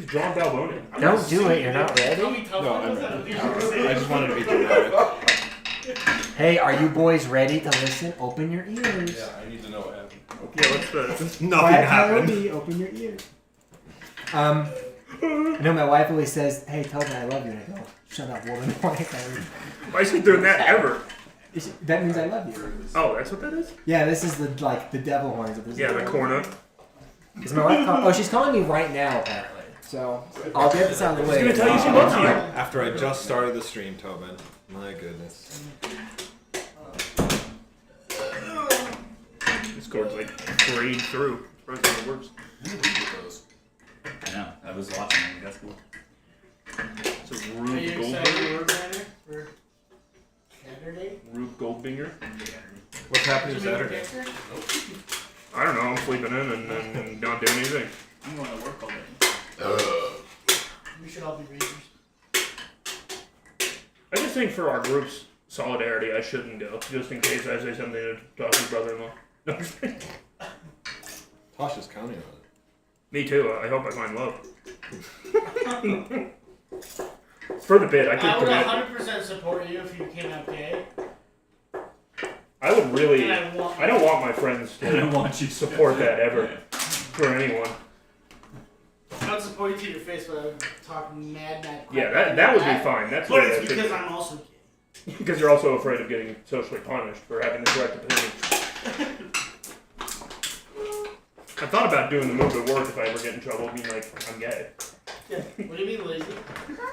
He's John Balboni. Don't do it. You're not ready. No, I'm ready. I just wanted to be dramatic. Hey, are you boys ready to listen? Open your ears. Yeah, I need to know what happened. Yeah, what's the... Nothing Quiet happened. Coyote, open your ears. I know my wife always says, "Hey, tell me I love you," and I go, "Shut up, woman." Why is he doing that ever? That means I love you. Oh, that's what that is? Yeah, this is the devil horns of this. Yeah, the corner. Is my wife calling? Oh, she's calling me right now, apparently. So I'll get this out of the way. She's gonna tell you she loves you. After I just started the stream, Tobin. My goodness. This cord's like grade through. It's probably the worst. I know. I was watching it. That's cool. It's a Are Rube you Goldberg. excited for Saturday? Rube Goldbinger. What's happening Saturday? I don't know. I'm sleeping in and not doing anything. I'm going to work all day. We should all be racers. I just think for our group's solidarity, I shouldn't go, just in case I say something to Tosh's brother-in-law. No, I'm just kidding. Tosh is counting on it. Me too. I hope I find love. For the bid, I could I would commit. 100% support you if you came out gay. I would really. And I don't want my friends I don't to want you to support that ever for anyone. I would support you to your face, but I would talk mad crap. Yeah, that would be fine. That's But what it's I because think. I'm also gay. Because you're also afraid of getting socially punished for having the correct opinion. I thought about doing the move at work if I ever get in trouble, being like, I'm gay. Yeah. What do you mean lazy?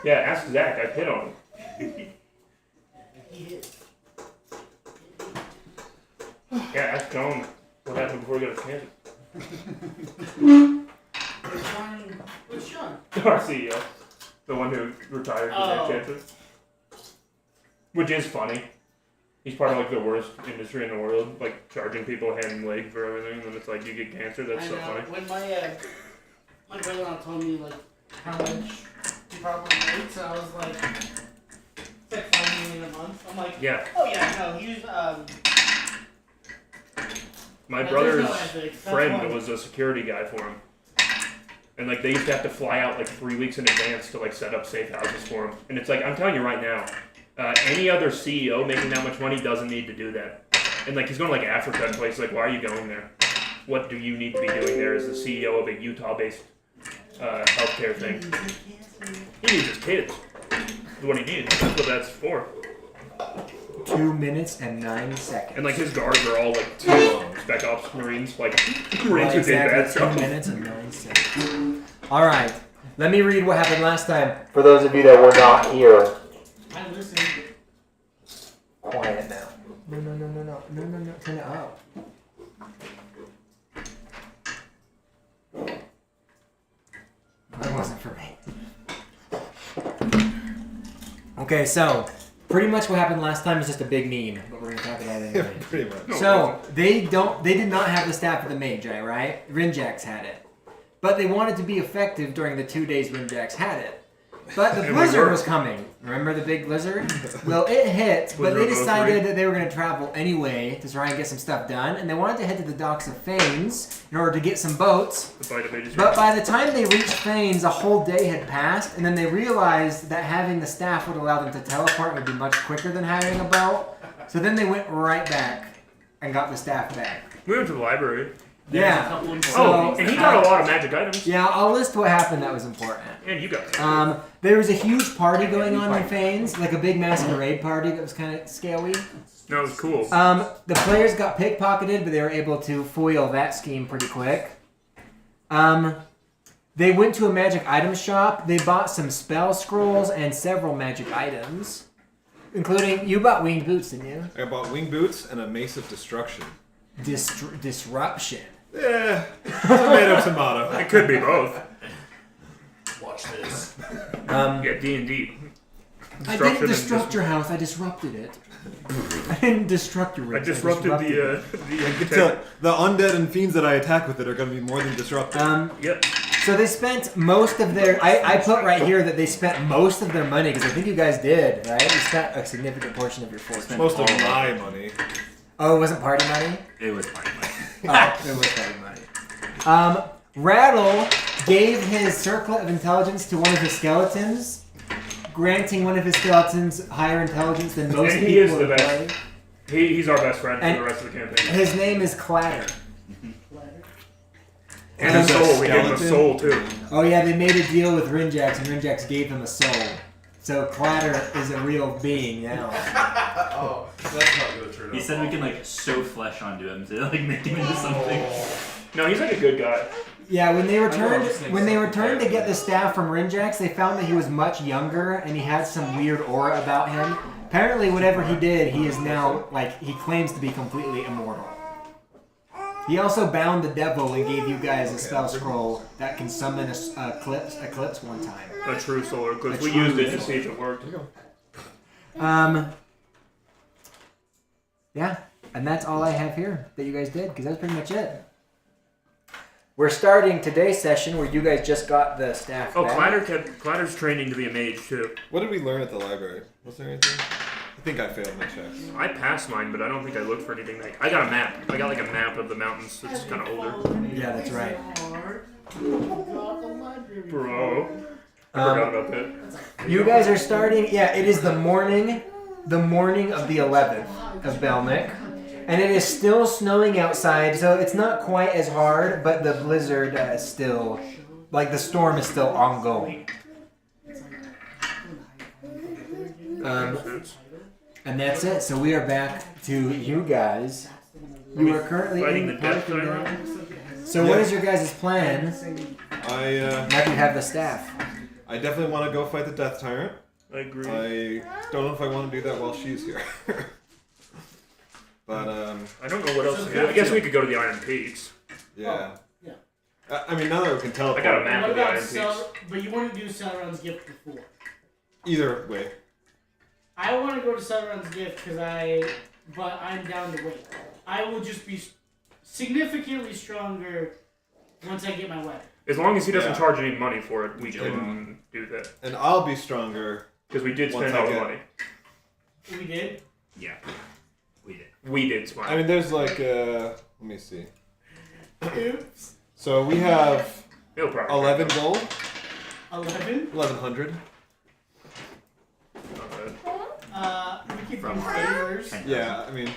Yeah, ask Zach. I hit on him. He is. Yeah, ask John what happened before he got his cancer. Which Sean? Our CEO. The one who retired because he had cancer. Which is funny. He's part of like the worst industry in the world, like charging people hand and leg for everything, and then it's like you get cancer. That's I so know. funny. When my brother-in-law told me like how much he probably makes, I was like, it's like $5 million a month. I'm like, Yeah, oh yeah, no, he's my Yeah, brother's there's no ethics. That's friend why. was a security guy for him, and like they used to have to fly out like 3 weeks in advance to like set up safe houses for him. And it's like I'm telling you right now, any other CEO making that much money doesn't need to do that. And like he's going to like Africa and places like, why are you going there? What do you need to be doing there as the CEO of a Utah-based healthcare thing? He needs his kids. That's what he needs. That's what that's for. 2 minutes and 9 seconds. And like his guards are all like Too long. Spec Ops Marines, like Well, Marines who did bad exactly stuff. 2 minutes and 9 seconds. All right, let me read what happened last time. For those of you that were not here, I listened. quiet now. No, turn it up. That wasn't for me. Okay, so pretty much what happened last time is just a big meme, but we're gonna talk about it anyway. Pretty much. So they did not have the staff of the Magi, right? Rinjax had it, but they wanted to be effective during the 2 days Rinjax had it. But the And we blizzard were. was coming. Remember the big blizzard? Well, it hit, but they Blizzard of decided 03. that they were going to travel anyway to try and get some stuff done, and they wanted to head to the docks of Fanes in order to get some boats. The fight of ages. But by the time they reached Fanes, a whole day had passed, and then they realized that having the staff would allow them to teleport would be much quicker than having a boat. So then they went right back and got the staff back. We went to the library. Yeah. Oh, and he got a lot of magic items. Yeah, I'll list what happened that was important. And you got There was a huge party going on in Fanes, like a big masquerade party that was kind of scary. No, it was cool. The players got pickpocketed, but they were able to foil that scheme pretty quick. They went to a magic item shop. They bought some spell scrolls and several magic items, including you bought winged boots, didn't you? I bought wing boots and a mace of destruction. Disruption. Yeah, tomato, tomato. It could be both. Watch this. Yeah, D&D. I didn't disrupt your house. I disrupted it. I didn't destruct your I house. disrupted the The undead and fiends that I attack with it are going to be more than disruptive. Yep. So they spent most of their... I put right here that they spent most of their money, because I think you guys did, right? You spent a significant portion of your fortune. Most of my money. Oh, it wasn't party money? It was party money. Oh, it was party money. Rattle gave his circlet of intelligence to one of his skeletons, granting one of his skeletons higher intelligence than most And people. he is the would best. play. He's our best friend for And the rest of the campaign. His name is Clatter. And a He's a soul. We gave him a skeleton? soul too. Oh yeah, they made a deal with Rinjax, and Rinjax gave him a soul. So Clatter is a real being now. Oh, that's not gonna turn out. He said we can like sew flesh onto him to like make him into something. No, he's like a good guy. Yeah, when they returned to get the staff from Rinjax, they found that he was much younger and he had some weird aura about him. Apparently, whatever he did, he is now he claims to be completely immortal. He also bound the devil and gave you guys a spell scroll that can summon a eclipse one time. A true solar, because A we true used it to see if it worked. Yeah, and that's all I have here that you guys did, because that's pretty much it. We're starting today's session where you guys just got the staff Oh, back. Clatter's training to be a mage too. What did we learn at the library? Was there anything? I think I failed my checks. I passed mine, but I don't think I looked for anything. I got a map. I got like a map of the mountains that's kind of older. Yeah, that's right. Bro, I forgot about that. You guys are starting. Yeah, it is the morning of the 11th of Belnick, and it is still snowing outside. So it's not quite as hard, but the blizzard is still, the storm is still ongoing. And that's it. So we are back to you guys. You are currently Fighting in the death parking tyrant? down. So what is your guys' plan? Now you have the staff. I definitely want to go fight the Death Tyrant. I agree. I don't know if I want to do that while she's here. But I don't know what else to do. I guess we could go to the Iron Peaks. yeah. Yeah. I mean, now that we can teleport. I got a map What of the about Iron Peaks. but you want to do Seleron's gift before? Either way. I want to go to Seleron's gift but I'm down to wait. I will just be significantly stronger once I get my weapon. As long as he doesn't Yeah. charge any money for it, we can do that. And I'll be stronger. Because we did Once spend I all the get- money. We did? Yeah, we did. We did spend. I mean, there's let me see. Oops. So we have It'll probably 11 gold, 11? 1100. Not bad. We could From do favors. Yeah, I mean,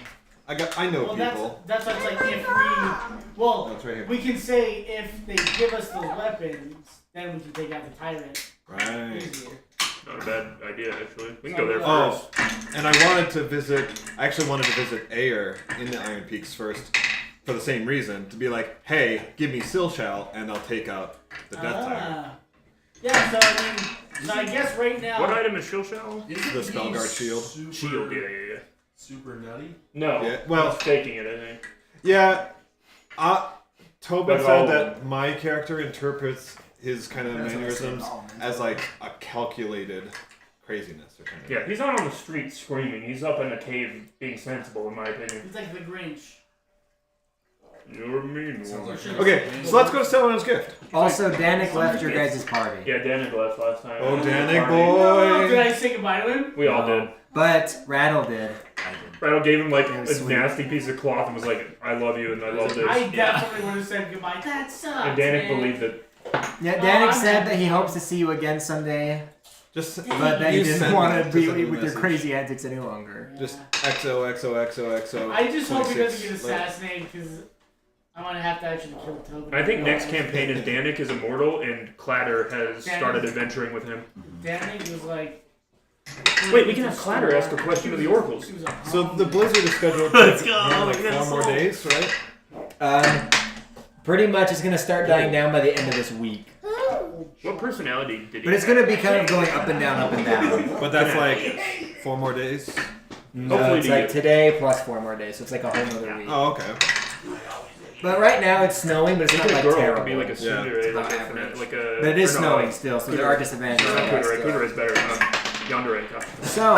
I know Well, people. that's what's like if well, That's right here. we can say if they give us those weapons, then we can take out the tyrant Right. easier. Not a bad idea, actually. We can go there Oh, first. and I actually wanted to visit Ayer in the Iron Peaks first for the same reason, to be like, hey, give me Silshal and I'll take out the Death Tyrant. Yeah, so I guess right now. What item is Shilshell? The Spellguard Shield. Shield, yeah. Super nutty. No, Yeah, well- he's faking it, I think. Yeah, Tobin Like said all- that my character interprets his kind of mannerisms as like a calculated craziness or kind of. Yeah, he's not on the street screaming. He's up in a cave being sensible, in my opinion. It's like the Grinch. You're a mean woman. Okay, so let's go to Seleron's gift. Also, Danik left your guys' party. Yeah, Danik left last time. Oh, Danik Party. Oh, did boy! I say goodbye to him? We all did. But Rattle did. I did. Rattle gave him like Yeah, a sweet. nasty piece of cloth and was like, I love you and I love this. I definitely would have said goodbye. That sucks. And Danik man. believed it. Yeah, Oh, Danik I'm said happy. that he hopes to see you again someday, Just but that he you didn't send want me- to be send me a with your message. crazy antics any longer. Just XOXOXOXO. I just hope he doesn't 26 get later. assassinated because I'm gonna have to actually kill Tobin. I think next campaign is Danik is immortal and Clatter has started adventuring with him. Danik was like. Wait, we can have Clatter ask a question of the oracles. She was a So the blizzard is scheduled Let's to go, run like we got 4 more sold. days, right? Pretty much it's going to start dying down by the end of this week. What personality did he But it's going to be kind of going up and down, up and down. But that's like 4 more days. No, Hopefully it's to like you. today plus 4 more days, so it's like a whole other week. Oh, okay. But right now it's snowing, but it's He not could like girl terrible. could be like a Yeah. tsundere, like a But it is or no, snowing like- still, so there are disadvantages. to that Kudere. still. Kudere is better. Yandere. So,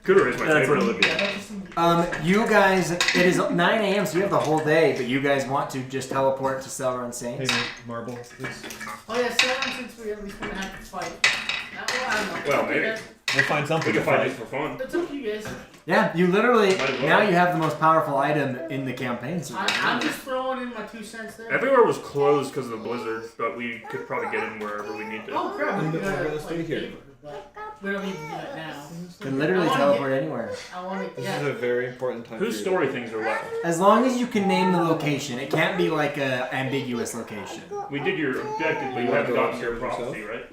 Kudere is my That's favorite. Olivia. you guys, it is 9 a.m., so you have the whole day, but you guys want to just teleport to Seleron Saints? Marbles, please. Oh yeah, Seleron since we at least gonna have to fight. I don't know. Well, maybe. We'll find something. We can to fight fight. it for fun. It's up to you guys. Yeah, you literally Might as well. now you have the most powerful item in the campaign. So I'm just throwing in my 2 cents there. Everywhere was closed because of the blizzard, but we could probably get in wherever we need to. Oh crap! I'm We gonna gotta stay like, here. favor, but we don't need to do that now. can literally I wanna teleport anywhere. I want to. This Yeah. is a very important time. Whose for you. story things are left? As long as you can name the location, it can't be like a ambiguous location. We did your objective, but you You wanna haven't go gotten your upstairs prophecy, right?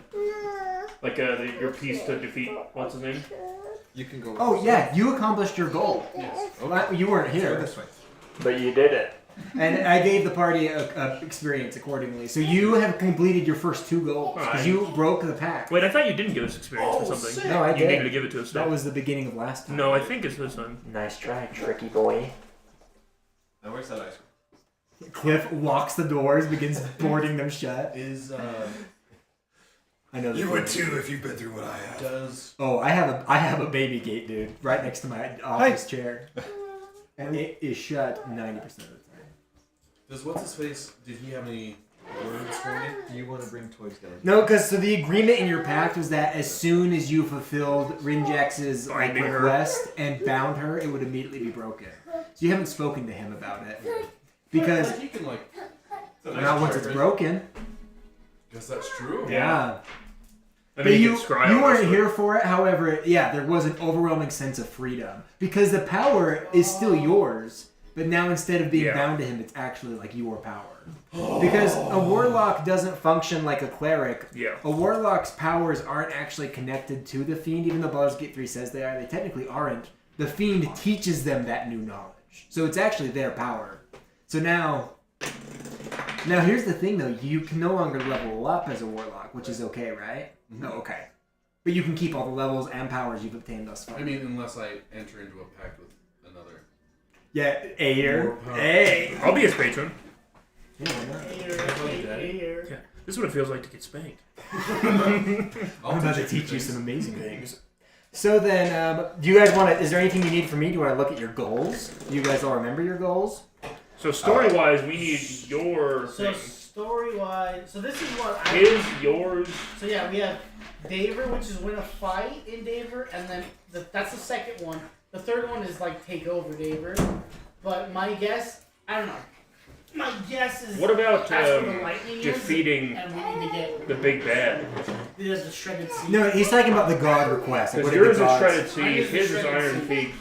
Like your piece to defeat, what's his name? You can go. Oh yeah, you accomplished your goal. Yes. Well, you weren't Go here, this way. But you did it. and I gave the party a experience accordingly. So you have completed your first 2 goals because Alright. you broke the pact. Wait, I thought you didn't give us experience or something. sick. No, I You did. needed to give it to us. That was the beginning of last time. No, I think it's this time. Nice try, tricky boy. Now where's that ice cream? Cliff locks the doors, begins boarding them shut. Is I know. You this would one. too if you've been through what I have. does Oh, I have a baby gate, dude, right next to my office chair, and it is shut 90% of the time. what's his face? Did he have any words for me? Do you want to bring toys down? No, because so the agreement in your pact was that as soon as you fulfilled Rinjax's like, Binding her. request and bound her, it would immediately be broken. So you haven't spoken to him about it because Like, you can like. not once it's broken. Guess that's true. Yeah. I But mean, you can scry you on weren't this here for it. However, yeah, there was an overwhelming sense of freedom because the power is still yours. But now instead of being Yeah. bound to him, it's actually like your power. Because a warlock doesn't function like a cleric. Yeah. A warlock's powers aren't actually connected to the fiend, even though Baldur's Gate 3 says they are. They technically aren't. The fiend teaches them that new knowledge. So it's actually their power. So now here's the thing though. You can no longer level up as a warlock, which is okay, right? No, okay. But you can keep all the levels and powers you've obtained thus far. I mean, unless I enter into a pact with another. yeah, a year. More power. Hey. I'll be his patron. Yeah, why not? Yeah. This is what it feels like to get spanked. I'm about to teach you some amazing things. So then, do you guys want to? Is there anything you need from me? Do you want to look at your goals? Do you guys all remember your goals? So story-wise, we need your So thing. story wise, so this is what I. His, yours. So yeah, we have Daver, which is win a fight in Daver, and then that's the second one. The third one is like take over Daver. But my guess, I don't know. My guess is What about that's where the lightning defeating is, and we need to get the big bad? the shredded sea. No, he's talking about the god request. Like, Because what are yours the is gods? shredded Mine sea, is the his is shredded iron sea. peak.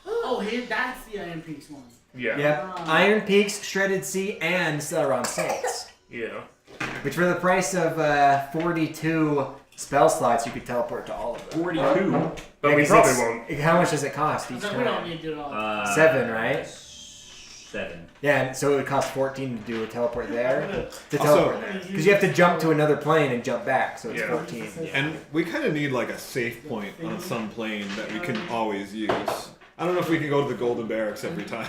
Oh, that's the Iron Peaks one. Yeah. Yep. Iron Peaks, Shredded Sea, and Seleron Saints. Yeah. Which for the price of 42 spell slots, you could teleport to all of them. 42. But Yeah, we 'cause probably it's- won't. How much does it cost each So we don't time? need to do it all. 7, right? 7. Yeah, and so it would cost 14 to do a teleport there. To Also- teleport there. Because you have to jump to another plane and jump back, so it's Yeah. 14. And we kind of need like a safe point on some plane that we can always use. I don't know if we can go to the Golden Barracks every time.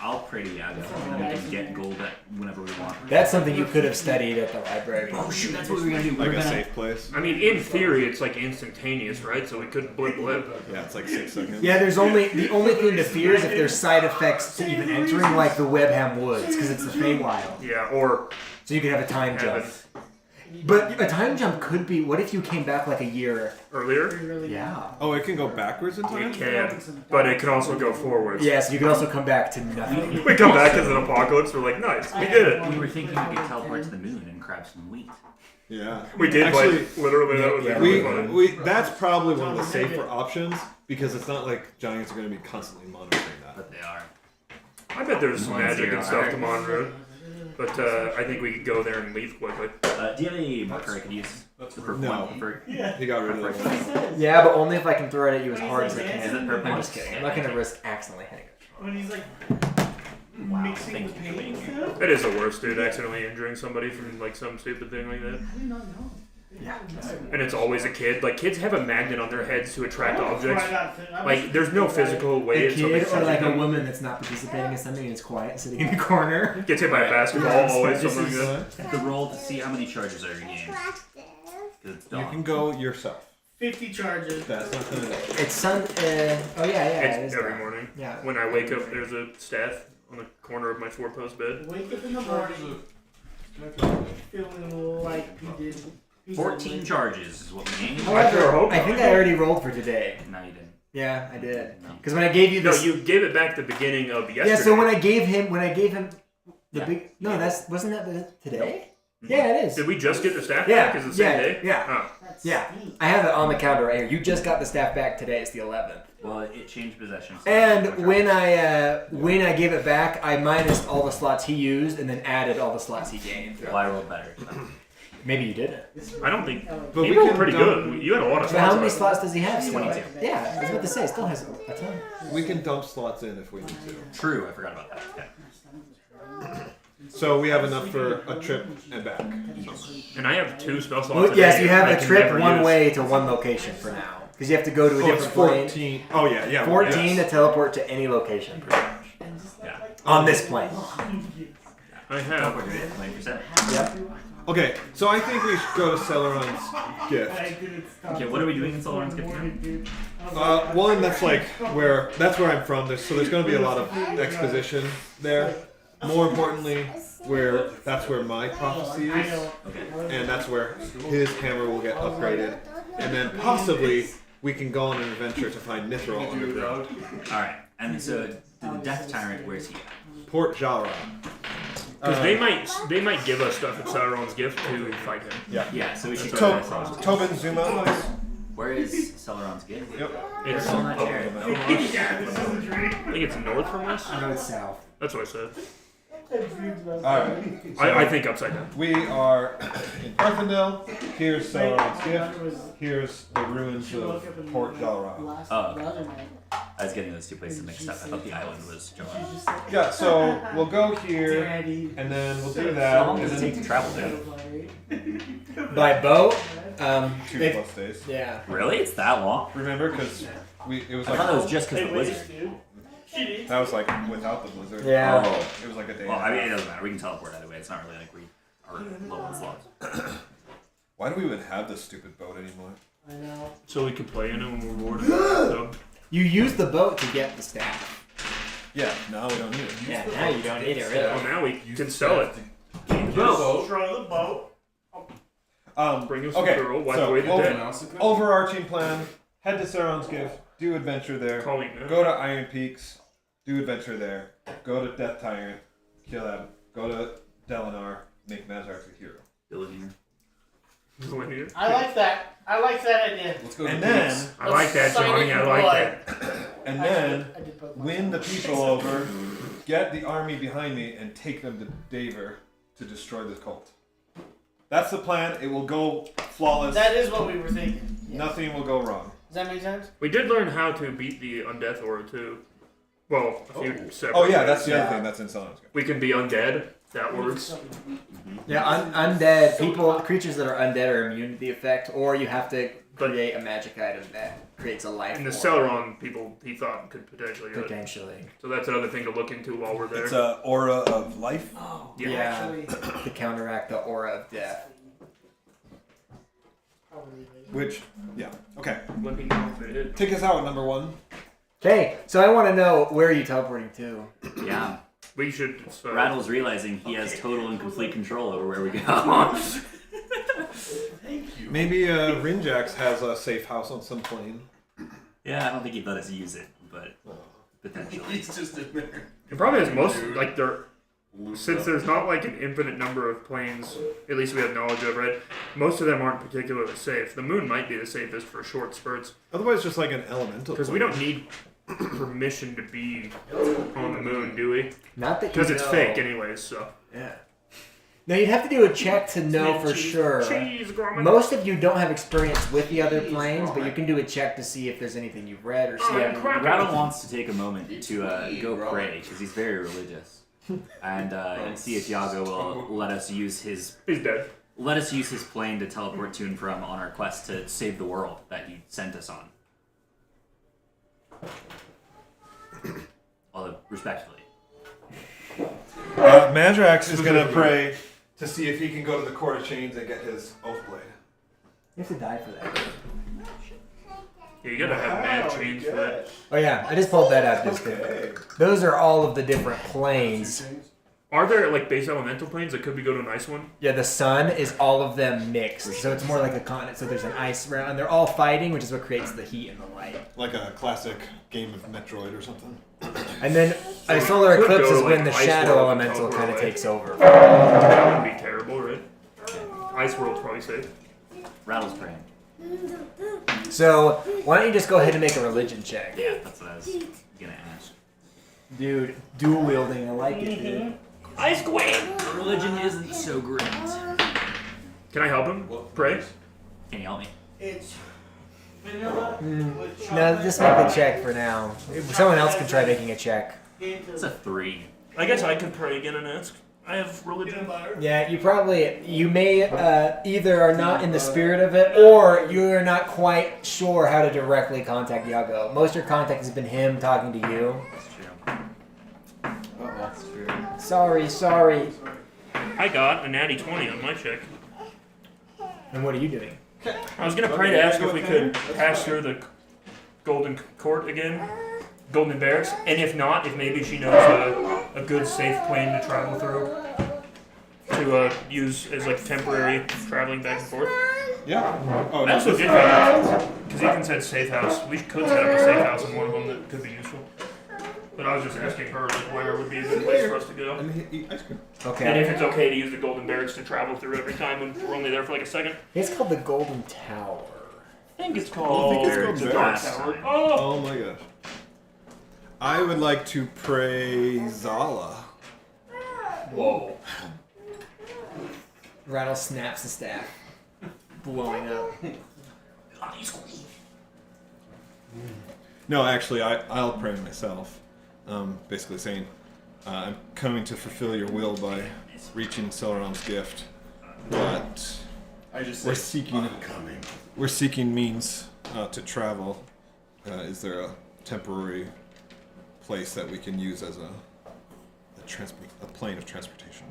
I'll pray to Yaga and we can get gold at whenever we want. That's something you could have studied at the library. Oh shoot, that's what we're gonna do. Like We're a gonna. safe place. I mean, in theory, it's like instantaneous, right? So we could blip. Yeah, it's like 6 seconds. Yeah, the only thing to fear is if there's side effects to even entering, like the Webham Woods, because it's the Feywild. Yeah, or So you could have a time jump. heaven. But a time jump could be, what if you came back like a year? Earlier? Yeah. Oh, it can go backwards in It time? can, but it can also go forwards. Yeah, so you could also come back to nothing. We come back as an apocalypse, we're like, nice, we did it. We were thinking we could teleport to the moon and grab some wheat. Yeah. We did, Actually, like, literally, that was yeah, really fun. we that's probably one of the safer options because it's not like giants are going to be constantly monitoring that. But they are. I bet there's some magic and 1-0, stuff to alright. Monroe. But I think we could go there and leave quickly. Do you have any marker I could use? That's The where- purple No. one for He got rid of that. Yeah, but only if I can throw it at you as hard as I Is can. it purple? I'm just kidding. I'm not going to risk accidentally hitting it. When he's like Wow, mixing thank with you for paint being and stuff. It is the worst, dude, accidentally injuring somebody from, like, some stupid thing like that. I do not know. Yeah. And it's always a kid. Like, kids have a magnet on their heads to attract objects. Right, Like, there's no physical way A that somebody kid or like a them. woman that's not participating in something and is quiet, sitting in the corner. Gets hit by a basketball, always This something is- like that. the roll to see how many charges are regained. Because it's You dawn. can go yourself. 50 charges. That's not going to It's sun. Oh yeah, it It's is every that. morning. Yeah. When I wake up, there's a staff on the corner of my four-post bed. Wake up in the Charges morning of- feeling like he did. 14 charges is what we need. However, I think I already rolled for today. No, you didn't. Yeah, I did. Because when I gave you No, this, you gave it back the beginning of yesterday. yeah. So when I gave him the Yeah. big, no, that's wasn't that today? Nope. Yeah, it is. Did we just get the staff Yeah, back? Is it the same day? yeah. Oh. That's Yeah. steep. I have it on the counter right here. You just got the staff back today. It's the 11th. Well, it changed possession. so And no when charges. I gave it back, I minused all the slots he used and then added all the slots he gained. Well, I rolled better. Maybe you didn't. I don't think. But He we rolled can pretty dump- good. You had a lot of So how slots many left. slots does he have? Still? 22. Yeah, I was about to say, still has a ton. We can dump slots in if we need to. True, I forgot about that. Yeah. So we have enough for a trip and back. And I have 2 spell slots. Well, yes, today you have I a can trip never one use. way to one location for now. Because you have to go to a Oh, it's different plane. 14. Oh, yeah, yeah. 14 yes. to teleport to any location, pretty much. Yeah. On this plane. I Don't have. forget it. 20%. Yep. Okay, so I think we should go to Seleron's gift. Okay, what are we doing in Seleron's gift now? One, that's like that's where I'm from. There's going to be a lot of exposition there. More importantly, that's where my prophecy is, Okay. and that's where his hammer will get upgraded, and then possibly we can go on an adventure to find Mithril underground. Alright, and so the Death Tyrant, where's he at? Port Jara. Because they might give us stuff at Sauron's gift to fight him. Yeah, so we should go To- to Celeron's. Tobin Zuma. Where is Celeron's gift? Yep. It's Still in that chariot. I think it's north from us. I know it's south. That's what I said. Alright. I think upside down. We are in Arthendel. Here's Sauron's gift. Here's the ruins of Port Jara. Oh. I was getting those two places mixed up. I thought the island was Joanne. Yeah, so we'll go here, and then we'll do that. How long and does it then take to travel there? By boat, 2+ days. yeah. Really? It's that long? Remember, because it was I thought it like was just because of the blizzard. that was like without the blizzard. Yeah. Oh. It was like a day. Well, and a I mean, it half. doesn't matter. We can teleport either way. It's not really like we are low on slots. Why do we even have this stupid boat anymore? I know. So we can play in it when we're bored. So. You use the boat to get the staff. Yeah, now we don't need it. Yeah, now you don't need it, Well, really. now we can sell it. Destroy the boat. Bring us some Okay, girl, wipe so away the over- dead. Overarching plan: head to Sauron's gift, do adventure there, Calling that. go to Iron Peaks, do adventure there, go to Death Tyrant, kill him, go to Dalinar, make Mazrac the hero. Linear. I like that. I like that idea. Let's go And to then, Peaks. I like that, Sign Johnny. it I in like blood. that. and then I did put my- win the people over, get the army behind me, and take them to Daver to destroy the cult. That's the plan. It will go flawless. That is what we were thinking. Yes. Nothing will go wrong. Does that make sense? We did learn how to beat the undeath aura too. Well, a few separate. Oh yeah, ways. that's the other thing that's in Sauron's gift. We can be undead. That works. Yeah, undead creatures that are undead are immune to the effect, or you have to create a magic item that creates a life And the form. Celeron people he thought could potentially do it. Potentially. So that's another thing to look into while we're there. It's a aura of life. Oh, Yeah. actually, To counteract the aura of death. probably. Which, yeah, okay. Let me know if it is. Take us out, number one. Okay, so I want to know, where are you teleporting to? Yeah. We should. Rattle's realizing he has total and complete control over where we go. Maybe Rinjax has a safe house on some plane. Yeah, I don't think he'd let us use it, but potentially. He's just in there. It probably has most like there. Since there's not like an infinite number of planes, at least we have knowledge of, right? Most of them aren't particularly safe. The moon might be the safest for short spurts Otherwise, just like an elemental. because we don't need permission to be on the moon, do we? Not that you Because it's know. fake, anyways. So. Yeah. Now you'd have to do a check to know for sure. Cheese, Gromit. Most of you don't have experience with the other planes, but you can do a check to see if there's anything you've read or seen. yeah, crap. Rattle wants to take a moment to go pray because he's very religious, and see if Yago will let us use his He's dead. plane to teleport to and from on our quest to save the world that he sent us on. Although respectfully. Mazrac is going to pray to see if he can go to the Court of Chains and get his oath blade. You have to die for that. Yeah, you gotta have mad chains for that. Oh yeah, I just pulled that out just good. Those are all of the different planes. Are there like base elemental planes that could be go to an ice one? Yeah, the sun is all of them mixed, so it's more like a continent. So there's an ice realm, and they're all fighting, which is what creates the heat and the light. Like a classic game of Metroid or something. And then a solar could eclipse go is to, when like, the ice shadow world and elemental teleport kind of away. takes over. That wouldn't be terrible, right? Ice world's probably safe. Rattle's praying. So why don't you just go ahead and make a religion check? Yeah, that's what I was gonna ask. Dude, dual wielding, I like it, dude. Ice queen. Religion isn't so great. Can I help him? Pray. Can you help me? It's vanilla with No, chocolate. just make the check for now. Someone else can try making a check. It's a 3. I guess I could pray again and ask. I have religion. Yeah, you may either are not in the spirit of it, or you are not quite sure how to directly contact Yago. Most of your contact has been him talking to you. That's true. That's true. Sorry. I got a natty 20 on my check. And what are you doing? I was gonna pray to ask if we could pass through the Golden Court again, Golden Barracks, and if not, if maybe she knows a good safe plane to travel through to use as like temporary traveling back and forth. Yeah. Oh, I no, also this- did that because Ethan said safe house. We could set up a safe house in one of them that could be useful. But I was just asking her like where would be a good place for us to go. And eat ice cream. And Okay. if it's okay to use the Golden Barracks to travel through every time when we're only there for like a second. It's called the Golden Tower. I think it's called called the Barracks. Dark Tower. Oh! Oh my gosh. I would like to pray Zala. Whoa. Rattle snaps the staff, blowing up. No, actually, I'll pray myself. Basically saying, I'm coming to fulfill your will by reaching Seleron's gift, but I just we're say, seeking I'm coming. we're seeking means to travel. Is there a temporary place that we can use as a plane of transportation?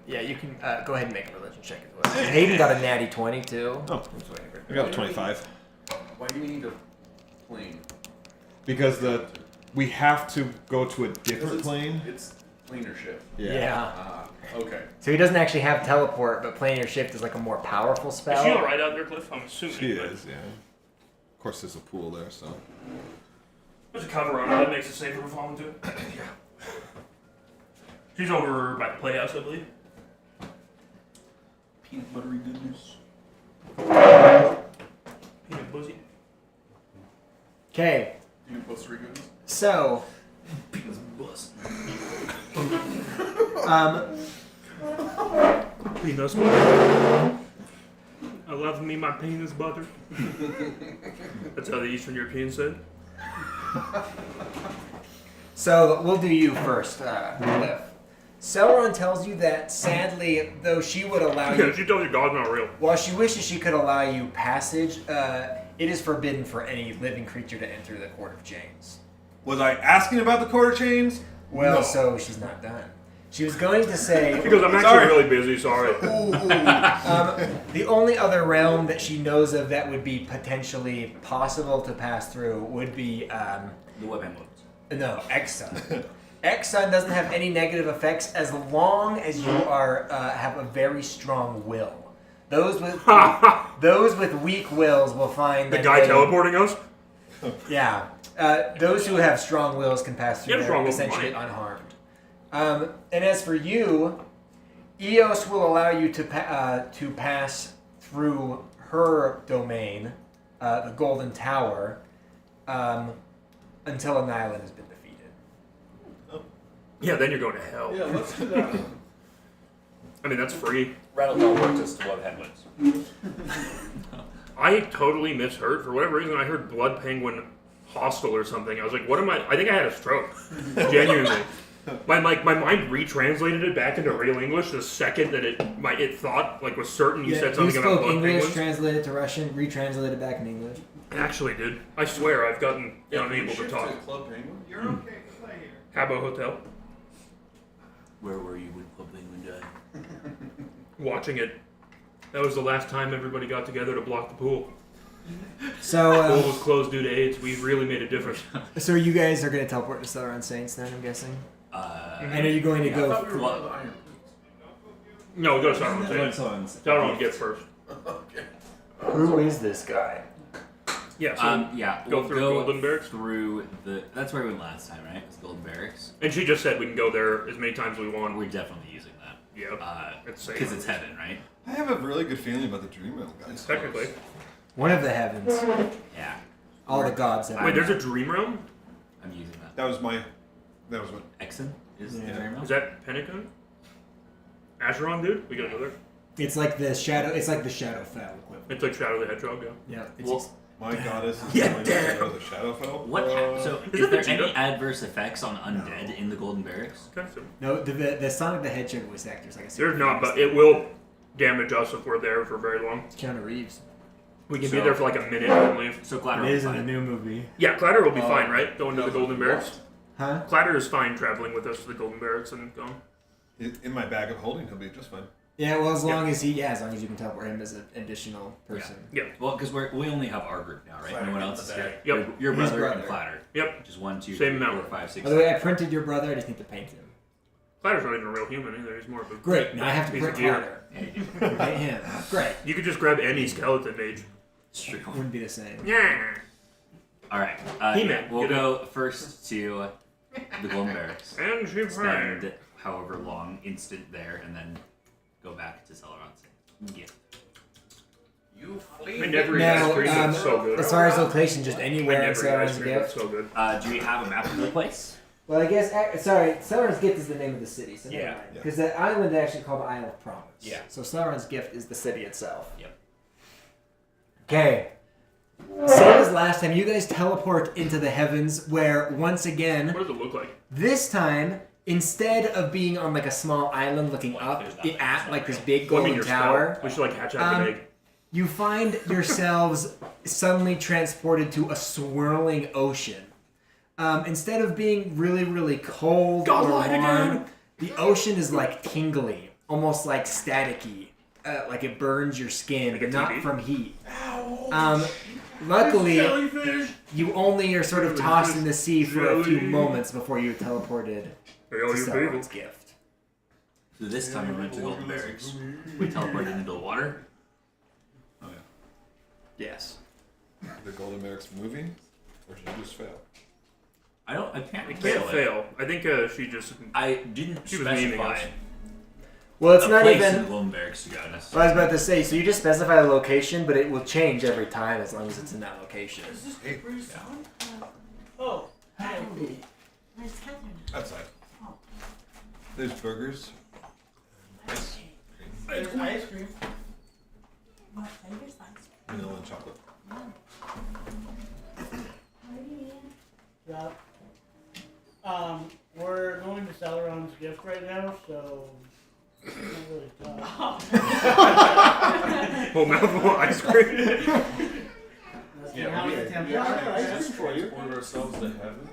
Yeah, you can go ahead and make a religion check as well. Hayden got a natty 20 too. Oh, I got a 25. Why do we need a plane? Because we have to go to a Because different plane. It's planar shift. Yeah. Ah, okay. So he doesn't actually have teleport, but planar shift is like a more powerful Is spell. she alright out there, Cliff? I'm assuming. She but is, yeah. Of course, there's a pool there, so. There's a cover on her that makes it safer to fall into. Yeah. She's over by the playhouse, I believe. Peanut buttery goodness. Peanut buzzy. Okay, Peanut buttery goodness. so Peanut bus. Peanuts butter. I love me my penis butter. That's how the Eastern Europeans said. So we'll do you first, Cliff. Seleron tells you that sadly, though she would allow Yeah, you, she tells you God's not real. while she wishes she could allow you passage, it is forbidden for any living creature to enter the Court of Chains. Was I asking about the quarter chains? Well, No. so she's not done. She was going to say Because I'm actually Sorry. really busy, sorry. the only other realm that she knows of that would be potentially possible to pass through would be The weapon modes. no, X-Sun. X-Sun doesn't have any negative effects as long as you are have a very strong will. Those with weak wills will find The that guy they- teleporting us? Yeah, those who have strong wills can pass through You have there strong will, essentially fine. unharmed. And as for you, Eos will allow you to pass through her domain, the Golden Tower, until an island has been defeated. Yeah, then you're going to hell. Yeah, let's do that one. I mean, that's free. Rattle teleports us to what headlands. I totally misheard. For whatever reason, I heard Blood Penguin Hostel or something. I was like, what am I? I think I had a stroke. Genuinely. My mind retranslated it back into real English the second that it thought, like, was certain you said something you about spoke Blood English, Penguins. translated to Russian, retranslated back in English. Actually, dude. I swear I've gotten unable to talk. Club Penguin? You're okay. Play here. Habbo Hotel. Where were you when Club Penguin died? Watching it. That was the last time everybody got together to block the pool. So, The pool was closed due to AIDS. We really made a difference. so you guys are going to teleport to Seleron Saints then, I'm guessing? And are you going to I go? thought we were going to the Iron No, we go to Going Seleron. to someone's- Seleron gets first. Okay. Who is this guy? Yeah, so yeah, go we'll through go Golden Barracks? through the. That's where we went last time, right? It was Golden Barracks. and she just said we can go there as many times as we want. We're definitely using that. Yeah, it's safe. Because it's heaven, right? I have a really good feeling about the Dream Realm, guys. Technically. One of the heavens. Yeah. All the gods have. Wait, there's a dream realm? I'm using that. That was what. Exon is Yeah. the dream realm? Is that Pentagon? Acheron, dude? We gotta go there. It's like the shadow. It's like the Shadowfell equivalent. It's like Shadow the Hedgehog, yeah. Yeah. It's Well, My goddess is Yeah, telling me damn. to go to the Shadowfell. what? So, Is is it there Vegeta? any adverse effects on undead in the Golden Barracks? Okay, so no, the Sonic the Hedgehog voice actor is like a. there's not, but it will damage us if we're there for very long. It's Keanu Reeves. We can be So- there for like a minute and then leave. So, Clatter It will is in the fine. new movie. Yeah, Clatter will be fine, right? Going to the Golden Barracks. Huh? Clatter is fine traveling with us to the Golden Barracks and going. In my bag of holding, he'll be just fine. Yeah, well, as long as you can teleport him as an additional person. Yeah. Well, because we only have our group now, right? Clatter No one in else the is here. bag. Yep. Your His brother and brother. Clatter. Yep. Which is 1, 2, Same 3, 4, amount. 5, 6, By the way, I 7. printed your brother. I just need to paint him. Clatter's not even a real human either. He's more of a Great. Now I have to piece of print gear. Clatter. Yeah, you do. Paint him. Great. You could just grab any skeleton mage. It's true. Wouldn't be the same. Yeah. All right. He-Man, We'll get go first to the Golden Barracks. And she Spend however long instant there, and then go back to Seleron's gift. You flee. I never eat Now, ice cream. That's so good. as far as location, just I anywhere in never eat ice Sauron's cream. That's gift. so good. Do we have a map of the place? Well, I guess Sauron's gift is the name of the city. So Yeah. Because the island is actually called the Isle of Promise. Yeah. So Sauron's gift is the city itself. Yep. Okay. Same as last time, you guys teleport into the heavens, where once again, What does it look like? this time, instead of being on like a small island looking up at like this big Well, I mean, golden your tower, spell. We should like hatch out an egg. you find yourselves suddenly transported to a swirling ocean. Instead of being really, really cold or Godlight warm, again! the ocean is like tingly, almost like staticky, like it burns your skin, Like a but not TV? from heat. Luckily, Jellyfish! you only are sort of tossed in the sea for a few Jelly. moments before you teleported Hey, to all you people. Sauron's gift. So this time we went to Golden Barracks. We teleported into the water. Yes. The Golden Barracks moving? Or did you just fail? I can't It fail can't it. fail. I think she just. I didn't She was memeing specify us. Well, it's a not place in even. the Golden Barracks, to be honest. I was about to say, so you just specify the location, but it will change every time as long as it's in that location. Is this Hey. Capri's son? Oh. Where's Catherine? Outside. There's burgers. Ice cream. There's ice cream. What flavor's ice Vanilla and chocolate. cream? Yeah. We're going to Seleron's gift right now, so I can't really talk. Whole mouthful of ice cream. That's Yeah, how we the temperature just is. transport ourselves to heaven.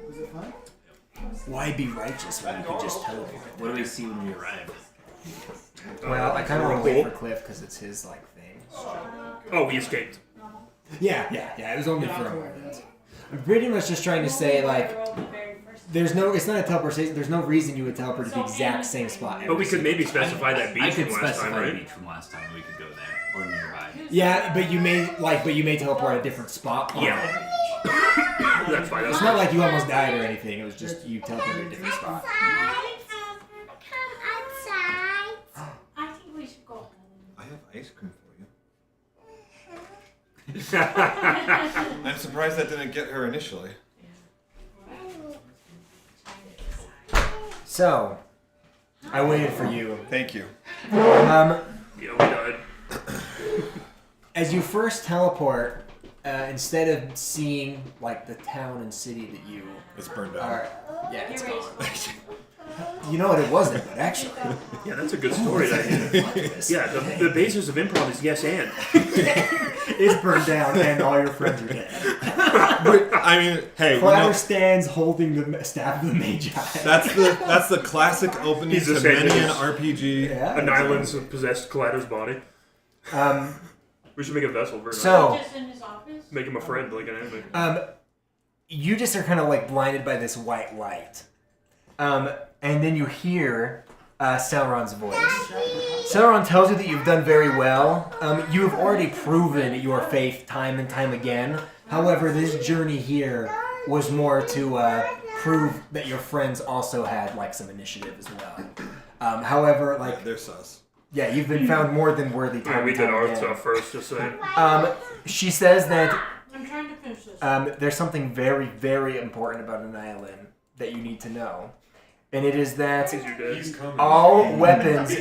Why be righteous when you can just teleport? What do we see when we arrive? Well, I kind of want to wait for Cliff because it's his like thing. Oh, we escaped. Yeah. It was only for a moment. I'm pretty much just trying to say like, it's not a teleportation. There's no reason you would teleport to the exact same spot. But we every could maybe specify that I beach could from last specify time, the right? beach from last time. We could go there or nearby. Yeah, but you may teleport a different spot. on Yeah. the beach. That's fine. It's not like you almost died or anything. It was just you teleported to a different spot. Come outside. I think we should go home. I have ice cream for you. that's I'm surprised that didn't get her initially. So, I waited for you. Thank you. Yeah, we died. As you first teleport, instead of seeing like the town and city that you It's burned out. are, yeah, it's gone. You know what? It wasn't, but actually, Yeah, that's a good story. Yeah, the basis of improv is yes and. it's burned down and all your friends are dead. But, I mean, hey, Clatter stands holding the staff of the Magi. that's the classic opening He's to the same many as- an RPG. Yeah. An island's possessed Clatter's body. Um, We should make a vessel for him. so, Just in his office? Make him a friend like an anime. you just are kind of like blinded by this white light. And then you hear Seleron's voice. Seleron tells you that you've done very well. You have already proven your faith time and time again. However, this journey here was more to prove that your friends also had like some initiative as well. However, like They're sus. yeah, you've been found more than worthy. Yeah, Time we and did time our again. stuff first, just saying. She says that I'm trying to finish this. there's something very, very important about an island that you need to know. And it is that You're dead. He's coming. all weapons,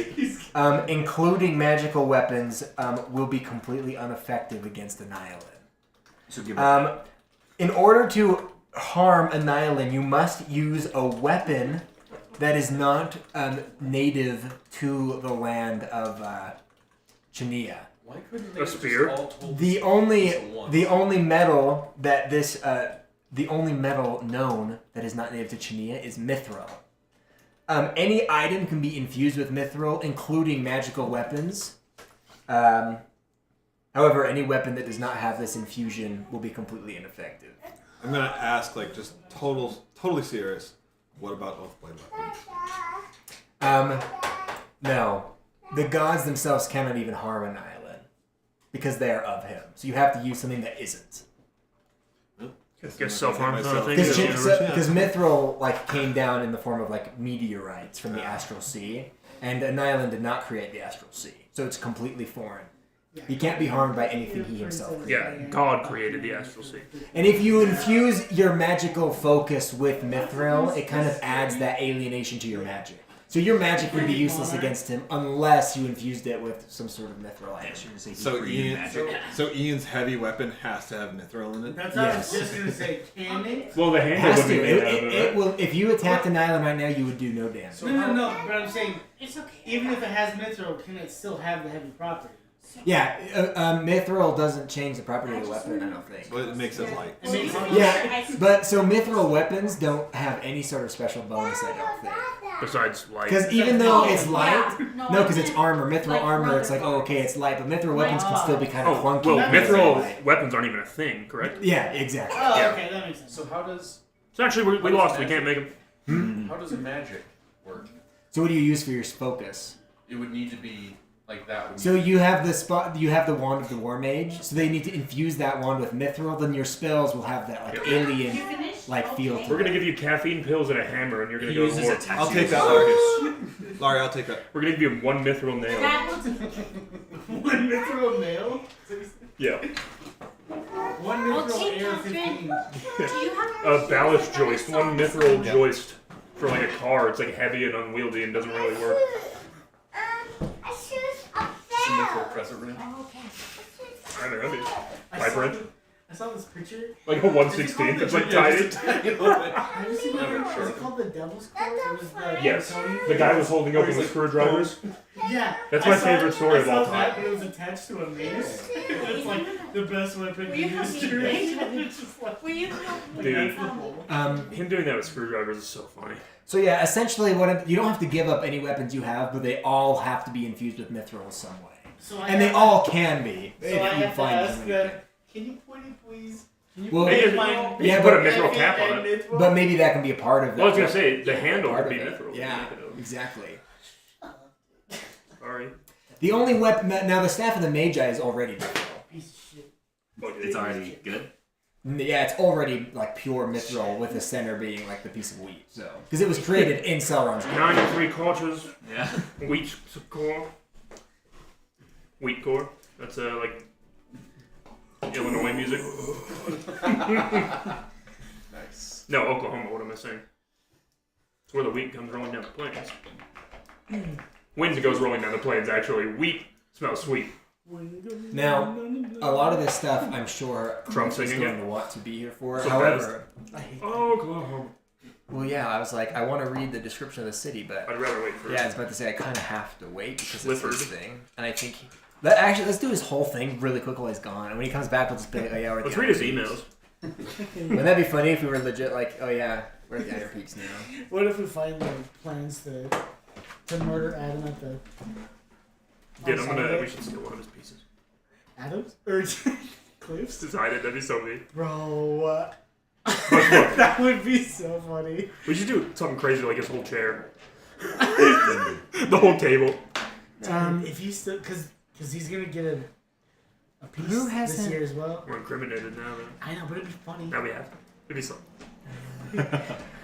including magical weapons, will be completely ineffective against an island. So give it. In order to harm an island, you must use a weapon that is not native to the land of Chainyia. Why couldn't they A have spear? just all told The us only it's a one? the only metal that this the only metal known that is not native to Chainyia is mithril. Any item can be infused with mithril, including magical weapons. However, any weapon that does not have this infusion will be completely ineffective. I'm gonna ask, like, just totally serious. What about oath-blade weapons? No. The gods themselves cannot even harm an island because they are of him. So you have to use something that isn't. Guess self-harm's not a thing. Because mithril like came down in the form of like meteorites from the astral sea, and an island did not create the astral sea, so it's completely foreign. He can't be harmed by anything he himself created. Yeah, God created the astral sea. And if you infuse your magical focus with mithril, it kind of adds that alienation to your magic. So your magic would be useless against him unless you infused it with some sort of mithril item. So Ian's heavy weapon has to have mithril in it. That's what Yes. I was just gonna say. Can it? Well, the It handle has would to. be made out of It it. will. If you attacked an island right now, you would do no damage. No. But I'm saying, It's okay. even if it has mithril, can it still have the heavy property? Yeah, mithril doesn't change the property of the weapon, I don't think. But it makes it light. It makes it Yeah, but so mithril weapons don't have any sort of special bonus, I don't think. Besides light. Because even though it's light, Yeah. no, because it's armor. Mithril Like armor, it's like, rubber. oh, okay, it's light, but mithril weapons can still be kind of Oh, clunky. well, That makes mithril sense. weapons aren't even a thing, correct? Yeah, exactly. Oh, Yeah. okay, that makes sense. So how does So actually, we lost. We can't make them. how does a magic work? So what do you use for your focus? It would need to be like that. Would So you have the wand of the war mage. So they need to infuse that wand with mithril. Then your spells will have that like Yeah. alien You finished? like feel to We're it. gonna give you caffeine pills and a hammer, and you're gonna He go to uses war. a tattoo. I'll take that, Larry. Larry, I'll take that. We're gonna give you one mithril nail. One mithril nail? Yeah. One Well, mithril take air Catherine. 15. Do you have A ballast joist, one mithril joist for like a car. It's like heavy and unwieldy and doesn't really work. Oh, okay. I don't know. I mean, I pipe saw wrench, the- I saw this picture. like a 1/16. It's like tied. Have you seen Never that? sure. Is it called the Devil's Court? It was the Yes. Tony? The guy was holding open He's with like, screwdrivers. Yeah. That's I my saw favorite it- story I of saw all that, time. but it was attached to a mace. It's like the best weapon Will in you help me history. make- It's just like, Will you help me? Dude. Him doing that with screwdrivers is so funny. So yeah, essentially, you don't have to give up any weapons you have, but they all have to be infused with mithril in some way, So I and they have- all can be So if I you have to find ask them. them, can you point it, please? Can you Well, point maybe- my maybe yeah, put a but- mithril cap on it. mithril? But maybe that can be a part of it. Well, I was gonna say the handle Part would be of it. mithril. Yeah, exactly. Sorry. The only weapon now, the staff of the Magi is already mithril. Piece of shit. It's already good. Yeah, it's already like pure mithril with the center being like the piece of wheat. So because it was created in Seleron's. 93 quarters, Yeah. wheat core. Wheat core. That's like Illinois music. Nice. No, Oklahoma. What am I saying? It's where the wheat comes rolling down the plains. Wind goes rolling down the plains. Actually, wheat smells sweet. Now, a lot of this stuff, I'm sure, Trump is singing going it. to want to be here for. So However, Oklahoma. well, yeah, I was like, I want to read the description of the city, but I'd rather wait for yeah, I it. was about to say I kind of have to wait because it's Clifford. his thing, and I think actually let's do his whole thing really quick while he's gone, and when he comes back, we'll just be like, oh yeah, we're at Let's the read his Iron emails. Peaks. Wouldn't that be funny if we were legit like, oh yeah, we're at the Iron Peaks now? What if we find like plans to murder Adam at the Dude, on we Saturday? should steal one of his pieces. Adams or Cliffs? Decided that'd be so mean. Bro, That would be so funny. We should do something crazy like his whole chair. The whole table. If you still, because he's gonna get a piece Who this hasn't- year as well. We're incriminated now, though. I know, but it'd be funny. Now we have to. It'd be something.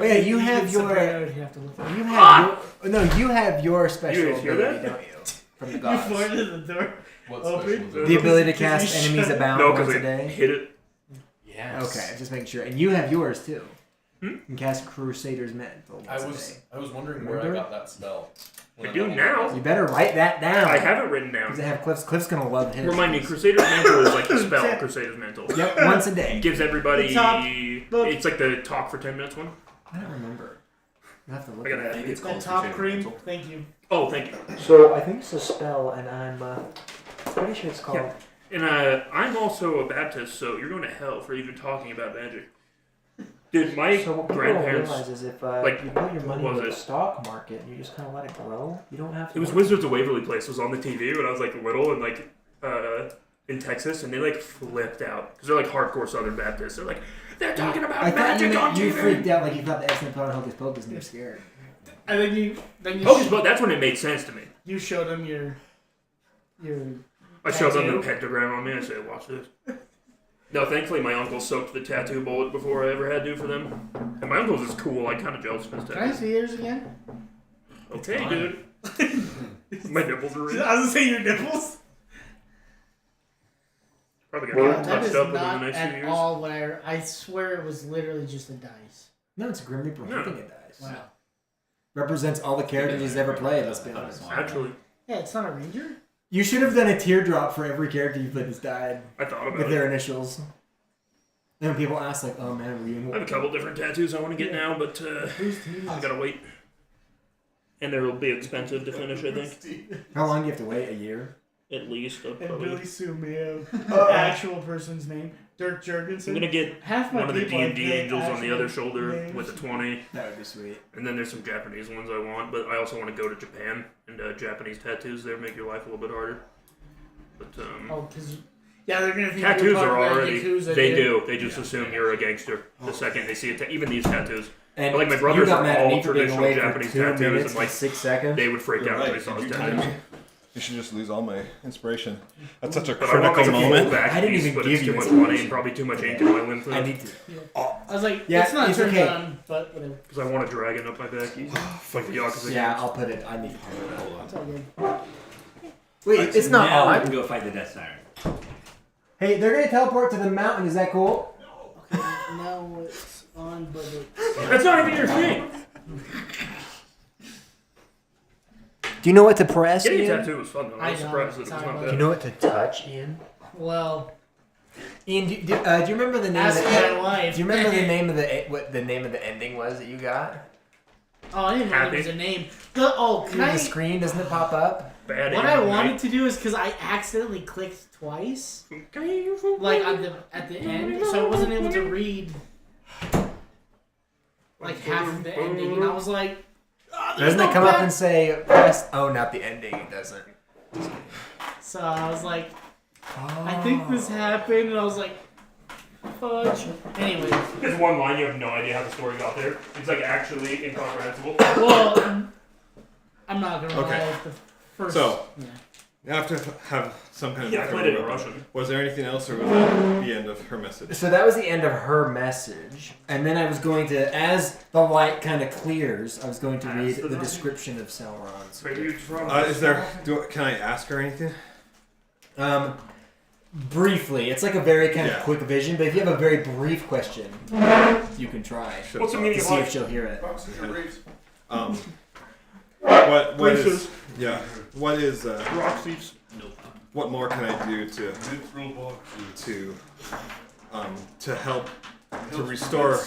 Oh yeah, you have Even your. Soprano would have to look at it. You have your. No, you have your special You guys hear ability, that? don't you? From the You gods. farted the door. What Open? special is it? The ability to Because cast you enemies shut- about No, once because a I day. hit it. Yes. Okay, just making sure. And you have yours too. Hmm? You can cast Crusader's Mantle I once a was day. wondering where I Remember? got that spell. I do now. You better write that down. I have it written Because down. I have Cliff's. Cliff's gonna love his. Remind me, Crusader's Mantle is like the spell. Crusader's Mantle. Yep, once a day. Gives everybody. The top- It's like the talk for 10 minutes one. I don't remember. You have to look I at gotta it. have it. It's The called top Crusader cream. Mantle. Thank you. Oh, thank you. So I think it's a spell, and I'm pretty sure it's called. Yeah. And I'm also a Baptist, so you're going to hell for even talking about magic. Dude, my So what people don't grandparents. realize is if like, you put your money what was in the it? stock market and you just kind of let it grow, you don't have to. It was work. Wizards of Waverly Place was on the TV when I was like little and like in Texas, and they like flipped out because they're like hardcore Southern Baptists. They're like, they're talking about I thought magic on you TV. freaked out like you thought the X-Men put on Hocus Pocus and you were scared. And then you Hocus Pocus. That's when it made sense to me. you showed him your I showed them the tattoo. pentagram on me. I said, "Watch this." No, thankfully my uncle soaked the tattoo bullet before I ever had to for them. And my uncle's is cool. I'm kind of jealous of his Can I tattoo. see yours again? Okay, fine. dude. My nipples are I was in. gonna say your nipples. Probably gonna get That is touched up within the not next few at years. all what I swear it was literally just a dice. No, it's a Grim Reaper No. flipping it dice. Wow. Represents all the characters he's ever played. Let's be honest. Actually, Yeah, it's not a ranger. You should have done a teardrop for every character you played that's died I thought with about it. their initials. And when people ask, like, "Oh man, were you in I have a couple different tattoos I want to get now, but Whose team I is gotta wait. And they'll be expensive to finish, I think. How long do you have to wait? A year? At least. And Probably. Billy Sumio, actual person's name. Dirk Jurgensen. I'm gonna get Half my one of the people have D&D good angels on the actual other shoulder names. with a 20. That would be sweet. And then there's some Japanese ones I want, but I also want to go to Japan. And Japanese tattoos there make your life a little bit harder. But Oh, because yeah, they're gonna think tattoos you're are talking about already. Yakuza, They dude. do. They just assume you're a gangster the second they see it. Even these tattoos. And But, like, my you brothers got are mad at all me for being traditional away for Japanese 2 tattoos minutes and, like, and 6 seconds. They would freak You're out when right. they saw Did his you tattoos. time? You should just lose all my inspiration. That's such a But I want critical like a moment. full back I didn't piece, even but give it's you too much inspiration. money and probably too much ink in my lymph I nodes. need to. I was like, Yeah, it's not it's turned okay. on, but whatever. Because I want a dragon up my back. Easy. Like the Yakuza Yeah, games. I'll put it. I need to put it up. It's all good. Wait, Alright, it's so not now we on. can go fight the Death Siren. Hey, they're gonna teleport to the mountain. Is that cool? Okay, now it's on, but That's not even your thing. Do you know what to press? Getting a Ian? tattoo was fun though. I I was know, surprised that it was sorry, not but- Do you bad. know what to touch, Ian? well, Ian, do you remember the name? ask of my the, wife. do you remember the name of what the name of the ending was that you got? Oh, I didn't know there was a name. Can The I? screen doesn't it pop up? Bad What I aim, wanted right? to do is because I accidentally clicked twice, Can I hear you from- like at the end, so I wasn't able to read like half of the ending, and I was like, oh, there's Doesn't no it come up back- and say press? Oh, not the ending. It doesn't. So I was like, I think this happened, and I was like, fudge. Anyways, There's one line you have no idea how the story got there. It's like actually incomprehensible. well, I'm not gonna Okay. lie. The first, So- yeah. You have to have some kind of. Yeah, I played it in Russian. Was there anything else, or was that the end of her message? So that was the end of her message, and then I was going to, as the light kind of clears, I was going to read the description of Seleron's. Where are you from? Is there? Can I ask her anything? Briefly, it's like a very kind of Yeah. quick vision, but if you have a very brief question, you can try Should've What's the thought. meaning to of see if life? she'll hear it. What is? Braces. Yeah. What is? Roxy's. What more can I do to help to restore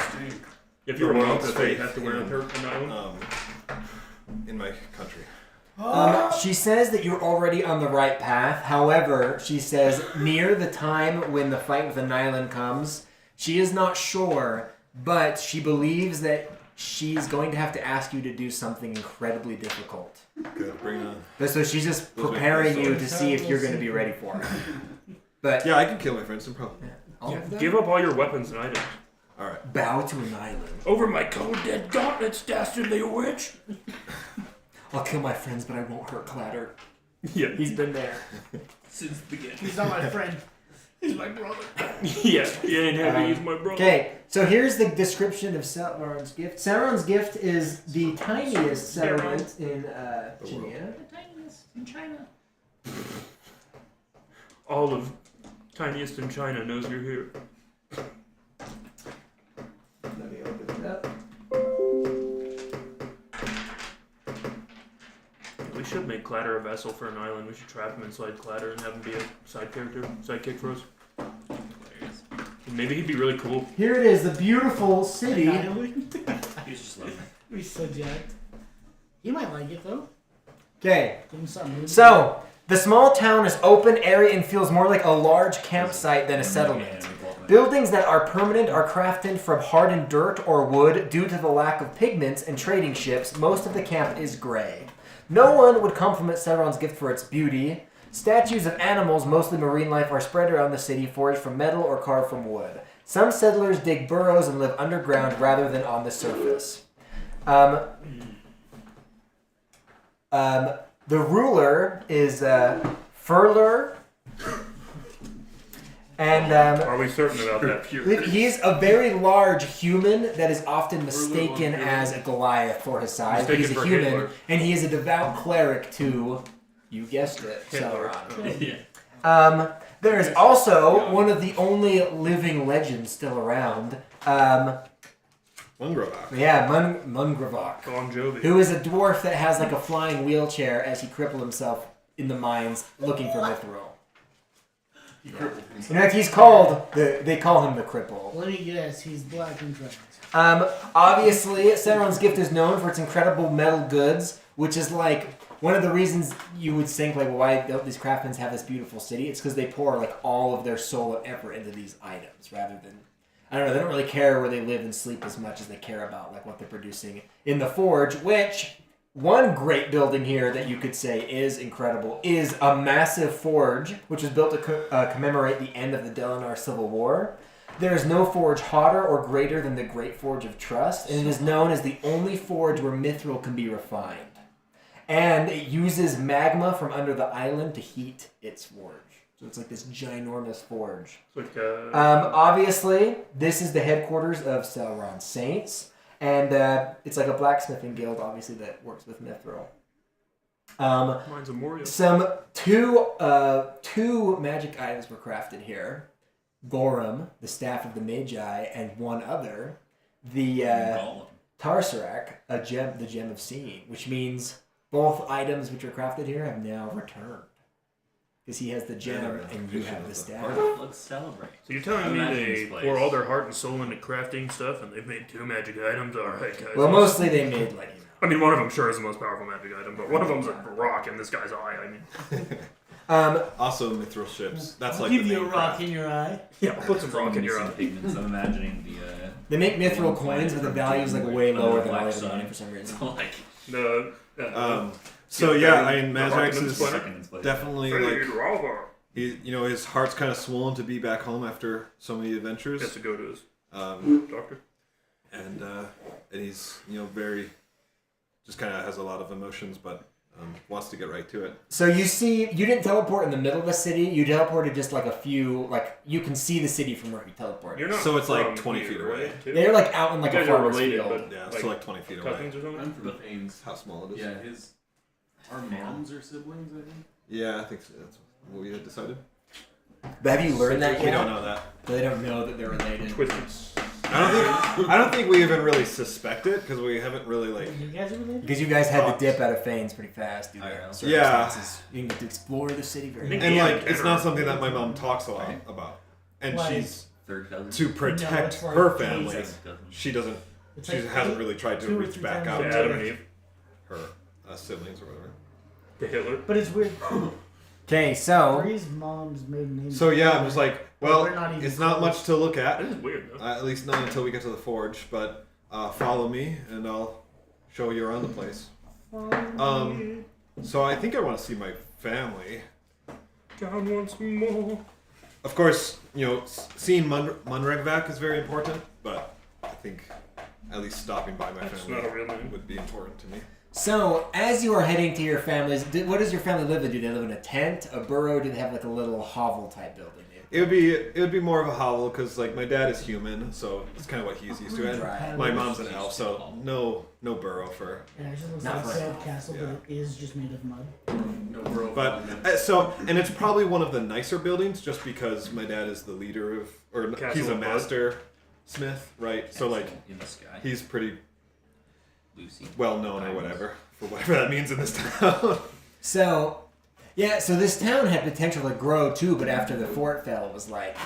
If you're a The monk, world's that's why you faith have to wear a in- turban and not in my country? She says that you're already on the right path. However, she says near the time when the fight with the Nylon comes, she is not sure, but she believes that she's going to have to ask you to do something incredibly difficult. Good. Bring it on. But so she's just Those make preparing sense. you to see if you're going to be ready for it. But Yeah, I can kill my friends. No problem. all of them? Give up all your weapons and items. All right. Bow to an island. Over my cold dead gauntlets, dastardly witch. I'll kill my friends, but I won't hurt Clatter. Yeah. He's been there. Since the beginning. He's not my friend. He's my brother. Yeah, he ain't heavy, he's my brother. Okay, so here's the description of Seleron's gift. Seleron's gift is the tiniest settlement in Chainyia. The tiniest in China. All of tiniest in China knows you're here. Let me open it up. We should make Clatter a vessel for an island. We should trap him inside Clatter and have him be a side character, sidekick for us. Maybe he'd be really cool. Here it is, the beautiful city. He's just lovely. He's so jacked. He might like it though. Okay, Give him something. so the small town is open area and feels more like a large campsite than a settlement. Buildings that are permanent are crafted from hardened dirt or wood due to the lack of pigments and trading ships. Most of the camp is gray. No one would compliment Seleron's gift for its beauty. Statues of animals, mostly marine life, are spread around the city, forged from metal or carved from wood. Some settlers dig burrows and live underground rather than on the surface. The ruler is Furler. And Are we certain about that? he's a very large human that is often mistaken as a Goliath for his size. But he's a Mistaken for human, Hitler. and he is a devout cleric to, you guessed it, Hitler. Sauron. There is also one of the only living legends still around. Mungrovak. Mungravok, Bon Jovi. who is a dwarf that has like a flying wheelchair as he crippled himself in the mines looking for Mithril. In fact, he's called they call him the Cripple. Let me guess, he's black and trans. Obviously, Seleron's gift is known for its incredible metal goods, which is like one of the reasons you would think like, well, why don't these craftsmen have this beautiful city? It's because they pour like all of their soul and effort into these items, rather than I don't know. They don't really care where they live and sleep as much as they care about like what they're producing in the forge. Which one great building here that you could say is incredible is a massive forge, which was built to commemorate the end of the Delanar Civil War. There is no forge hotter or greater than the Great Forge of Trust, and it is known as the only forge where mithril can be refined. And it uses magma from under the island to heat its forge. So it's like this ginormous forge. It's like, Obviously, this is the headquarters of Seleron Saints, and it's like a blacksmithing guild, obviously, that works with mithril. mine's a Moria. Two magic items were crafted here. Goram, the Staff of the Magi, and one other, the Tarsarac, the Gem of Seeing, which means both items which are crafted here have now returned. Because he has the gem and you have the staff. Let's celebrate. So you're telling me Imagine they this place. pour all their heart and soul into crafting stuff and they've made 2 magic items? Alright, guys. Well, mostly they made like, I mean, one of them sure is the most powerful magic item, but one of them's a rock in this guy's eye. I mean, Also, mithril ships. That's I'll like give the you a main rock craft. in your eye. yeah, put some rock in your eye. Pigments. I'm imagining the. they make mithril coins, but the value is like way lower than all Black the Sun. money for some reason. So like. So yeah, I mean, Mazrac Rocket is Splinter. Second in place. definitely Fade like lava. he, his heart's kind of swollen to be back home after so many He has adventures. to go to his doctor. And he's very just kind of has a lot of emotions, but wants to get right to it. So you didn't teleport in the middle of the city. You teleported just like a few, like you can see the city from where you teleported. You're not So it's like from 20 here, feet away. right, too? They're like out in like You a guys are farmer's related, field. Yeah, Like, so like 20 feet away. Cousins or something? I'm from the Pains. How small it is. Yeah, our moms are siblings, I think. Yeah, I think so. That's what we had decided. But have you learned that We yet? don't know that. They don't know that they're related. Twisted. I don't think we even really suspect it because we haven't really like. You guys are related? Because you guys had to dip out of Fanes pretty fast due to Yeah. circumstances. You didn't get to explore the city very much. And Yeah, like, it's yeah. not something that my mom talks a lot Right. about. And Like- she's Third cousin. to No, protect it's like her Jesus. family. Second cousin. She doesn't. It's She like hasn't really tried to 2 or reach 3 back times out To to Adam and Eve. her siblings or whatever. To Hitler. But it's weird. Okay, so Bree's mom's maiden name. So yeah, I'm just like, well, We're not even it's not close. much to look That at. is weird, though. At least not until we get to the forge. But follow me, and I'll show you around the place. So I think I want to see my family. John wants more. Of course, seeing Munregvac is very important, but think at least stopping by my That's family not a real name. would be important to me. So, as you are heading to your families, what does your family live in? Do they live in a tent, a burrow? Do they have like a little hovel type building? It would be more of a hovel because like my dad is human, so it's kind of what he's used to. And Right. my mom's an elf, so no burrow for. Yeah, it just looks Not like a for sad castle, but it is just made of mud. No bro. But and it's probably one of the nicer buildings just because my dad is the leader of, or Castle he's a of Mud. master smith, right? So like in the sky. he's pretty Lucy. well known or whatever for whatever that means in this town. So, yeah, so this town had potential to grow too, but after the fort fell, it was like,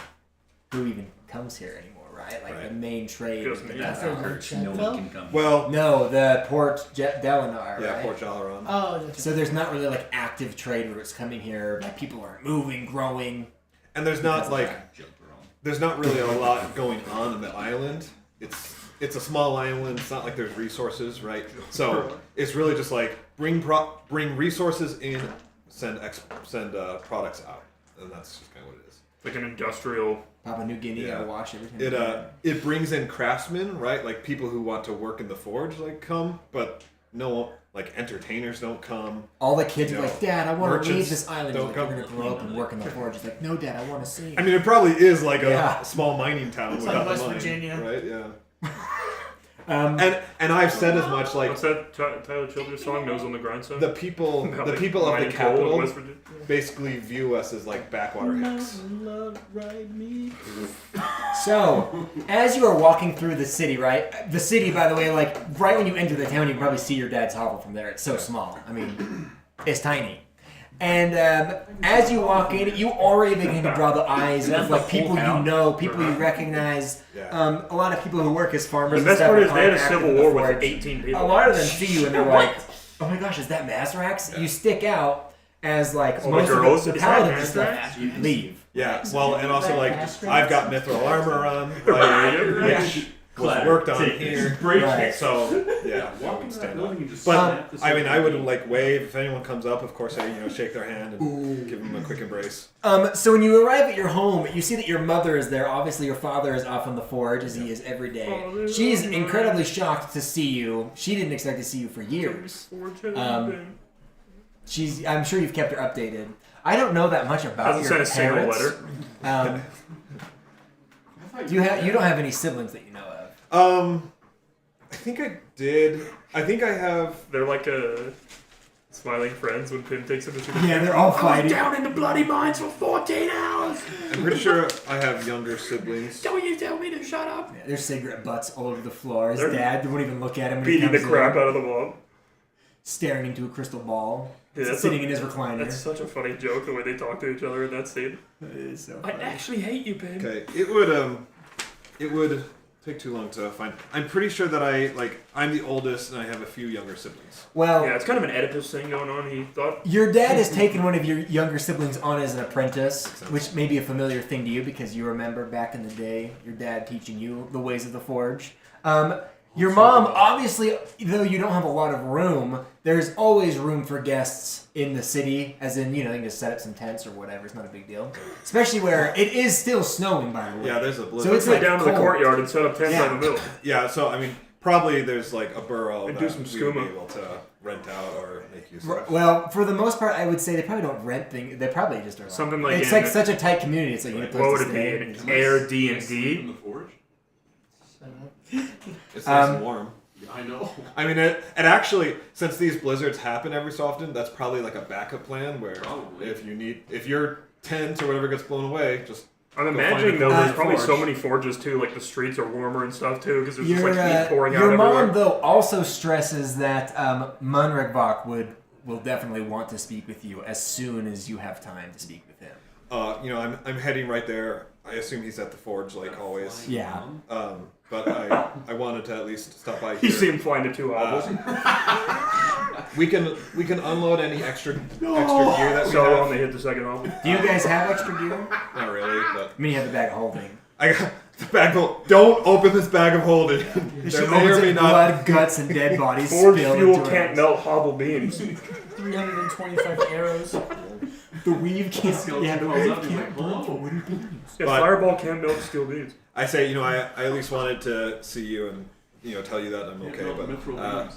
who even comes here anymore, right? Like the Right. main trade. Feels was me. the Yeah, Delanar. Hurts, no one can come. Well, No, the Port Delanar, yeah, right? Port Jalaron. Oh, that's So there's not really like active trade routes coming here. Like people aren't moving, growing. And there's not like Joke around. there's not really a lot going on in the island. It's a small island. It's not like there's resources, right? So it's really just like bring resources in, send products out, and that's just kind of what it is. Like an industrial. Papua New Guinea, Yeah. I wash everything. It brings in craftsmen, right? Like people who want to work in the forge, like come, but no, like entertainers don't come. All the kids are You know, like, Dad, I want to leave merchants this island. don't He's like, you're come. going to grow up and work in the forge. He's like, no, Dad, I want to sing. I mean, it probably is like a Yeah. small mining town It's without like West the mine, Virginia. right? Yeah. Um, And I've said as much like What's that Tyler Childers song? Nose on the grindstone. the people About, the like, people of the mining coal in capital West Virginia. basically view us as like backwater hicks. So, as you are walking through the city, right? The city, by the way, like right when you enter the town, you can probably see your dad's hovel from there. It's so small. I mean, it's tiny. And as you walk in, you already begin to draw the eyes of like people you know, people you recognize. Yeah. A lot of people who work as farmers. The and best stuff part are is they had a contracted civil in the war with forge. 18 people. A lot of them see you and they're like, "Oh my gosh, is that Mazrac?" You stick out as like Oh, most the girls? of the Is that paladins and Mazrac? stuff leave. Yeah. Well, and also like I've got mithril armor on, Right. which was worked on here. Right. So yeah, I wouldn't stand up. But I mean, I would like wave if anyone comes up. Of course, I shake their hand and give them a quick embrace. So when you arrive at your home, you see that your mother is there. Obviously, your father is off on the forge, as he is every day. She's incredibly shocked to see you. She didn't expect to see you for years. I'm sure you've kept her updated. I don't know that much about Hasn't your sent a single parents. letter. You don't have any siblings that you know of. I think I did. I think I have. They're like a smiling friends when Pim takes them to see the Yeah, they're all fighting. down in the bloody mines for 14 hours. I'm pretty sure I have younger siblings. Don't you tell me to shut up. Yeah, there's cigarette butts all over the floor. His They're dad won't even look at him when he Beating comes the crap in, out of the mom. staring into a crystal ball, Dude, that's sitting in his recliner. That's such a funny joke the way they talk to each other in that scene. It is so I funny. actually hate you, Pim. Okay, it would take too long to find. I'm pretty sure that I'm the oldest and I have a few younger siblings. Well, Yeah, it's kind of an Oedipus thing going on. He thought your dad has taken one of your younger siblings on as an apprentice, which may be a familiar thing to you because you remember back in the day your dad teaching you the ways of the forge. Your mom, obviously, though you don't have a lot of room, there's always room for guests in the city, as in, you can just set up some tents or whatever. It's not a big deal. Especially where it is still snowing, by the way. Yeah, there's a blizzard. So it's go like down to the cold. courtyard and set up tents right in the middle. Yeah, so I mean, probably there's like a burrow And that do some we would be skooma. able to rent out or make use R- of. Well, for the most part, I would say they probably don't rent things. They probably just are. Something like it's in- like such a tight community. It's like you need a place What would to it stay. be? An Air D&D? In the forge? It's nice and warm. I know. I mean, it actually, since these blizzards happen every so often, that's probably like a backup plan where Probably. if your tent or whatever gets blown away, just I'm Go imagining find though, a there's probably forge. so many forges too. Like the streets are warmer and stuff too, because there's just Your, like heat pouring out your everywhere. mom, though, also stresses that Munrikbach will definitely want to speak with you as soon as you have time to speak with him. I'm heading right there. I assume he's at the forge like always. Yeah. But I wanted to at least stop by You here. see him flying to two hovels. We can unload any extra gear that we So have. on they hit the second hovel. Do you guys have extra gear? Not really, but I mean, you have the bag of holding. I got the bag of. Don't open this bag of holding. She There may or opens may it, not. blood, guts, and dead bodies Forge spilled fuel into can't it. melt hobble beams. 325 arrows. The weave can't. Skeleton The calls weave up, he's can't like, burn "Hello." for what it means. Yeah, But- Fireball can melt steel beams. I say, I at least wanted to see you and tell you that I'm okay. Yeah, But mithril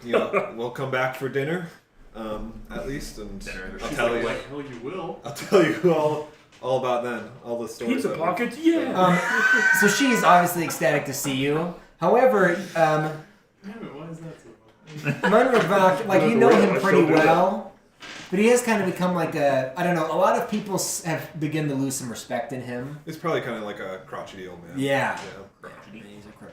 looms. we'll come back for dinner, at least, and I'll She's tell like, you. like, hell you will. I'll tell you all about then, all the stories. Pizza that we- pockets, yeah. So she's obviously ecstatic to see you. However, Damn it, why is that so funny? Munravok, like you know I him still pretty do that. well, but he has kind of become like a, I don't know, a lot of people have begun to lose some respect in him. It's probably kind of like a crotchety old man. Yeah. Yeah. He's a cripple.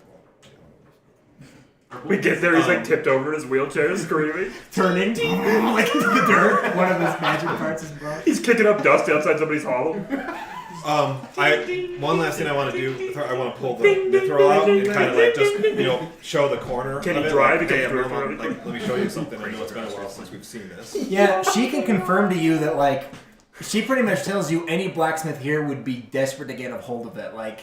We get there, he's like tipped over in his wheelchair, screaming. Turning like into the dirt. One of his magic parts is broken. He's kicking up dust outside somebody's hollow. One last thing I want to do. I want to pull the mithril out and kind of like just show the corner. Can of he it, drive? Like, He hey, can drive everyone, already. like, let me show you something. I know it's been a while since we've seen this. Yeah, she can confirm to you that like she pretty much tells you any blacksmith here would be desperate to get a hold of it. Like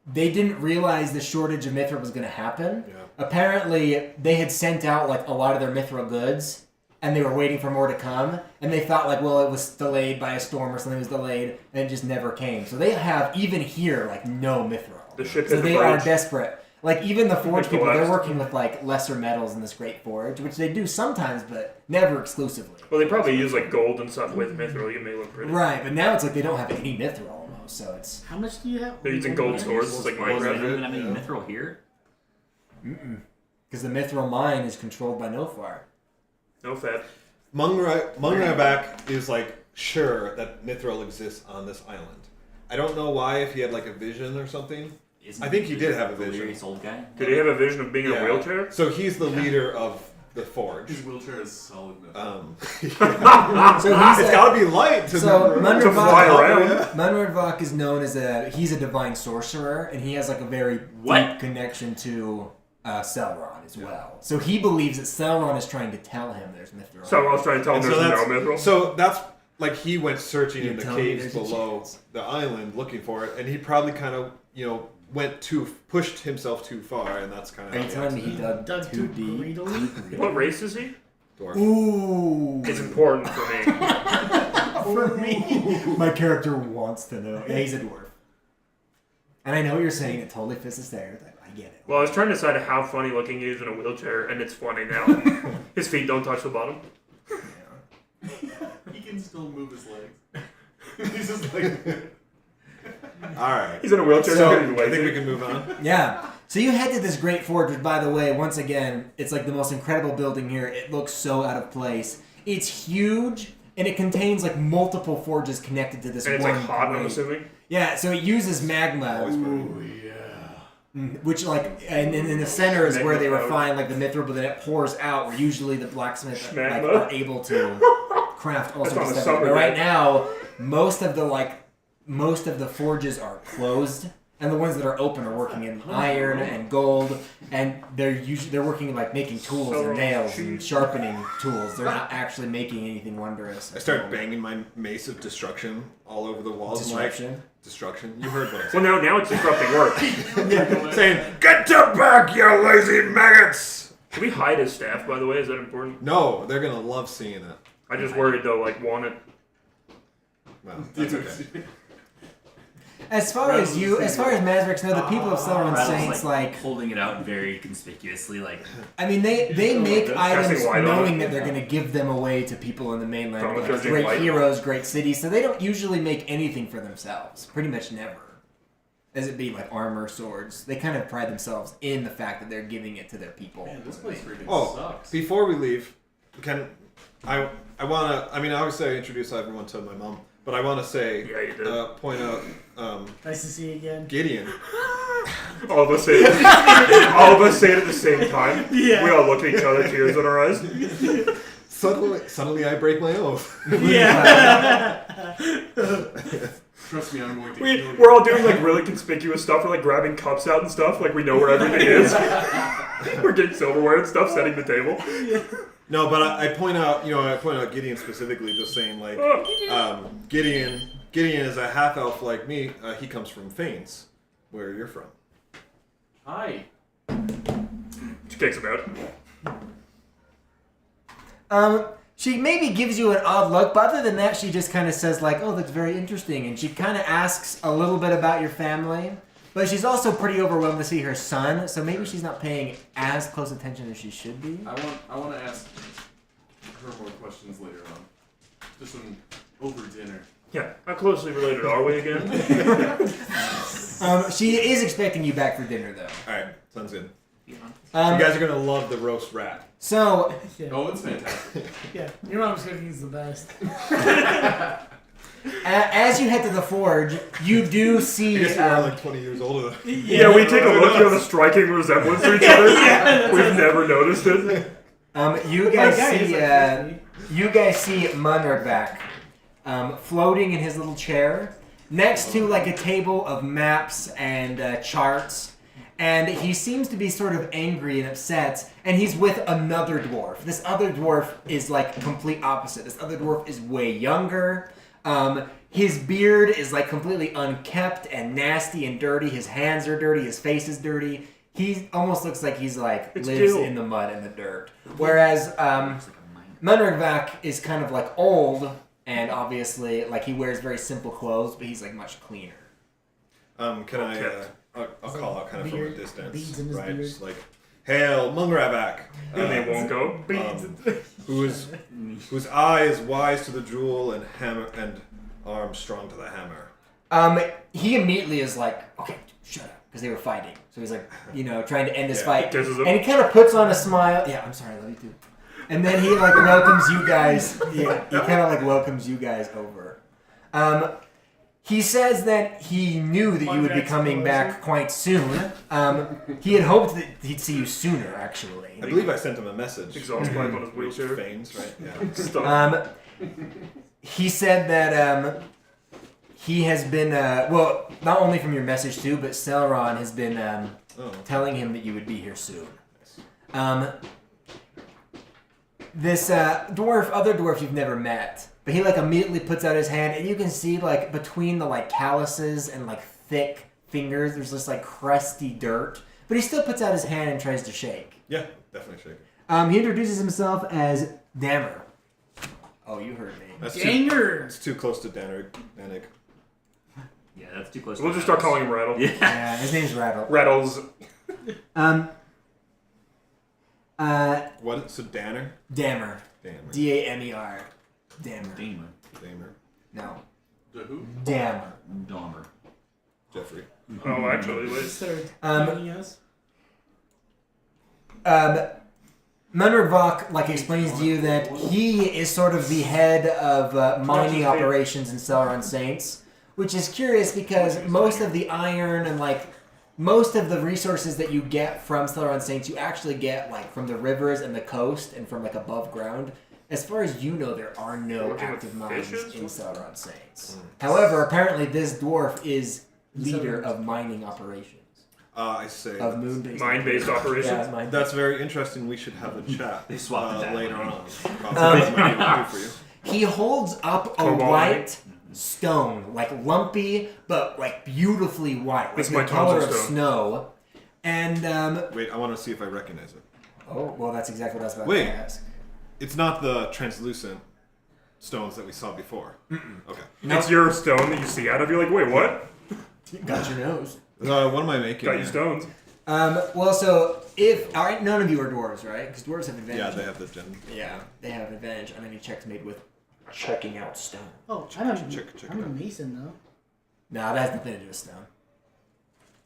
they didn't realize the shortage of mithril was going to happen. Yeah. Apparently, they had sent out like a lot of their mithril goods, and they were waiting for more to come. And they thought like, well, it was delayed by a storm or something was delayed, and it just never came. So they have even here like no mithril. The ship So hit the they are bridge. desperate. Like even the forge It people, they're collapsed. working with like lesser metals in this great forge, which they do sometimes, but never exclusively. Well, they probably use like gold and stuff with mithril. You may look pretty. Right, but now it's like they don't have any mithril almost, so it's How much do you have? They're using gold swords. It's like Well, they Minecraft. don't even have any Yeah. mithril here. because the mithril mine is controlled by Nofar. No fat. Munravak is like sure that mithril exists on this island. I don't know why, if he had like a vision or something. Isn't I think he did have a the vision. delirious old guy? Did he have a vision of being in a wheelchair? So he's the leader of the forge. His wheelchair is solid metal. So he's It's got to be light to so To fly around. Munravok is known as he's a divine sorcerer, and he has like a very What? deep connection to Seleron as well. So he believes that Seleron is trying to tell him there's mithril. So I was trying to tell him And there's so no that's, mithril. so that's like he went searching You're in the telling me caves there's a below chance. the island looking for it, and he probably kind of pushed himself too far, and that's kind of. Are you telling me he dug Dug too too deep? greedily? What race is he? Dwarf. Ooh. It's important for me. For me, my character wants to know. Yeah, he's a dwarf. And I know what you're saying. It totally fits the stereotype. I get it. Well, I was trying to decide how funny looking he is in a wheelchair, and it's funny now. His feet don't touch the bottom. He can still move his legs. He's just like. All right. He's in a wheelchair. So, So, I think we can move on. Yeah. So you head to this great forge, which, by the way, once again, it's like the most incredible building here. It looks so out of place. It's huge, and it contains like multiple forges connected to this and it's one. like hot, I'm great- assuming. Yeah. So it uses magma. Always burning. Which and in the center is where they Magma refine like the mithril, but then it pours out. Where usually the blacksmith like, Schmagma. are able to craft all That's sorts on of the stuff. But summer right day. now, most of the forges are closed, and the ones that are open are working in iron and gold, and they're working like making tools So, and nails and sharpening tools. They're not actually making anything wondrous. I start banging my mace of destruction all over the walls. I'm like, Destruction. destruction. You heard what I Well, said. now it's disrupting work. Saying, "Get to back, you lazy maggots!" Can we hide his staff, by the way? Is that important? No, they're gonna love seeing it. I just worried they'll like want it. Well, that's okay. As far as Mazrac know, the people of Seleron Rattle's, Saints like holding it out very conspicuously, like I mean, they make items Casting light on knowing it. that they're going to give them away to people in the mainland, Probably like casting great light on heroes, great cities. So they don't usually make anything for themselves. Pretty much never. As it be like armor, swords. They kind of pride themselves in the fact that they're giving it to their people. Man, this place freaking Oh, sucks. before we leave, I wanna. I mean, obviously, I introduce everyone to my mom, but I want to say, Yeah, you did. point out, Nice to see you again. Gideon. All of us say it. All of us say it at the same time. Yeah. We all look at each other, tears in our eyes. Suddenly, I break my oath. Yeah. Trust me, I'm going to kill you. We're all doing like really conspicuous stuff. We're like grabbing cups out and stuff. Like we know where everything is. We're getting silverware and stuff, setting the table. No, but I point out, Gideon specifically, just saying like, Gideon is a half elf like me. He comes from Thanes, where you're from. Hi. She kicks him out. She maybe gives you an odd look, but other than that, she just kind of says like, "Oh, that's very interesting," and she kind of asks a little bit about your family. But she's also pretty overwhelmed to see her son, so maybe she's not paying as close attention as she should be. I want to ask her more questions later on. Just over dinner. Yeah. How closely related are we again? She is expecting you back for dinner, though. All right, sounds good. You Um, guys are gonna love the roast rat. so, Yeah. Oh, it's fantastic. Yeah. Your mom's cooking is the best. as you head to the forge, you do I see. guess we are like 20 years older. Yeah, we take a look. You have a striking resemblance to each other. We've never noticed it. You guys see Mazrac floating in his little chair next to like a table of maps and charts, and he seems to be sort of angry and upset, and he's with another dwarf. This other dwarf is like complete opposite. This other dwarf is way younger. His beard is like completely unkept and nasty and dirty. His hands are dirty. His face is dirty. He almost looks like he's like It's lives Gil. in the mud and the dirt. Whereas Mazrac is kind of like old and obviously like he wears very simple clothes, but he's like much cleaner. Can I? I'll call out kind of from a Beards distance, in his right? beard. Just like, hail, Mazrac, And they won't go. whose eye is wise to the jewel and hammer and arm strong to the hammer. He immediately is like, okay, shut up, because they were fighting. So he's like, trying to end this Yeah. fight, Kisses him. and he kind of puts on a smile. Yeah, I'm sorry, I love you too. And then he like welcomes you guys. Yeah, he kind of like welcomes you guys over. He says that he knew that you would be coming back quite soon. He had hoped that he'd see you sooner, actually. I believe I sent him a message. Exhaust pipe on his Which wheelchair. feigns, right? Yeah. Stuff. He said that he has been, not only from your message too, but Seleron has been telling him that you would be here soon. This other dwarf you've never met, but he like immediately puts out his hand, and you can see like between the like calluses and like thick fingers, there's this like crusty dirt. But he still puts out his hand and tries to shake. Yeah, definitely shake. He introduces himself as Dammer. Oh, you heard me. That's Danger! It's too close to Danig. Yeah, that's too close. We'll just start calling him Rattle. Yeah. Yeah, his name's Rattle. Rattles. What? So Danner? Dammer. Dammer. D-A-M-E-R. Dammer. Damer. Damer. No. The who? Dammer. Dahmer. Jeffrey. Oh, actually, wait. Start Um, joining us. Mazrac like explains to you that he is sort of the head of mining operations in Seleron Saints, which is curious because most of the iron and like most of the resources that you get from Seleron Saints you actually get like from the rivers and the coast and from like above ground. As far as you know, there are no Working with active mines fishes? in Seleron Saints. However, apparently this dwarf is leader of mining operations. I say. Of moon-based Mind-based operations? Yeah, mind-based. That's very interesting. We should have a chat. They swapped that later one. on. About what we can do for you. He holds up a Cobalt. white stone, like lumpy, but like beautifully white, like It's the my color of tonsil stone. snow. And Wait, I want to see if I recognize it. oh, well, that's exactly what I was about Wait. to ask. It's not the translucent stones that we saw before. Okay. It's your stone that you see out of. You're like, wait, what? Got your nose. What am I making? Got you here? stones. Well, so if all right, none of you are dwarves, right? Because dwarves have advantage. Yeah, they have the gem. Yeah, they have advantage on any checks made with checking out stone. Oh, check I'm it a out. mason though. No, that has nothing to do with stone.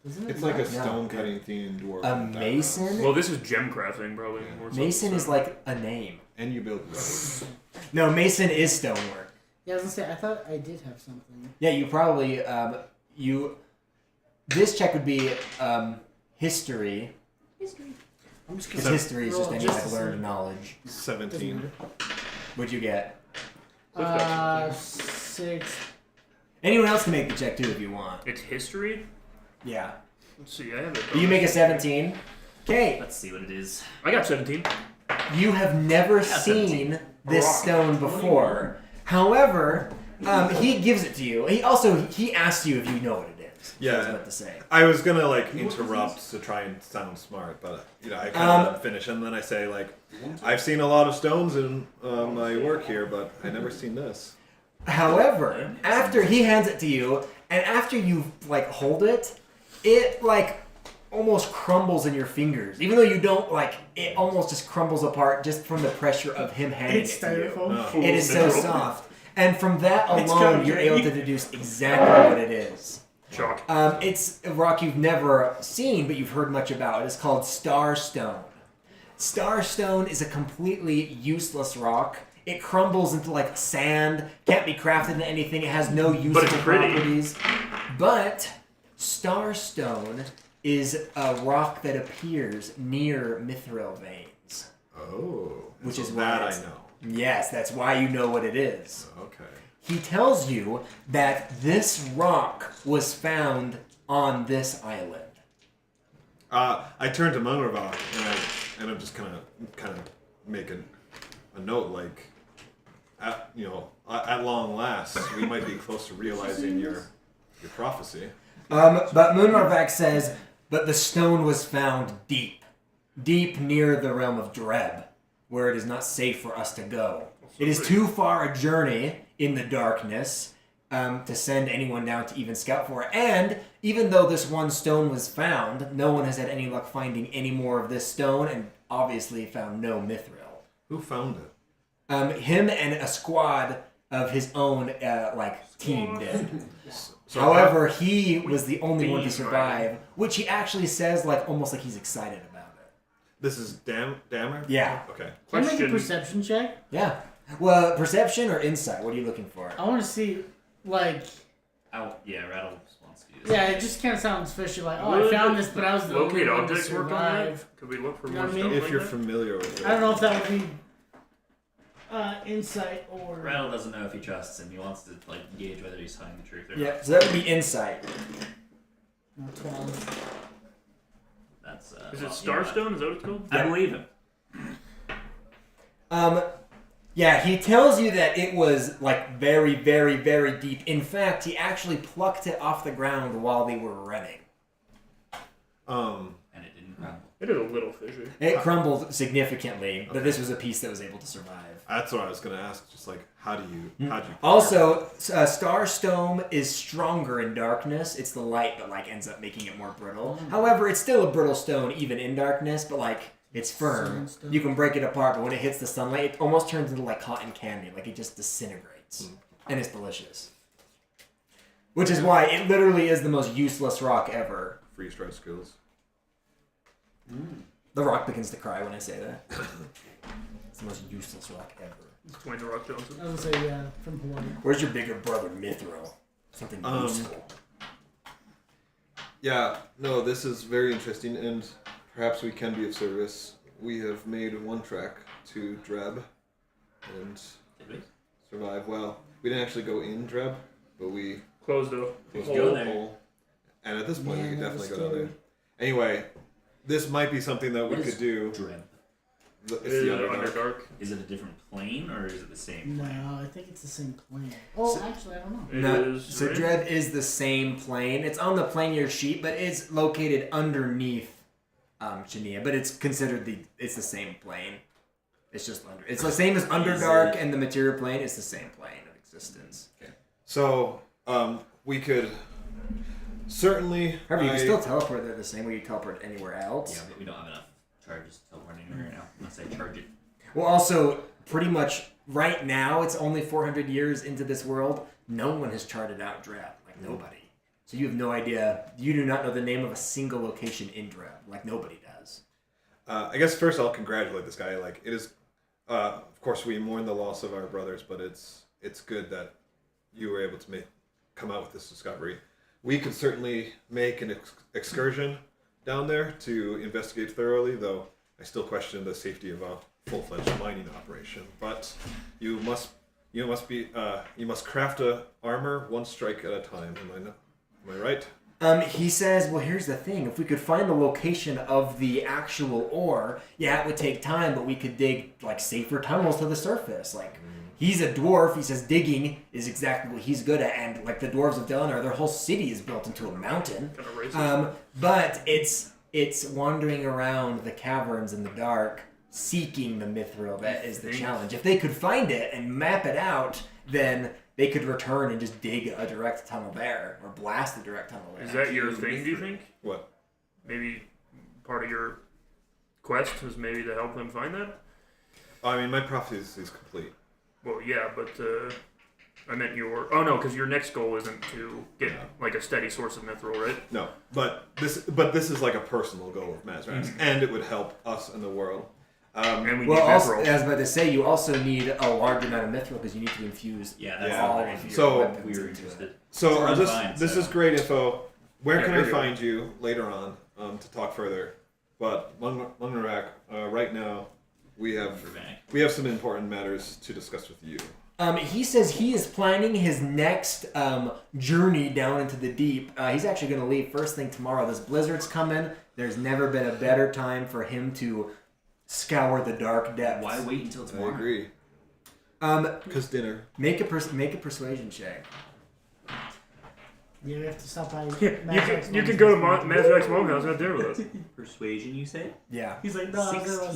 Isn't it? It's like a not? stone cutting themed dwarf. A mason. Well, this is gem crafting, probably. More so. Mason is like a name. And you build roads. No, mason is stonework. Yeah, I was gonna say I thought I did have something. Yeah, you probably This check would be history. I'm just Because gonna history is just roll any just like to learned see. knowledge. 17. What'd you get? 6. Anyone else can make the check too if you want. It's history? Yeah. Let's see, I have it. You make a 17. Okay. Let's see what it is. I got 17. You have never got seen 17. this stone before. However, he gives it to you. He asks you if you know what it is. Yeah. I was about to say. I was gonna like interrupt to try and sound smart, but I kind of let him finish, and then I say like, I've seen a lot of stones in my work here, but I never seen this. However, after he hands it to you, and after you like hold it, it like almost crumbles in your fingers. Even though you don't like, it almost just crumbles apart just from the pressure of him handing It's it to you. styrofoam. It is so soft, and from that It's alone, got you're gritty. able to deduce exactly what it is. Chalk. It's a rock you've never seen, but you've heard much about. It's called Starstone. Starstone is a completely useless rock. It crumbles into like sand, can't be crafted into anything. It has no useful it's pretty. properties. But Starstone is a rock that appears near mithril veins. Oh, Which so is that why I it's- know. Yes, that's why you know what it is. Okay. He tells you that this rock was found on this island. I turned to Munravok and I'm just kind of making a note like, at long last, we might be close to realizing your prophecy. But Moonarvac says, but the stone was found deep near the realm of Dreb, where it is not safe for us to go. It is too far a journey in the darkness to send anyone down to even scout for it. And even though this one stone was found, no one has had any luck finding any more of this stone, and obviously found no mithril. Who found it? Him and a squad of his own team did. So However, he was the only one to survive, which he actually says almost like he's excited about it. this is Dammer? Yeah. Okay. Can I make a Question. perception check? Yeah. Well, perception or insight? What are you looking for? I want to see, Rattle wants to do this. yeah, it just kind of sounds fishy. Like, oh, I found this, but I was the only Locate one to objects work on that? survive. Could we look for You know more what I mean? stuff If like you're that? familiar with it. I don't know if that would be insight or. Rattle doesn't know if he trusts him. He wants to gauge whether he's telling the truth or not. Yeah, so that would be insight. 12. That's Is it Starstone? Is that what it's called? I believe him. Yeah, he tells you that it was very, very, very deep. In fact, he actually plucked it off the ground while they were running. Um, And it didn't crumble. It is a little fishy. It crumbled significantly, but this was a piece that was able to survive. that's what I was gonna ask. Just how do you? Also, Starstone is stronger in darkness. It's the light that ends up making it more brittle. However, it's still a brittle stone even in darkness, but it's firm. Stone. You can break it apart, but when it hits the sunlight, it almost turns into cotton candy. It just disintegrates. And it's delicious. Which is why it literally is the most useless rock ever. freeze dried skills. The rock begins to cry when I say that. It's the most useless rock ever. It's Dwayne The Rock Johnson. I was gonna say, yeah, from Hawaii. Where's your bigger brother, Mithril? Something useful. Yeah, no, this is very interesting, and perhaps we can be of service. We have made one trek to Dreb, and Did we? survive. Well, we didn't actually go in Dreb, but we Closed though. closed go the there. hole. And at this point, Yeah, we could that definitely was go down there. scary. Anyway, this might be something that we What could is do. Dreb? It's Is the it Underdark. Underdark? Is it a different plane or is it the same No, plane? I think it's the same plane. Oh, So- actually, I don't know. It No, is. so right? Dreb is the same plane. It's on the plane your sheet, but it's located underneath Chainyia. But it's considered it's the same plane. It's just under. It's the same as Underdark and the Material Plane. It's the same plane of existence. So, we could certainly. However, you can still teleport there the same way you teleport anywhere else. Yeah, but we don't have enough charges to teleport anywhere right now unless I charge it. Well, also, pretty much right now, it's only 400 years into this world. No one has charted out Dreb. Nobody. So you have no idea. You do not know the name of a single location in Dreb. Nobody does. I guess first I'll congratulate this guy. It is, of course, we mourn the loss of our brothers, but it's good that you were able to come out with this discovery. We could certainly make an excursion down there to investigate thoroughly, though I still question the safety of a full-fledged mining operation. But you must craft a armor one strike at a time. Am I right? He says, well, here's the thing. If we could find the location of the actual ore, yeah, it would take time, but we could dig, safer tunnels to the surface. he's a dwarf. He says digging is exactly what he's good at, and like the dwarves of Delanar, their whole city is built into a mountain. Kind of racist. But it's wandering around the caverns in the dark, seeking the mithril. That is the challenge. If they could find it and map it out, then they could return and just dig a direct tunnel there, or blast a direct tunnel there. Is that your thing, do you think? What? Maybe part of your quest was maybe to help them find that? I mean, my prophecy is complete. Well, yeah, but I meant your... Oh, no, because your next goal isn't to get, like, a steady source of mithril, right? No, but this is like a personal goal of Mazrac's, and it would help us in the world. And we need Well, also, mithril. I was about to say, you also need a large amount of mithril because you need to infuse That's all all. of your So, weapons We were into it. interested. So I'm this fine, this so. is great info. Where Yeah, can I really. find you later on to talk further? But Mazrac, right now we have some important matters to discuss with you. He says he is planning his next journey down into the deep. He's actually going to leave first thing tomorrow. This blizzard's coming. There's never been a better time for him to scour the dark depths. Why wait until tomorrow? I agree. 'Cause dinner. Make a persuasion check. Yeah, we have to stop by. You can go to Mazrac's mom house and have dinner with us. Persuasion, you say? Yeah. He's like, no, I was there last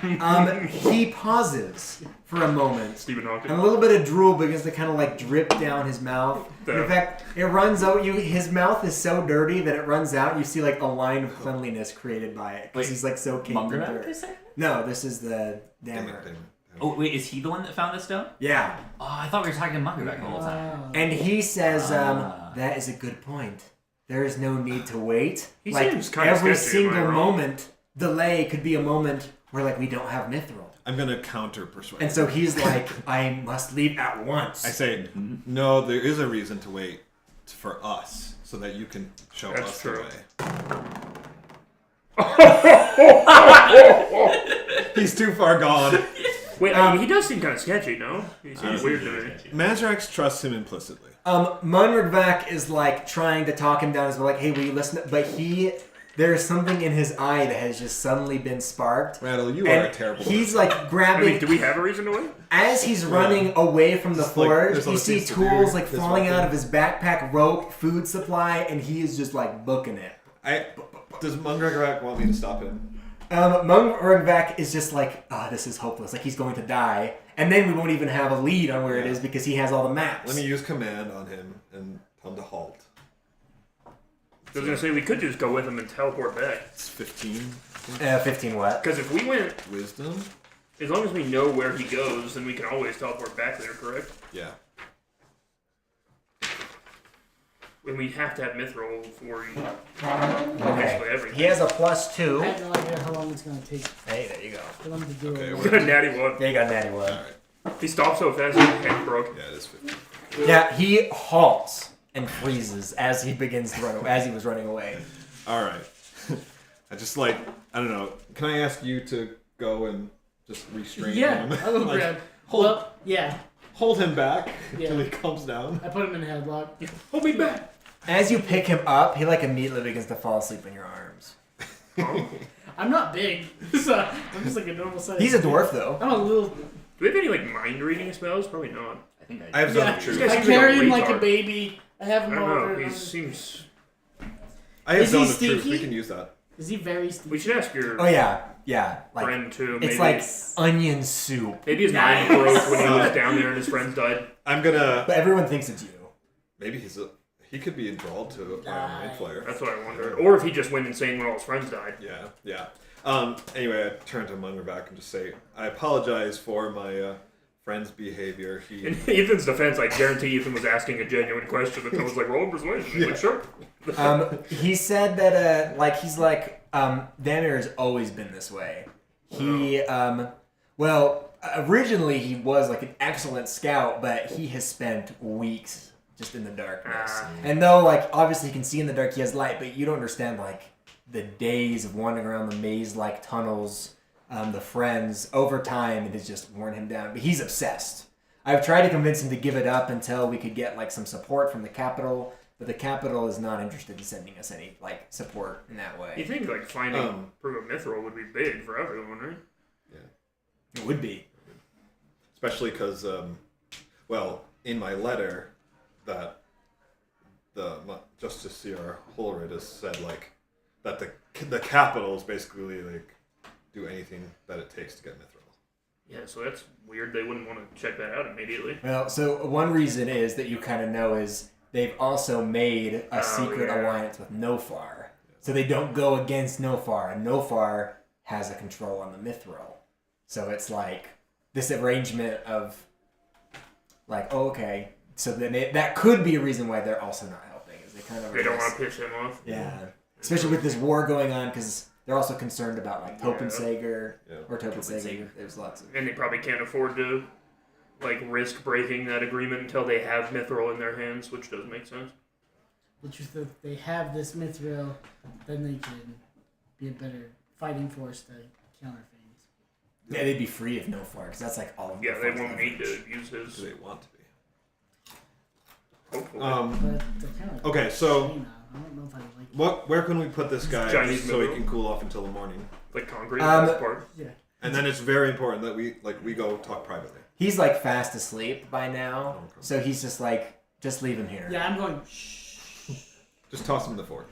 16. night. He pauses for a moment. Stephen And a Hawking. little bit of drool begins to kind of like drip down his mouth. And in fact, it runs out. His mouth is so dirty that it runs out. You see like a line of cleanliness created by it because Wait, he's like so caked in Mungerman, dirt. they say? No, this is the Damn Dammer. it. Oh, wait, is he the one that found the stone? Yeah, Oh, I thought we were talking to Mungerback the whole time. Wow. and he says Ah. that is a good point. There is no need to wait. He like seems kinda every sketchy, am I single wrong? moment delay could be a moment where like we don't have mithril, I'm gonna counter persuade. and so he's like, I must leave at once. I say, no, there is a reason to wait for us, so that you can show That's us true. the way. He's too far gone. Wait, he does seem kind of sketchy, no? He seems weird to me. Mazrac trusts him implicitly. Munrigvac is like trying to talk him down as well, like, hey, will you listen? But there's something in his eye that has just suddenly been sparked. Rattle, you And are a terrible he's person. like I grabbing. mean, do we have a reason to wait? As he's running away from the It's like, forge, there's you all see things to do. tools like There's falling one out thing. of his backpack, rope, food supply, and he is just like booking it. Does Mungragorak want me to stop him? Munrigvac is just like, this is hopeless. Like he's going to die, and then we won't even have a lead on where it is because he has all the maps. Let me use command on him and tell him to halt. I was gonna say we could just go with him and teleport back. It's 15 15 what? Because if we went, wisdom. as long as we know where he goes, then we can always teleport back there, correct? Yeah. And we have to have mithril for Okay. basically everything. He has a +2. I have no idea how long it's gonna take Hey, there you go. for them to do Okay, it. we're- Good natty one. There you go, natty one. All right. He stopped so fast his head broke. Yeah, it is 15. Yeah, he halts and freezes as he begins to run. As he was running away. All right. I just I don't know. Can I ask you to go and just restrain Yeah, him? I will Like, grab. hold- Well, yeah, Hold him back Yeah. until he calms down. I put him in a headlock. Hold me back. As you pick him up, he like immediately begins to fall asleep in your arms. Oh. I'm not big, so I'm just like a normal size. He's a dwarf though. I'm a little. Do we have any like mind reading spells? Probably not. I think I have Yeah, done the truth. This guy I seems like a carry him like a retard. baby. I have I him don't over. know. He I'm- seems. I have Is he done the truth. stinky? We can use that. Is he very stinky? We should ask your Oh yeah. Like friend too. it's Maybe like onion soup, maybe his mind broke when he was down there and his friends died. I'm gonna. but everyone thinks it's you. Maybe he could be enthralled to Mind Flayer. That's what I wondered. Or if he just went insane when all his friends died. Yeah. Anyway, I turn to Mungerback and just say, I apologize for my friend's behavior. He. In Ethan's defense, I guarantee Ethan was asking a genuine question, and I was like, "Roll persuasion." He's like, "Sure." He said that Damir has always been this way. He originally he was like an excellent scout, but he has spent weeks just in the darkness. And though like obviously he can see in the dark, he has light, but you don't understand like the days of wandering around the maze-like tunnels, the friends over time. It has just worn him down. But he's obsessed. I've tried to convince him to give it up until we could get like some support from the capital, but the capital is not interested in sending us any like support in that You way. think like finding proof of mithril would be big for everyone, right? It would be. especially because, well, in my letter that the Justiciar Holrid has said, like, that the capitals basically, like, do anything that it takes to get Mithril. Yeah, so that's weird. They wouldn't want to check that out immediately. Well, so one reason is that you kind of know is they've also made a secret alliance with Nofar. So they don't go against Nofar, and Nofar has a control on the Mithril. So it's like this arrangement of like, oh, okay, so then that could be a reason why they're also not helping. Is They don't want to piss him off. Yeah, especially with this war going on, because they're also concerned about like Topensager or Topensager. There's lots of, and they probably can't afford to like risk breaking that agreement until they have Mithril in their hands, which does make sense. Which is that if they have this Mithril, then they can be a better fighting force to counter things. yeah, they'd be free of Nofar, because that's like all of Yeah, they Nofar's won't need to leverage. use his. Do they want to be? Hopefully. But they're kind of like Okay, so China. I don't know if I like where can we put this guy Chinese so he Mithril? can cool off until the morning? Like concrete part. Yeah. And then it's very important that we go talk privately. He's like fast asleep by now, Okay. so he's just like, just leave him here. Yeah, I'm going, shh. Just toss him in the fort.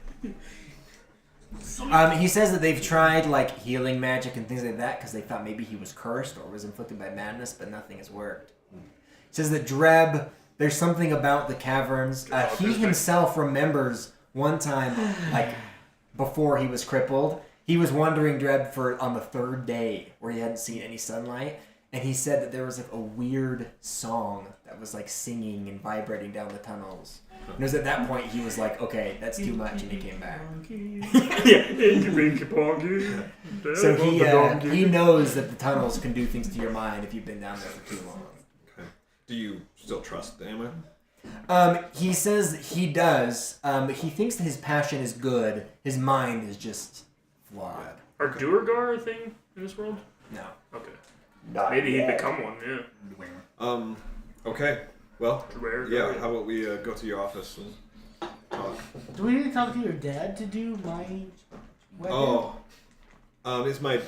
He says that they've tried like healing magic and things like that because they thought maybe he was cursed or was inflicted by madness, but nothing has worked. He says that Dreb, there's something about the caverns. He himself remembers one time, like before he was crippled, he was wandering Dreb on the third day where he hadn't seen any sunlight, and he said that there was like a weird song that was like singing and vibrating down the tunnels. And it was at that point he was like, okay, that's too much, and he came back. So he knows that the tunnels can do things to your mind if you've been down there for too long. Okay. Do you still trust Dama? He says he does. He thinks that his passion is good. His mind is just flawed. Are Duergar a thing in this world? No. Okay. Maybe he'd become one, yeah. Okay. Well, Duergar. yeah, how about we go to your office and talk? Do we need to talk to your dad to do my weapon?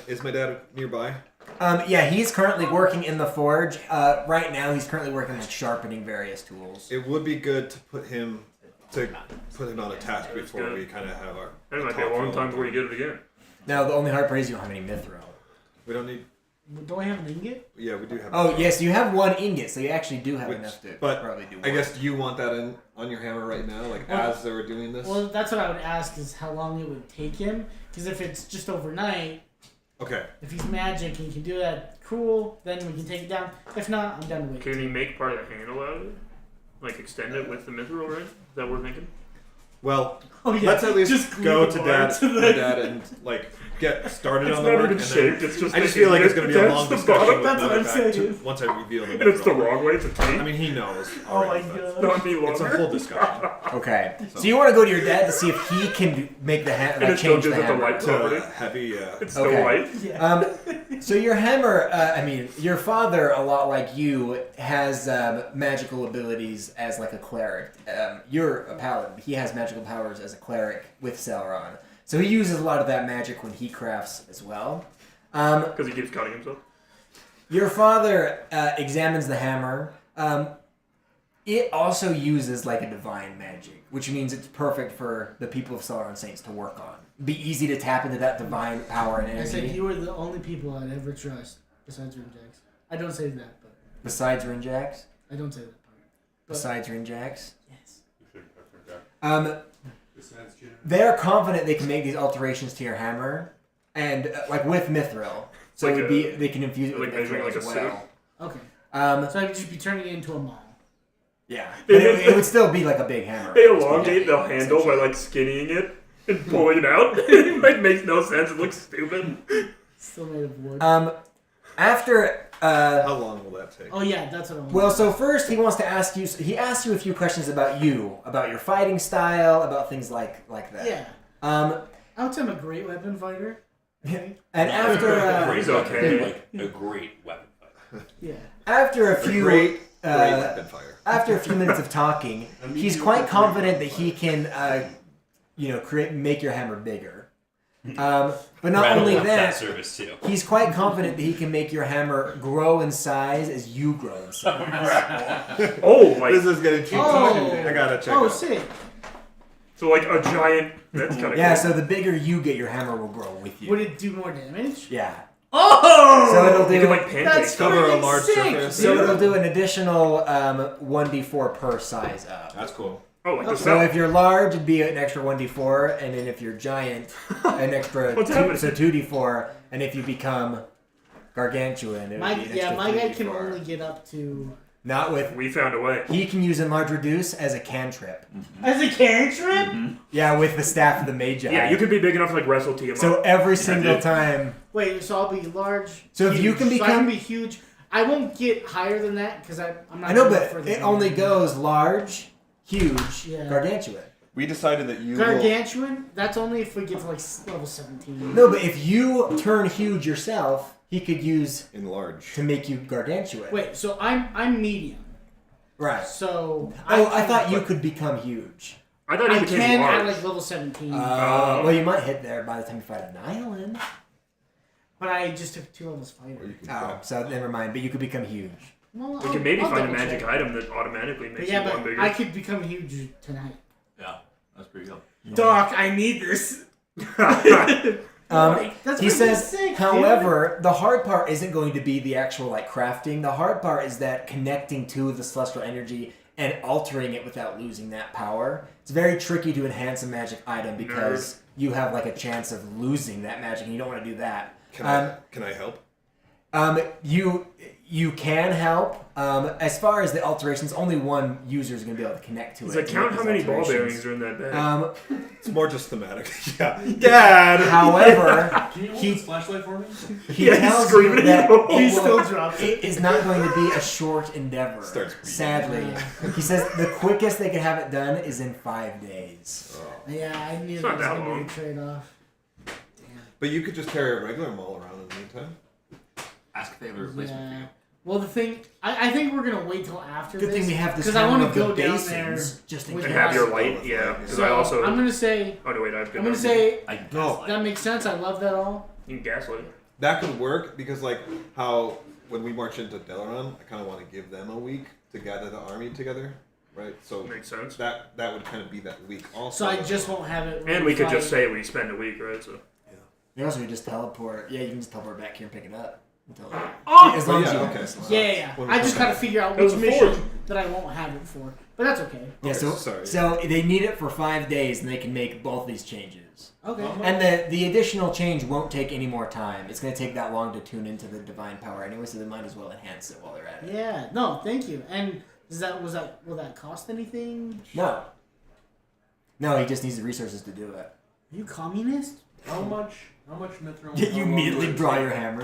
Is my dad nearby? Yeah, he's currently working in the forge. Right now, he's currently working on sharpening various tools. It would be good to put him on a task before we kind of have our. That might be a long time before you get it again. Now, the only hard part is you don't have any mithril. We don't need. Don't I have an ingot? Yeah, we do have. Oh, yes, you have one ingot, so you actually do have enough to but probably do I one. guess, do you want that on your hammer right now, like as they were doing this? Well, that's what I would ask is how long it would take him. Because if it's just overnight, Okay. if he's magic and he can do that, cool, then we can take it down. If not, I'm done with Can it. he make part of the handle out of it? Like extend it with the mithril, right? Is that what we're thinking? Well, Oh, yeah. let's at least Just go glue to the dad, parts of my the- dad, and like get started It's on the not work. even and shaped. then, It's just. I just feel like it's going to be a long the discussion bottom. with That's what I'm Mazrac saying. once I reveal the. And it's the mithril. wrong way. It's a T. I mean, he knows. Oh my already, but god. Don't be longer. It's a whole discussion. Okay. So you want to go to your dad to see if he can make the And hammer, it's still change the just at the hammer. light property. Heavy. It's still Okay. light. Yeah. So your hammer, your father, a lot like you, has magical abilities as like a cleric. You're a paladin. He has magical powers as a cleric with Seleron. So he uses a lot of that magic when he crafts as well. Because he keeps cutting himself. Your father examines the hammer. It also uses like a divine magic, which means it's perfect for the people of Seleron Saints to work on. Be easy to tap into that divine power and I said energy. you were the only people I'd ever trust besides Rinjax. I don't say that, but Besides Rinjax? I don't say that part. But, Besides Rinjax? yes. They're confident they can make these alterations to your hammer, and like with mithril. So Like it would be they can infuse it with like measuring mithril like as a well. Okay. So I would just be turning it into a mall. Yeah, but it would still be like a big hammer. They elongate the handle by like skinnying it and pulling it out. It like makes no sense. It looks stupid. Still made of wood. After How long will that take? Oh yeah, that's what I want. well, so first he wants to ask you. He asks you a few questions about you, about your fighting style, about things like that. yeah. I would say I'm a great weapon fighter. Okay. And after He's okay. Like a great weapon fighter. Yeah. after a A few great weapon fire. after a few minutes of talking, he's quite confident that he can, make your hammer bigger. But not Rattle only up that, service too. he's quite confident that he can make your hammer grow in size as you grow in size. Oh, like This is getting cheap. Oh. I gotta check Oh, out. sick. so like a giant. That's kind of Yeah, so the bigger you get, your hammer will grow with you. Would it do more damage? Yeah. Oh! So it'll You do can like pancakes. Cover a freaking large sick, surface. So dude. it'll do an additional 1d4 per size up. That's cool. Oh, like the So cell. if you're large, it'd be an extra 1d4, and then if you're giant, an extra What's 2, happening? so 2d4, and if you become gargantuan, it would be an extra My guy 3d4. can only get up to... Not with... We found a way. He can use Enlarge Reduce as a cantrip. As a cantrip? Yeah, with the Staff of the Magi. Yeah, you could be big enough to like wrestle Tiamat. So every single time... Wait, so I'll be large. So if huge. you can So I become- can be huge. I won't get higher than that because I'm not. I know, good but for the it only game. goes large, huge, Yeah. gargantuan. We decided that you will... Gargantuan. That's only if we get to like level 17. No, but if you turn huge yourself, he could use enlarge. to make you gargantuan. Wait, so I'm medium. Right. So I thought you could become huge. I thought he I became can large. at like level 17, Well, you might hit there by the time you fight an island. but I just took 2 levels Or fighter. you can Oh, so never mind. But you could become huge. Well, We can maybe I'll find a double magic check. item that automatically But makes yeah, you one but bigger. I could become huge tonight. Yeah, that's pretty cool. Doc, I need this. That's He freaking says, sick, dude. however, the hard part isn't going to be the actual like crafting. The hard part is that connecting to the celestial energy and altering it without losing that power. It's very tricky to enhance a magic item because you have like a chance of losing that magic, and you don't want to do that. Can I help? You can help. As far as the alterations, only one user is going to be able to connect to He's it. like, to count make how these many ball alterations. bearings are in that bag. It's more just thematic. Yeah. Dad! However, Can you hold He- this flashlight for me? he Yeah, he's tells you screaming that at you. it He will- still drops it is not going to be a short endeavor. Starts breathing. Sadly, he says the quickest they can have it done is in 5 days. Yeah, I knew It's that not was that going to long. be a trade-off. But you could just carry a regular maul around in the meantime. Ask a favor replacement for Yeah. you. Well, the thing, I think we're going to wait till after Good this. thing we have this because I hammer want of to the go down there. basins just in with And case. have your my- light, yeah. Because So I also. I'm going to say, Oh no, wait, I've I'm going to say I can No. gaslight. that makes sense. I love that all. You can gaslight. That could work because, like, how when we march into Seleron, I kind of want to give them a week to gather the army together, right? So Makes sense. that would kind of be that week also. So I just won't have it. And we could just fight. say we spend a week, right? So. You also just teleport. Yeah, you can just teleport back here and pick it up. Until, Oh! as long as yeah, you okay. Yeah. When we I come just got to back. figure out That was which a mission forge. that I won't have it for. But that's okay. Yeah, Okay, so sorry. so they need it for 5 days, and they can make both these changes. Okay. And the additional change won't take any more time. It's going to take that long to tune into the divine power anyway, so they might as well enhance it while they're at it. Yeah. No, thank you. And will that cost anything? No. No, he just needs the resources to do it. Are you communist? How much mithril? You how long immediately would it draw take your hammer.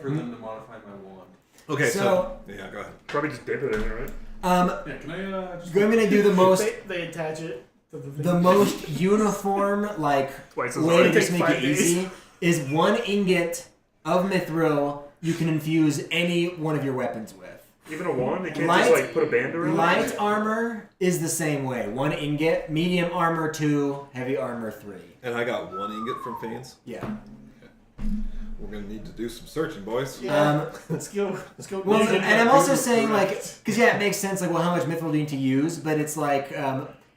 for them to modify my wand. Okay, So- yeah, go ahead. Probably just dip it in there, right? Yeah, can I just... I'm going to do the most They attach it to the thing. the most uniform Twice as way to hard. just Take make 5 it days. easy is 1 ingot of mithril you can infuse any one of your weapons with. Even a wand? They can't Light- just like put a band around it? Light armor is the same way. 1 ingot, medium armor 2, heavy armor 3. And I got 1 ingot from Fanes. Yeah. We're gonna need to do some searching, boys. Yeah. Let's go. Let's go. Well, Ninja. and I'm also saying like, because yeah, it makes sense. Like, well, how much mithril do you need to use? But it's like,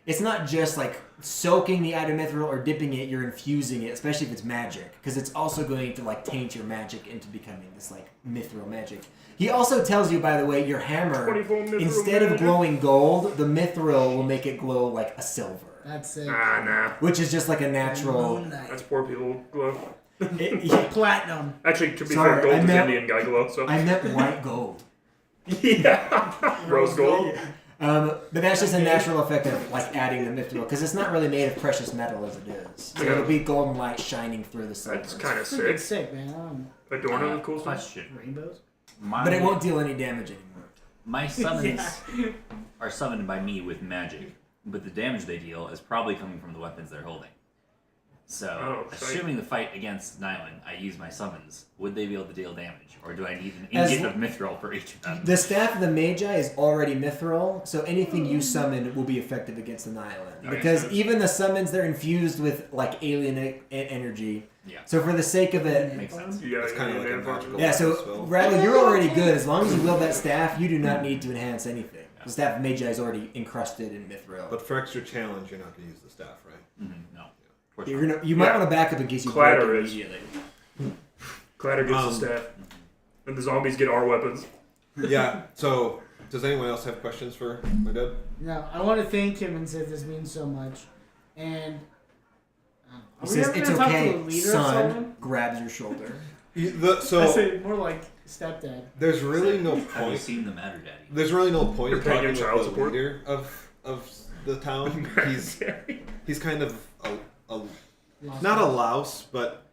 it's not just like soaking the item mithril or dipping it. You're infusing it, especially if it's magic, because it's also going to like taint your magic into becoming this like mithril magic. He also tells you, by the way, your hammer 24 mithril instead of magic. glowing gold, the mithril will make it glow like a silver, That's it. Nah. which is just like a natural. That's poor people glow. Platinum. Actually, to be Sorry, fair, I gold is meant- Indian guy glow, so. I meant white gold. Yeah. Rose gold. But that's just a natural effect of like adding the mithril, because it's not really made of precious metal as it is. So Yeah. it'll be golden light shining through the silver. That's kind of Freaking sick. sick, man. Adorno the cool stuff. Question. Rainbows. But it won't deal any damage anymore. My summons are summoned by me with magic, but the damage they deal is probably coming from the weapons they're holding. So, Oh, assuming the fight against Nylon, I use my summons, would they be able to deal damage? Or do I need an As ingot of mithril for each of them? The Staff of the Magi is already mithril, so anything you summon will be effective against an island. Okay. Because even the summons, they're infused with like alien energy. Yeah. So for the sake of it, Makes sense. Yeah, It's kind of like a magical yeah. So spell. Radley, you're already good. As long as you wield that staff, you do not need to enhance anything. The Staff of Magi is already encrusted in mithril. But for extra challenge, you're not going to use the staff, right? No. You might want to back up in case you break Clatter it is. immediately. Clatter gets the staff. And the zombies get our weapons. Yeah. So, does anyone else have questions for my dad? No, I want to thank him and say this means so much. And He says, "It's okay, son." Grabs your shoulder. I So say more like stepdad. there's really no Have you point. seen the Matter Daddy? There's really no point in You're paying talking him with child the support? leader of the town. He's kind of a not a louse, but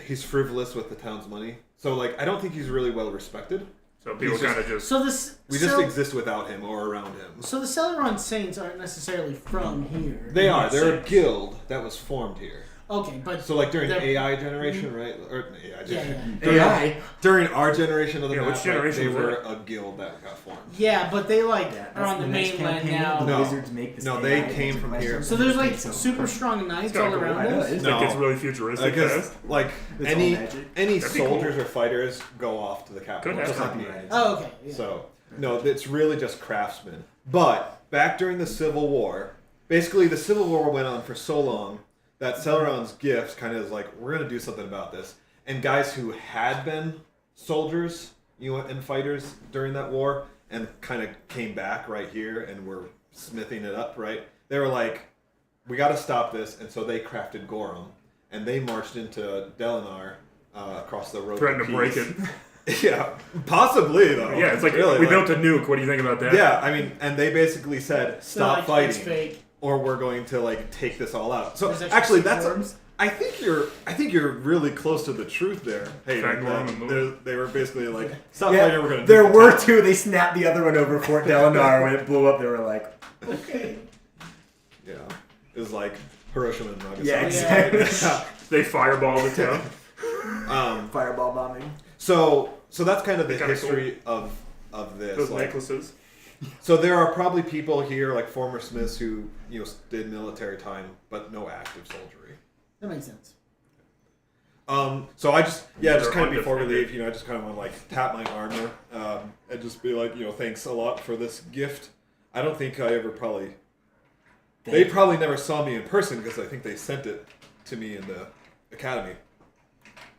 he's frivolous with the town's money. So like I don't think he's really well respected. So people He's just- kind of just. So this We just exist without him or around him. So the Seleron Saints aren't necessarily from here. They are. They're a guild that was formed here. Okay, but So like during they're- AI generation, right? Or AI yeah, generation. yeah. During our generation of the Yeah, map, which generation they was were that? a guild that got formed. Yeah, but they like Yeah, are on the next mainland campaign. now. The No. wizards make this No, AI they to came answer from questions. here. So there's like So- super strong knights kinda all cool. around I know, us. it's- Like, No. it's really futuristic. Because fast. like It's all magic. any That'd be soldiers cool. or fighters go off to the capital. Could have just like some. me. Oh, okay. Yeah. So no, it's really just craftsmen. But back during the Civil War, basically the Civil War went on for so long that Celeron's gifts kind of is like, we're gonna do something about this. And guys who had been soldiers, and fighters during that war, and kind of came back right here and were smithing it up, right? They were like, we got to stop this, and so they crafted Goram, and they marched into Delinar across the road. Threatened to break peace. it. Yeah, possibly though. Yeah, it's like Really, we built a nuke. What do you think about that? Yeah, I mean, and they basically said, So, stop like, it's fighting, fake. or we're going to like take this all out. So There's actually actually, six that's. worms. I think you're really close to the truth there. Hey, Fact, Goram and move. they were basically like, stop Yeah, fighting, we're going to. there were two. They snapped the other one over Fort Delinar when it blew up. They were like, Okay. Yeah, it was like Hiroshima and Nagasaki. yeah, exactly. They fireball the town. Fireball bombing. So that's kind of the Kinda history of this. Those like, necklaces. so there are probably people here, like former Smiths, who did military time, but no active soldiery. That makes sense. So I just They're kind of before we undefended. leave, I just kind of want to like tap my armor and just be like, thanks a lot for this gift. I don't think I ever probably. They probably never saw me in person because I think they sent it to me in the academy.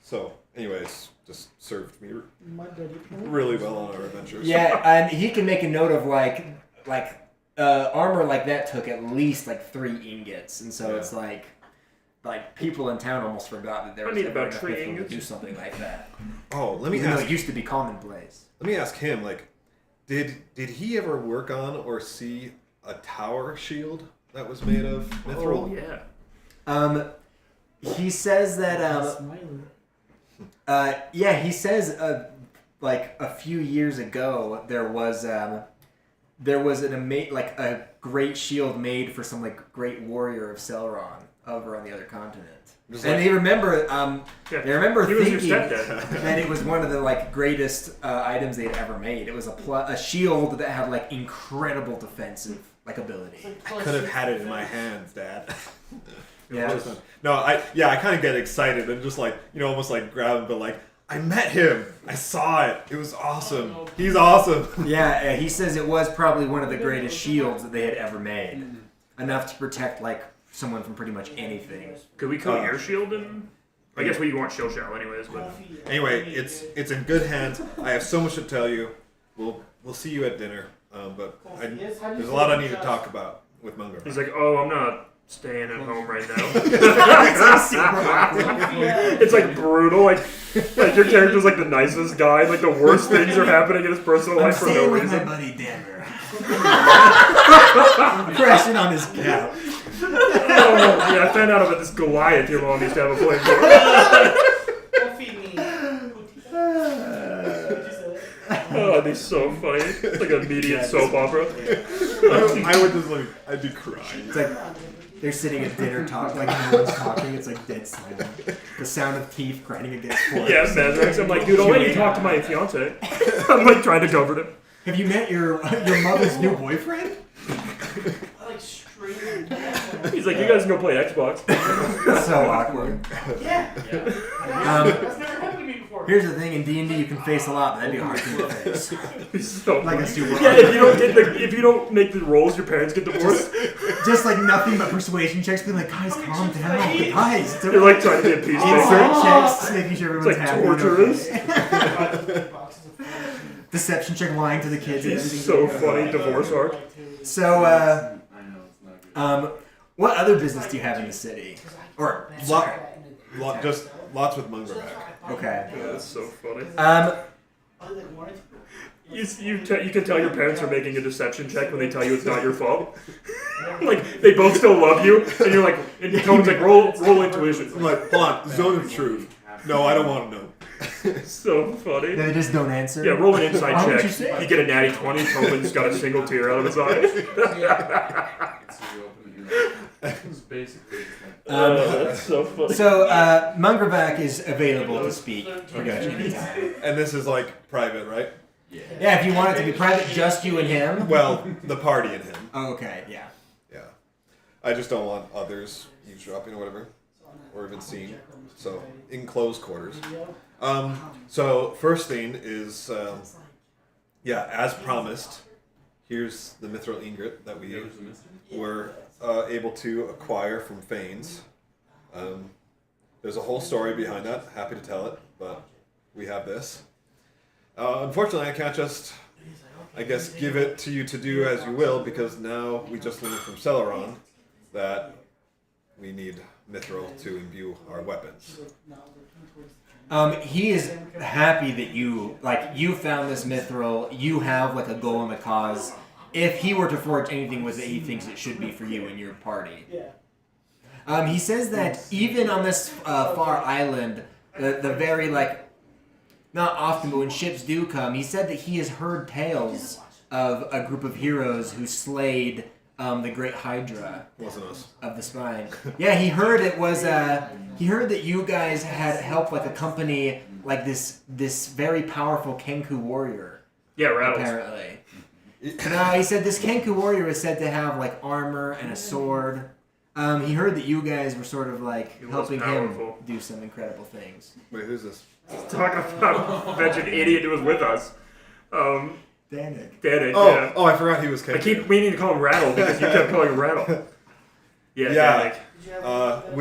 So, anyways, just served me My daddy. really well on our adventures. Yeah, and he can make a note of like armor like that took at least like 3 ingots, and so Yeah. it's like people in town almost forgot that there I was need ever about enough 3 people to ingots. do something like that. Oh, let me Even though ask. it used to be commonplace. Let me ask him. Like, did he ever work on or see a tower shield that was made of mithril? Oh yeah. He says that Smiley. he says like a few years ago there was a great shield made for some like great warrior of Seleron over on the other continent. Just And like- they remember Yeah. they remember He was your thinking stepdad. that it was one of the like greatest items they'd ever made. It was a shield that had like incredible defensive like ability. I could have had it in my hands, Dad. Yeah. No, I kind of get excited and just like almost like grab him, but like I met him, I saw it, it was awesome. He's awesome. Yeah, he says it was probably one of the greatest shields that they had ever made. Enough to protect like someone from pretty much anything. Could we call your shield in? I guess we want shield shell anyways, but Anyway, it's in good hands. I have so much to tell you. We'll see you at dinner, but there's a lot I need to talk about with Munger. he's like, oh, I'm not staying at home right now. Yeah. It's like brutal. Like your character's like the nicest guy. Like the worst things are happening in his personal life for no reason. buddy Denver. Crashing on his couch. Oh, yeah, I found out about this Goliath your mom used to have a flamethrower. Don't feed me. Oh, they're so funny. It's like a immediate soap opera. I would just like I'd be crying. It's like they're sitting at dinner talking, like no one's talking. It's like dead silent. The sound of teeth grinding against wood. Yeah, Mazrac. I'm like, dude, I'll let you talk to my fiance. I'm like trying to comfort him. Have you met your mother's new boyfriend? I like straight up. He's like, you guys can go play Xbox. So awkward. Yeah. That's never happened to me before. Here's the thing: in D&D, you can face a lot, but that'd be a hard thing to face. He's so Like a funny. super. Yeah, if you don't make the rolls, your parents get divorced. Just like nothing but persuasion checks, being like, guys, calm down, guys. You're like trying to be a peacemaker. Insert checks, making sure everyone's It's like happy. torturous. Deception check, lying to the kids. And He's everything. so funny, divorce arc. So, I know it's not good. what other business do you have in the city? Or Just lots with Mazrac. okay. That's so funny. You can tell your parents are making a deception check when they tell you it's not your fault. Like, they both still love you, and you're like, and Tone's like, roll intuition. I'm like, hold on, zone of truth. No, I don't want to know. So funny. They just don't answer. Yeah, roll an inside Why would check. you say? You get a natty 20, Tobin's got a single tear out of his eye. So you open it, you're like, it's basically That's so funny. So, Mazrac is available to speak pretty much anytime. And this is like private, right? Yeah, if you want it to be private, just you and him. Well, the party and him. Oh, okay, yeah. Yeah. I just don't want others eavesdropping or whatever, or even seen. So, in closed quarters. So, first thing is, as promised, here's the mithril ingot that we were able to acquire from Fanes. There's a whole story behind that. Happy to tell it, but we have this. Unfortunately, I can't just, give it to you to do as you will, because now we just learned from Seleron that we need mithril to imbue our weapons. He is happy that you found this mithril. You have like a goal in the cause. If he were to forge anything with it, he thinks it should be for you and your party. He says that even on this far island, the very not often, but when ships do come, he said that he has heard tales of a group of heroes who slayed the Great Hydra. Wasn't us. Of the spine. Yeah, he heard it was. He heard that you guys had helped accompany this very powerful Kenku warrior. Yeah, rattles. Apparently. No, he said this Kenku warrior was said to have armor and a sword. He heard that you guys were sort of helping him do some incredible things. Wait, who's this? Talking about mentioned idiot who was with us. Danik. Yeah. Oh, I forgot he was I Kenku. keep meaning to call him Rattle because you kept calling him Rattle. Yeah. Danik.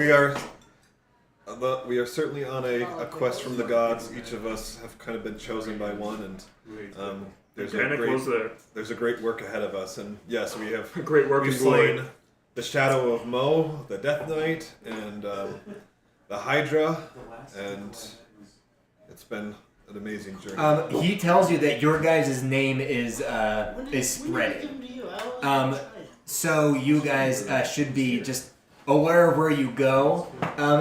We are certainly on a quest from the gods. Each of us have kind of been chosen by one, and Danik was there. there's a great work ahead of us. And yes, we have Great work we've in glory. slain the Shadow of Mo, the Death Knight, and the Hydra, and it's been an amazing journey. He tells you that your guys' name is spreading. So you guys should be just aware of where you go.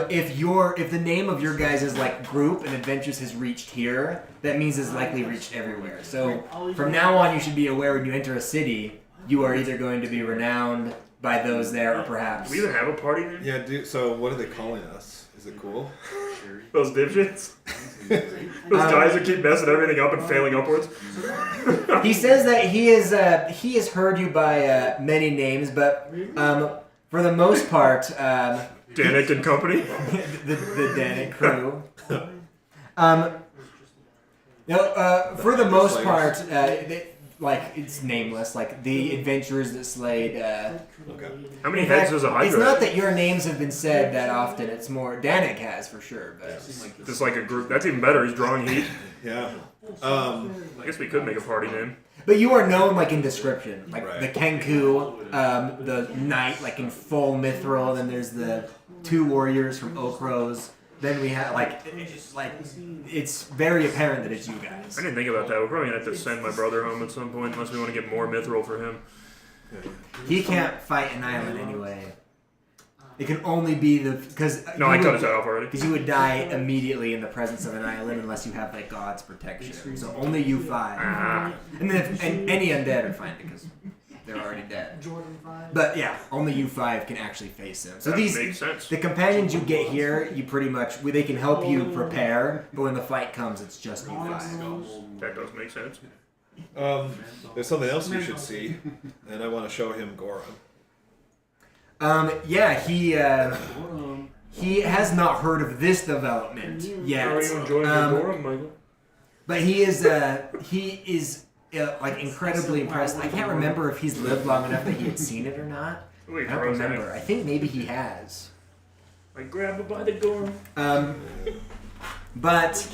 If the name of your guys' group and adventures has reached here, that means it's likely reached everywhere. So from now on, you should be aware when you enter a city, you are either going to be renowned by those there, or perhaps. Do we even have a party name? Yeah, dude. So what are they calling us? Is it cool? Those dipshits? Those guys that keep messing everything up and failing upwards? He says that he has heard you by many names, but for the most part, Danik and company? the Danik crew. For the most part, it's nameless. The adventurers that slayed. Okay. How many heads does a Hydra It's not have? that your names have been said that often. It's more Danik has for sure, but Just a group. That's even better. He's drawing heat. Yeah. I guess we could make a party name. but you are known in description, Right. the Kenku, the knight in full mithril. Then there's the two warriors from Oak Rose. Then we have it's very apparent that it's you guys. I didn't think about that. We're probably going to have to send my brother home at some point unless we want to get more mithril for him. He can't fight an island anyway. It can only be because No, I cut his head off already. Because you would die immediately in the presence of an island unless you have God's protection. So only you five, and then and any undead are fine because they're already dead. Jordan 5. But yeah, only you 5 can actually face them. So That these makes sense. the companions you get here, you pretty much they can help you prepare, but when the fight comes, it's just you 5. That does make sense. There's something else you should see, and I want to show him Goram. Yeah, he has not heard of this development yet. How are you enjoying your Goram, Michael? But he is like incredibly impressed. I can't remember if he's lived long enough that he had seen it or not. Wait, I don't remember. I think maybe he has. I grab it by the Goram. But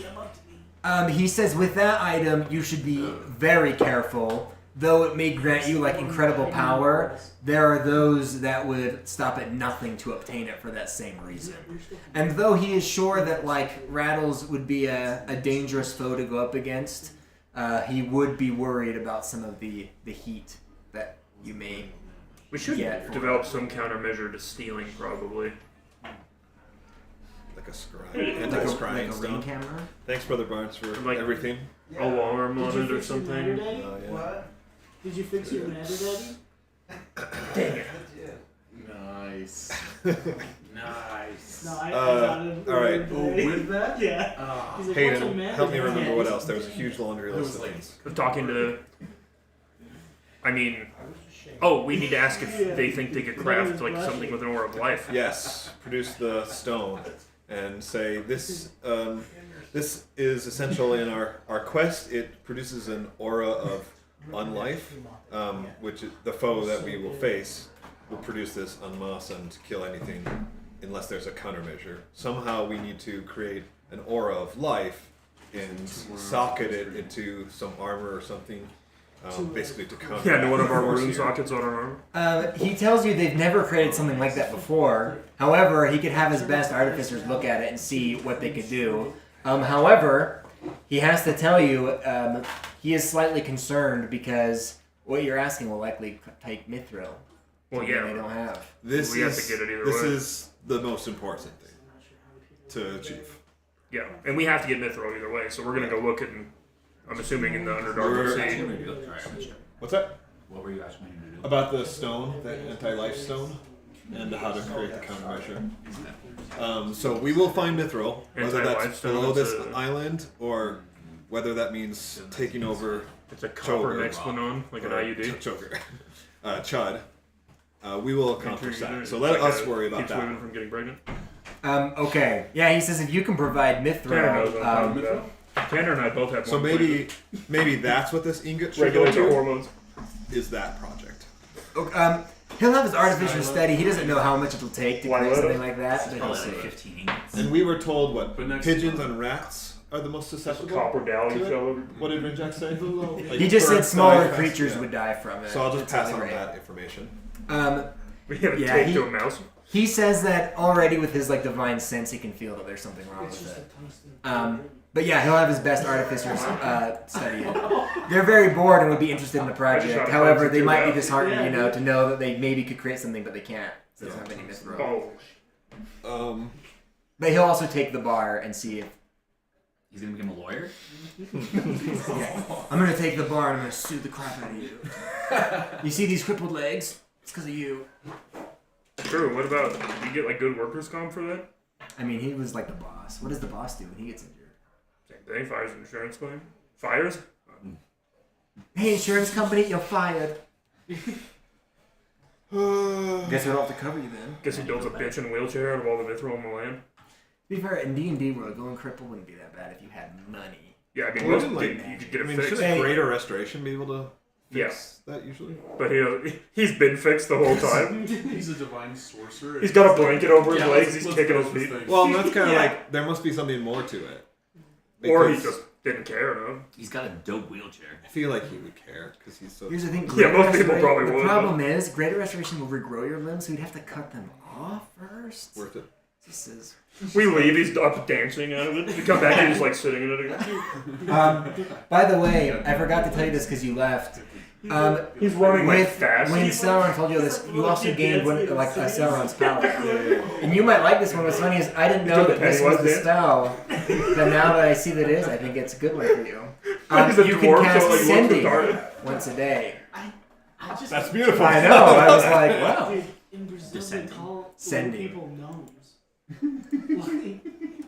he says with that item you should be very careful. Though it may grant you like incredible power, there are those that would stop at nothing to obtain it for that same reason. And though he is sure that like Rattles would be a dangerous foe to go up against, he would be worried about some of the heat that you may We should get. develop some countermeasure to stealing, probably. Like a scrying, Like a anti-scrying ring stone. camera. Thanks, Brother Barnes, for Like- everything. Alarm Did on you it or fix your ladder, something. Daddy? Yeah. What? Did you fix your ladder, Daddy? Dang it. Nice. Nice. No, I Uh, got it. all right. Oh, with that? Yeah. Ah. He's like, what's a Hayden, man? help me remember Yeah, what he's- else. There was a huge laundry It list was of like- things. We're talking to. I mean, oh, we need to ask if they think they could craft like something with an aura of life. Yes, produce the stone and say this. This is essential in our quest. It produces an aura of unlife, which is the foe that we will face will produce this en masse and kill anything unless there's a countermeasure. Somehow we need to create an aura of life and socket it into some armor or something, basically to counter. Yeah, into one of our force rune here. sockets on our arm. He tells you they've never created something like that before. However, he could have his best artificers look at it and see what they could do. However, he has to tell you he is slightly concerned because what you're asking will likely take Mithril. Well, something yeah. they don't have. This We have is to get it either this way. is the most important thing to achieve. Yeah, and we have to get Mithril either way, so we're gonna go look in. I'm assuming in the Underdark Sea. What's that? What were you asking me to do? About the stone, the anti-life stone, and how to create the countermeasure. So we will find Mithril, whether Anti-life that's stone, below it's this island or whether that means taking over It's a copper Choker. Explanon, like an IUD. Choker, Chud. We will accomplish that. So let Like us a- worry about keeps women that. from getting pregnant. Okay. Yeah, he says if you can provide Tanner knows Mithril, what I'm talking about. Tanner and I both have So one maybe that's what this ingot should go regulates our to. hormones. Is that project? he'll have his artificer study. He doesn't know how much it'll take to Why create let something him? like that, but he'll Probably see. like 15 ingots. And we were told what But next pigeons time. and rats are the most susceptible. Copper dowling to it? fell over. What did Rinjax say? Like He just said birds smaller die creatures fast, would die from it. So I'll just That's pass how on they that information. We have a Yeah, tape he- to a mouse. He says that already with his like divine sense, he can feel that there's something wrong with it. But yeah, he'll have his best artificers study it. They're very bored and would be interested in the I project. just shot a However, box they or might be two disheartened, to know that they maybe could create something, but they can't. So there's not many Mithril. Oh, But he'll also take the bar and see if He's gonna become a lawyer? I'm gonna take the bar and I'm gonna sue the crap out of you. You see these crippled legs? It's because of you. true. What about you get like good workers' comp for that? I mean, he was like the boss. What does the boss do when he gets injured? Same thing. Fires an insurance claim. Fires. Hey, insurance company, you're fired. Guess we don't have to cover you then. Guess he builds a bitch in a wheelchair out of all the Mithril in the land. To be fair, in D&D world, going crippled wouldn't be that bad if you had money. Yeah, I mean, Well, most like, you could get I it mean, fixed. shouldn't greater restoration be able to Yeah, fix that usually? but he's been fixed the whole time. He's a divine sorcerer. He's got a blanket over his Yeah, legs. let's He's kicking build his this feet. thing. Well, that's kind of Yeah. like there must be something more to it. Or he Because just didn't care enough. He's got a dope wheelchair. I feel like he would care because he's so. Here's the thing. Yeah, most people probably The would, problem is, greater restoration will regrow your limbs, so you'd have to cut them off first. Worth it. This is... We leave, he's up dancing out of it. We come back and he's like sitting in it again. By the way, I forgot to tell you this because you left. He's running like When fast. Seleron told you this, you also gained one, like a Seleron's power. And you might like this one. What's funny is I didn't know that this was the spell, but now that I see that it is, I think it's a good one for you. He's a You dwarf, can cast so it, like, looks Sending retarded. once a day. That's beautiful. I know. I was like, wow. Dude, in Brazil Descending. they call Sending. people gnomes.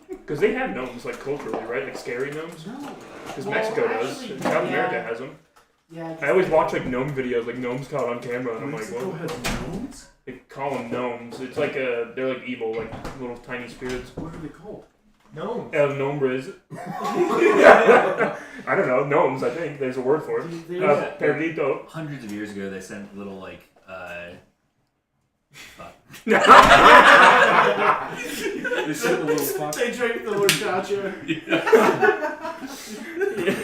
Because they have gnomes, like, culturally, right? Like, scary gnomes. No. Because Well, Mexico does. actually, South yeah. America has them. Yeah. I always watch, like, gnome videos, like, gnomes caught on camera, and I'm like, Mexico what? has gnomes? They call them gnomes. It's like they're like evil, like little tiny spirits. What are they called? No. El nombres. I don't know, gnomes, I think. There's a word for it. Perrito. Hundreds of years ago, they sent little like fuck. They sent a little fuck. They drank the horchata.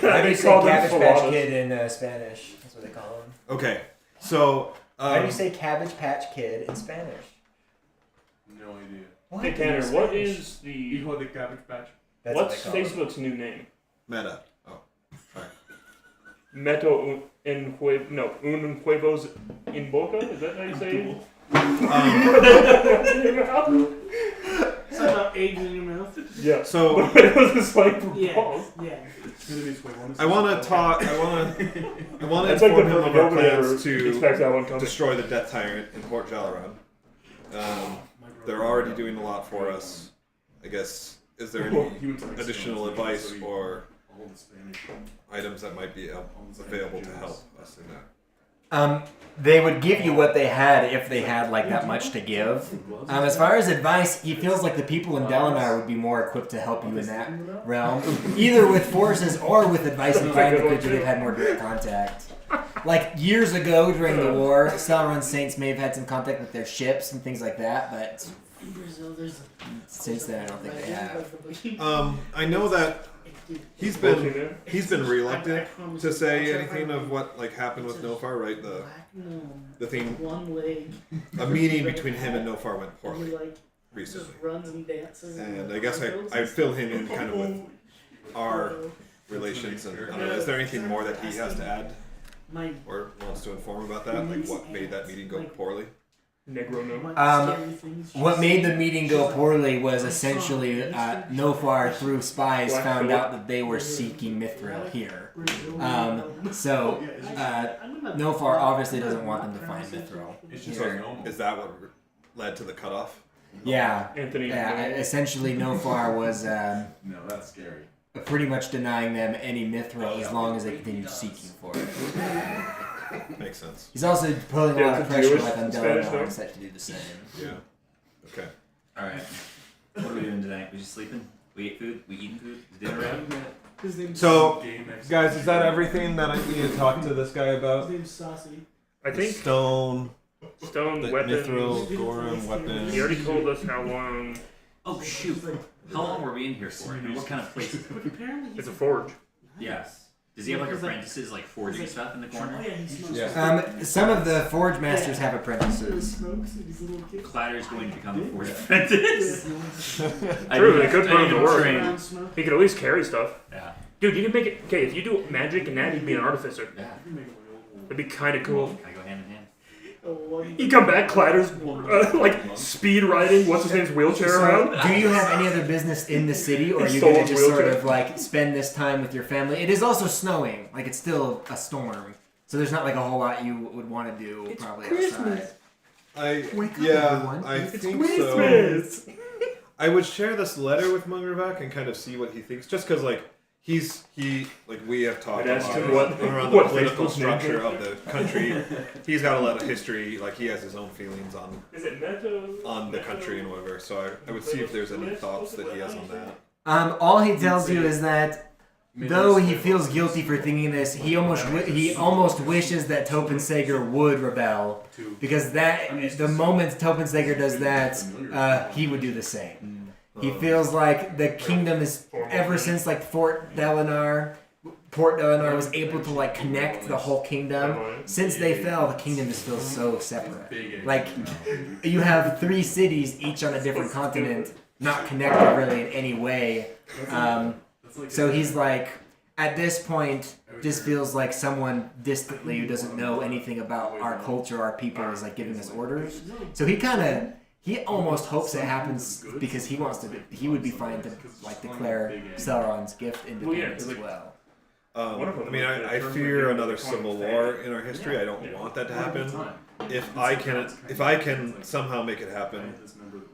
How do you They say call them Cabbage Patch faladas. Kid in Spanish? That's what they call him. Okay, so How do you say Cabbage Patch Kid in Spanish? No idea. What? Hey Tanner, In what Spanish? is the Hijo de Cabbage Patch. That's what's what they call him. Facebook's new name? Meta. Oh, sorry. Meto un huevos in boca? Is that how you say it? Something about eggs in your mouth. Yeah. So But it was just like for Yeah. balls. Yeah. I want to talk. I want to That's like inform the him of our perfect plans over to expects that one coming. destroy the Death Tyrant in Port Jalaran. They're already doing a lot for us. I guess. Is there any additional advice or items that might be available to help us in that? They would give you what they had if they had like that much to give. As far as advice, he feels like the people in Dalinar would be more equipped to help you in that realm, either with forces or with advice and planning because they've had more direct contact. Like years ago during the war, Seleron Saints may have had some contact with their ships and things like that, but In Brazil, there's. since then I don't think they have. I know that he's been reluctant to say anything of what like happened with Nofar, right? The thing, One leg. a meeting between him and Nofar went He poorly like recently, just runs and dances. and I guess I'd fill him in kind of with our relations. And I don't know, is there anything more that he has to add My. or wants to inform about that? Like what made that meeting go poorly? Negro no. What made the meeting go poorly was essentially Nofar, through spies, found out that they were seeking Mithril here. So Nofar obviously doesn't want them to find Mithril here. Is that what led to the cutoff? Yeah, Anthony. yeah. Essentially, Nofar was No, that's scary. pretty much denying them any Mithril as long as they continued seeking for it. Makes sense. He's also putting a Yeah, lot of it's a pressure Jewish like on Spanish Dalinar though. and such to do the same. Yeah. Okay. Alright. What are we doing tonight? We just sleeping? We ate food? We eating food? Is dinner ready? His name's So, Game next guys, is that everything that I need to talk to this guy about? His name's Saucy. I think Stone, stone the weapons. Mithril, Goram, weapons. He already told us how long. Oh shoot. How long were we in here for? And what kind of place is it? But apparently he's It's a forge. Yes. Does he have like apprentices like forging stuff in the Oh corner? yeah, he smokes. Yeah. Some of the forge masters have He apprentices. smokes and he's a little kid. Clatter's going to become a forge apprentice. True, they could put him to work. train. Brown smoke. He could at least carry stuff. Yeah. Dude, you can make it. Okay, if you do magic and that, he'd be an artificer. Yeah. That'd be kind of cool. I go hand in hand. Oh, one. You come back, Clatter's like speed riding. What's his name's wheelchair around? Do you have any other business in the city, or are you Stolen gonna just sort wheelchair. of like spend this time with your family? It is also snowing, like it's still a storm, so there's not like a whole lot you would want to do probably outside. Wake up, everyone. I It's think so. Christmas. I would share this letter with Mungervac and kind of see what he thinks, just because like we have talked I'd ask about him what- around what the political Facebook's name structure is. of the country. He's got a lot of history, like he has his own feelings Is it Meto? on the country and whatever. So I would see if there's any thoughts that he has on that. All he tells you is that though he feels guilty for thinking this, he almost wishes that Topin Sager would rebel, because the moment Topin Sager does that, he would do the same. He feels like the kingdom is, ever since like Port Dalinar was able to like connect the whole kingdom. Since they fell, the kingdom just feels so separate. Like you have 3 cities, each on a different continent, not connected really in any way. So he's like, at this point, just feels like someone distantly who doesn't know anything about our culture, our people, is like giving us orders. So he almost hopes it happens because he would be fine to like declare Celeron's gift independence as well. One of them I mean, was the I term fear for another calling civil fag. war in our history. I don't want that to happen. If I can somehow make it happen,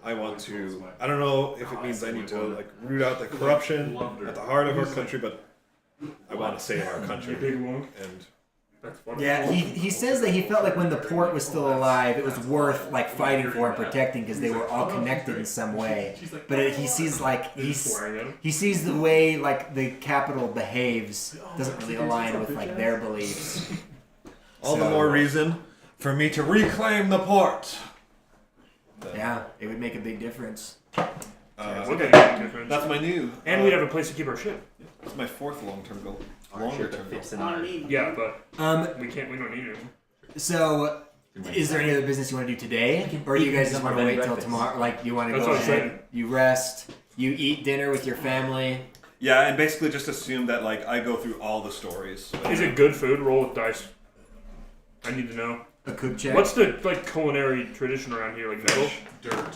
I want to. I don't know if it means I need to like root out the corruption at the heart of our country, but I want to save our country. You big one. And That's funny. Yeah, he says that he felt like when the port was still alive, it was worth like fighting for and protecting because they were all connected in some way. But he sees like he sees the way like the capital behaves doesn't really align with like their beliefs. all the more reason for me to reclaim the port. Yeah, it would make a big difference. Would make a difference. That's my new. And we'd have a place to keep our ship. That's my fourth long-term goal. Our Longer ship term that goal. fits in I our... don't need. Yeah, but we don't need it. So, is there any other business you want to do today, or you guys just want to wait till tomorrow? Like, you want to That's go what I'm saying. ahead, you rest, you eat dinner with your family. Yeah, and basically just assume that like I go through all the stories. Is it good food? Roll with dice. I need to know. A cook check. What's the like culinary tradition around here? Like metal? Dirt.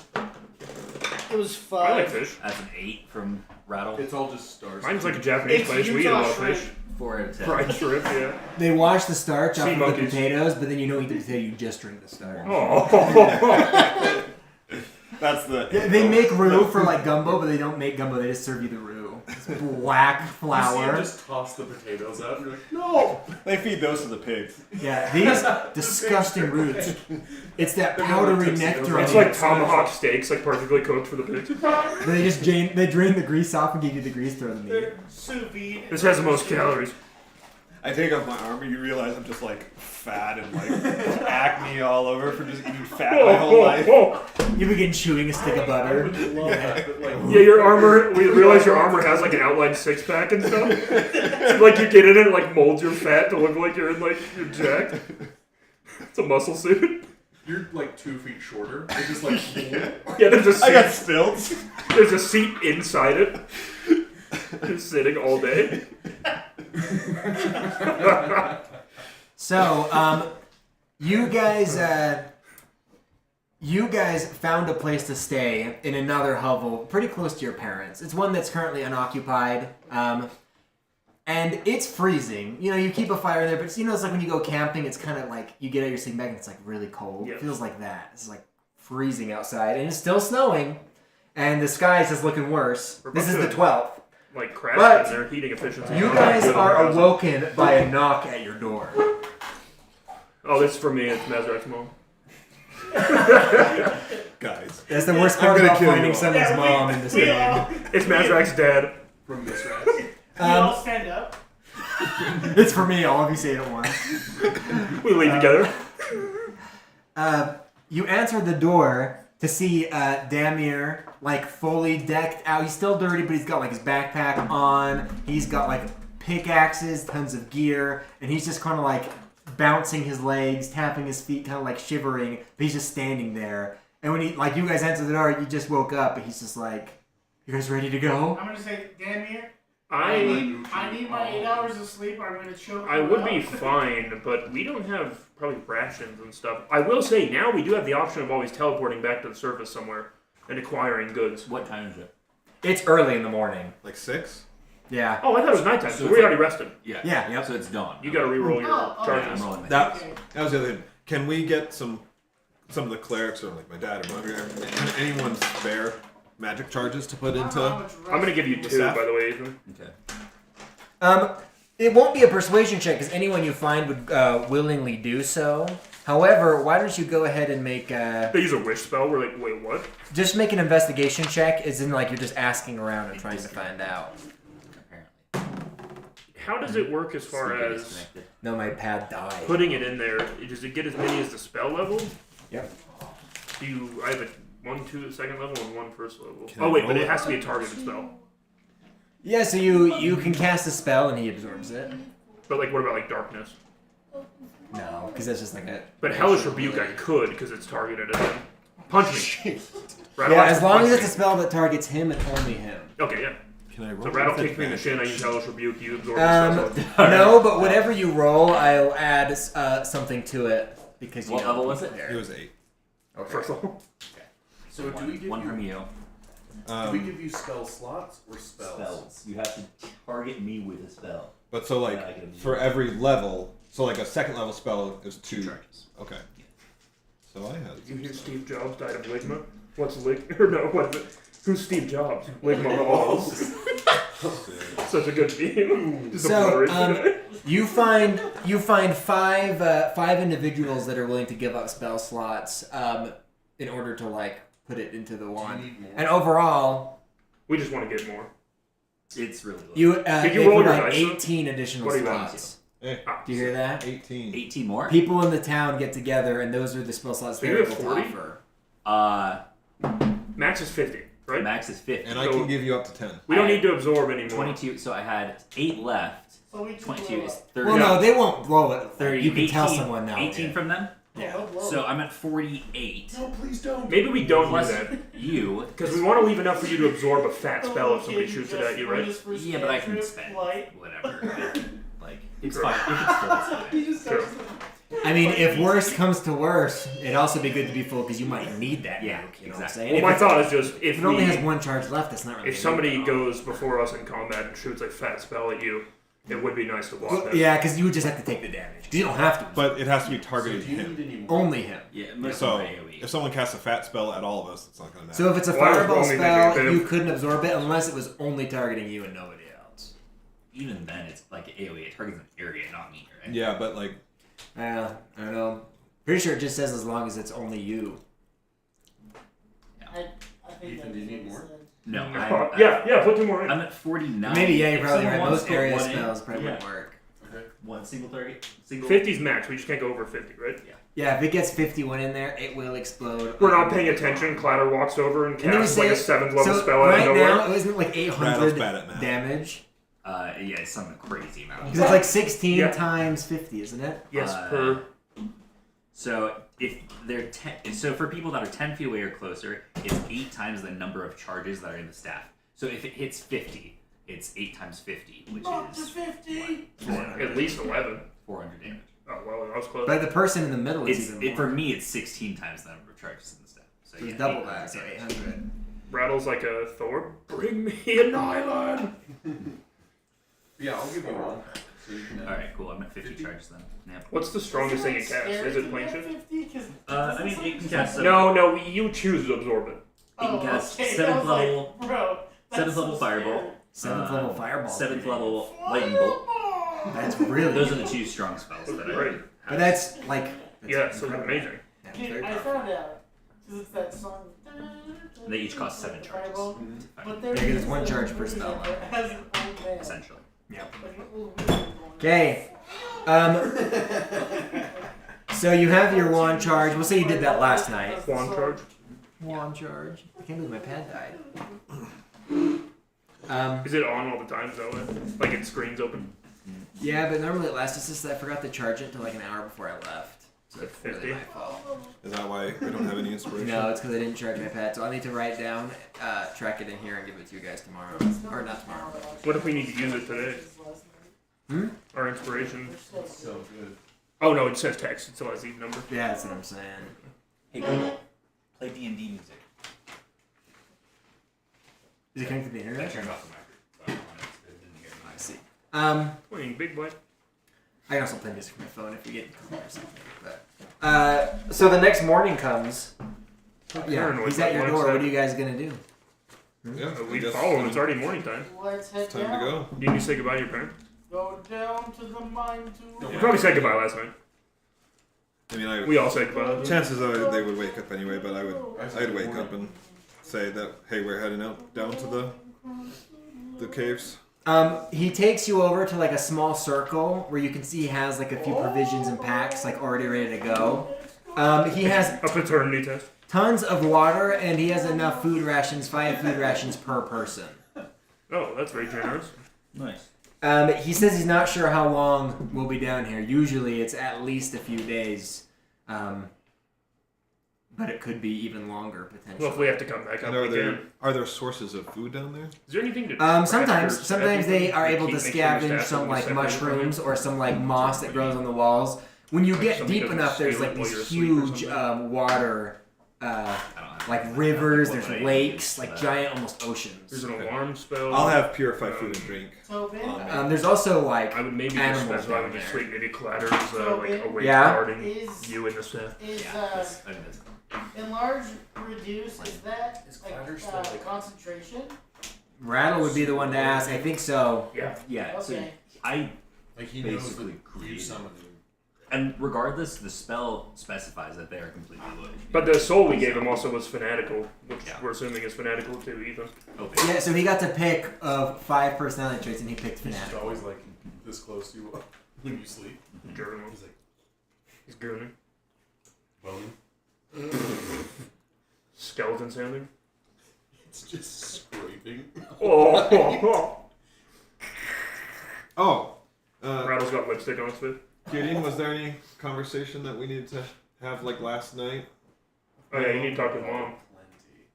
It was I fun. like fish. That's an 8 from Rattle. It's all just stars. Mine's like a Japanese It's place. We eat a Utah lot of shrimp. fish. 4 out of 10. Fried shrimp, yeah. They wash the starch off Sea of the monkeys. potatoes, but then you don't eat the potato, you just drink the starch. Oh. That's the. They make roux for like gumbo, but they don't make gumbo, they just serve you the roux. It's black You see flour. him just toss the potatoes out and you're like, no! They feed those to the pigs. Yeah, these disgusting roots. It's that powdery nectar on It's the like outside. tomahawk steaks, like perfectly cooked for the pigs. They just drain the grease off and give you the grease, throw the meat. Sous vide. This has the most calories. I take off my armor, you realize I'm just like fat and like acne all over from just eating fat my whole life. You begin chewing a stick of I butter. would love that, but like, Yeah, your armor, we realize your armor has like an outlined six pack and stuff. So, like you get in it, it like molds your fat to look like you're in like, you're jacked. It's a muscle suit. you're like 2 feet shorter. It's just like, Yeah, there's a I got seat, stilts. there's a seat inside it. Just sitting all day. So, you guys found a place to stay in another hovel pretty close to your parents. It's one that's currently unoccupied. And it's freezing. You know, you keep a fire there, but it's like when you go camping, it's kind of like you get out your sleeping bag and it's like really cold. Yeah. It feels like that. It's like freezing outside, and it's still snowing, and the sky is just looking worse. We're This is about the to- 12th. Like crash But in their heating efficiency. You guys are awoken by a knock at your door. Oh, this is for me. It's Mazrac's mom. Guys. That's the worst I'm part gonna about kill finding you all. someone's mom in this game. It's Mazrac's dad. from Mazrac. We all stand up. It's for me, all of you say it at once. We leave together. You answer the door to see Damir, like, fully decked out. He's still dirty, but he's got, like, his backpack on. He's got, like, pickaxes, tons of gear, and he's just kind of, like, bouncing his legs, tapping his feet, kind of, like, shivering, but he's just standing there. And when you guys answer the door, you just woke up, and he's just like, you guys ready to go? I'm gonna say, damn here. I need my 8 hours of sleep or I'm gonna choke. I would be fine, but we don't have probably rations and stuff. I will say now we do have the option of always teleporting back to the surface somewhere and acquiring goods. What time is it? It's early in the morning. Like 6? Yeah. Oh, I thought it was nighttime, so So we it's already rested. Yeah. Yeah, yep. So it's dawn. You gotta reroll your Oh, okay. charges. I'm rolling my That, Okay. that was the other thing. Can we get some of the clerics or like my dad or whatever, anyone spare magic charges to put into? I'm gonna give you 2, staff? by the way, Ethan. Okay. It won't be a persuasion check, because anyone you find would willingly do so. However, why don't you go ahead and make They use a wish spell. We're like, wait, what? just make an investigation check, as in like you're just asking around and trying to find out. Apparently. How does it work as far Speaker as disconnected. No, my pad died. putting it in there? Does it get as many as the spell level? Yep. I have a 1, 2 at second level and 1 first level. Can I Oh wait, but roll it it? has to be a targeted spell. Yeah, so you can cast a spell and he absorbs it. But like, what about like darkness? No, because that's just like a... But hellish rebuke I could because it's targeted at him. Punch me. Rattle Yeah, has as to long punch as it's me. a spell that targets him and only him. Okay, yeah. Can I roll? So rattle with kicks me in the advantage? shin. I use hellish rebuke. You absorb the spell. No, but whatever you roll, I'll add something to it because you What know level was it? It was 8. Okay. First level. So do we give One you, from you. do we give you spell slots or spells? Spells. You have to target me with a spell. But so like for every level, so like a second level spell is 2 charges. Okay. So I had. Did you hear Steve Jobs died of ligma? What's ligma? Or no, what is it? Who's Steve Jobs? Ligma balls. Such a good theme. Just a So, blurry you find five individuals that are willing to give up spell slots in order to like put it into the wand. And overall, we just want to get more. It's really low. you Did you they roll your provide dice, though? 18 additional What do you want? slots. Hey, Do you hear that? 18. 18 more? People in the town get together, and those are the spell slots So they're you able have to 40? offer. Max is 50, right? Max is 50. And I can give you up to 10. We don't I need to absorb anymore. 22, so I had 8 left. So we 22 is 30. Well, no, they won't blow it. 30. You can 18, tell someone now. 18 from them? Yeah. So I'm at 48. No, please don't. Maybe we don't do Plus that. you. Because we want to leave enough for you to absorb a fat spell if somebody shoots it at you, right? Yeah, but I can spend whatever. Like, it's Sure. fine. If it's full, it's fine. Sure. I mean, if worst comes to worst, it'd also be good to be full because you might need that. Yeah, nuke, you know exactly. what I'm saying? Well, my If thought is just it if only we, has 1 charge left, that's not really. if a nuke somebody at all. goes before us in combat and shoots a fat spell at you, it would be nice to block Well, that. yeah, because you would just have to take the damage. 'Cause you don't have to. But it has to be So targeted do you him. need any more? Only him. Yeah, most So of AoE. if someone casts a fat spell at all of us, it's not going to matter. So if it's a Well, I was fireball only spell, thinking of you him. couldn't absorb it unless it was only targeting you and nobody else. Even then, it's like AoE. It targets an area, not me, right? Yeah, but like I don't know. Pretty sure it just says as long as it's only you. I think Ethan, do you need more? No, Yeah, put 2 more in. I'm at 49. Maybe, yeah, you're If probably someone right. wants Most to put area one in- spells probably yeah. wouldn't work. Okay. One single target. Single. 50's max. We just can't go over 50, right? Yeah, if it gets 51 in there, it will explode. We're not paying attention. Clatter walks over and And then we casts like a say- 7th level so spell out right of nowhere. now, isn't it like Rattle's 800 bad at math. damage? Yeah, it's some crazy amount. Because it's like 16 Yeah. times 50, isn't it? Yes, Uh, per. So if they're so for people that are 10 feet away or closer, it's 8 times the number of charges that are in the staff. So if it hits 50, it's 8 times 50, which Up to is 50. At least 11. 400 damage. Oh, well, I was close. But the person in the middle is It's even more. for me, it's 16 times the number of charges in the staff. So So yeah, it's double 800 that, so damage. 800. Rattles like a Thor. Bring me an island. Yeah, I'll give you one. So you can, All right, cool. I'm at 50 charges then. Yeah. What's the strongest thing it casts? Is it plane shift? I mean, it can cast. No, you choose to absorb it. You can cast 7th level, 7th level fireball, 7th level fireball. 7th level lightning bolt. That's really. Those are the 2 strong spells that I Right. have. But that's like. That's Yeah, so incredible. amazing. Yeah, Dude, very I powerful. found out. Because it's that song. They each cost 7 charges. But Yeah, 'cause it's 1 charge per spell. It has an old man. Essentially. Like an old man going. Okay. So you have your wand charge. We'll say you did that last night. Wand charge. Wand charge. I can't believe my pad died. Is it on all the time, though? Like its screen's open? Yeah, but normally it lasts. It's just that I forgot to charge it until like an hour before I left. So it's really 50. my fault. is that why we don't have any inspiration? No, it's because I didn't charge my pad. So I'll need to write down, track it in here, and give it to you guys tomorrow. Or not tomorrow. What if we need to use it today? Hmm? Our inspiration. so good. Oh no, it says text. It still has Eve number. Yeah, that's what I'm saying. Hey Google, play D&D music. Is it connected to the I internet? turned off the microphone. Didn't hear I it. see. Playing big boy. I can also play music from my phone if you get or something. But so the next morning comes. Yeah, Paranoid he's at your like door. that. What are you guys gonna do? Yeah, I We guess follow him. It's already morning time. Let's head it's time down. to go. Do you need to say goodbye to your parents? Go down to the mine to. You probably said goodbye last night. I mean, We all said goodbye. chances are they would wake up anyway, but I'd wake up and say that, hey, we're heading out down to the caves. He takes you over to like a small circle where you can see he has like a few provisions and packs like already ready to go. He has A paternity test. tons of water and he has enough food rations, 5 food rations per person. Oh, that's very generous. Nice. He says he's not sure how long we'll be down here. Usually it's at least a few days. But it could be even longer potentially. Well, if we have to come back up, And we can. are there sources of food down there? Is there anything to? craft Sometimes or they are keep- able to make sure your scavenge staff some don't like get separated from mushrooms it? or some like moss that grows on the walls. When you get somebody deep doesn't enough, there's steal like it while these you're asleep or huge something? water I don't have like rivers, there's Right. lakes, like giant almost oceans. There's an alarm spell. I'll have purify food and drink. Tobin? on me. There's also like I would maybe just animals specify down with just there. sweet maybe clatters, like awake Yeah. guarding Is, you and the staff. is Yeah, that's, I mean, that's enlarge, reduce, is that Is like, clatter still like- concentration? Rattle would be the one to ask. I think so. Yeah. yeah. So Okay. I Like he knows Basically that you created. summoned him. and regardless, the spell specifies that they are completely loyal. But the soul we gave him also was fanatical, which Yeah. we're assuming is fanatical too, even. Okay. Yeah, so he got to pick of 5 personality traits, and he picked He's just fanatic. always like this close to you when you sleep. Journal. He's like, He's gooning. bone. Skeleton sounding. It's just scraping. Oh! Oh, Rattle's got lipstick on his face. Gideon, was there any conversation that we needed to have like last night? Oh yeah, you need to talk to mom. Plenty.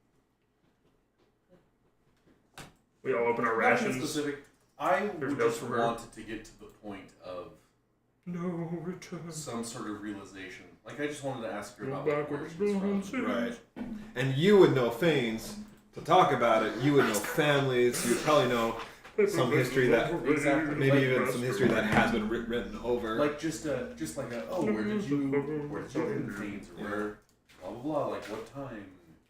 We all open our Nothing rations. specific. I There's would notes just from her. wanted to get to the point of No return. some sort of realization. Like I just wanted to ask her Go about like, back where with she was from. Right. And you would know Fanes to talk about it. You would know families. You'd probably know some history that Exactly. maybe even some history that has been written over. Like just like a oh where did you get in Fanes or where blah blah blah like what time.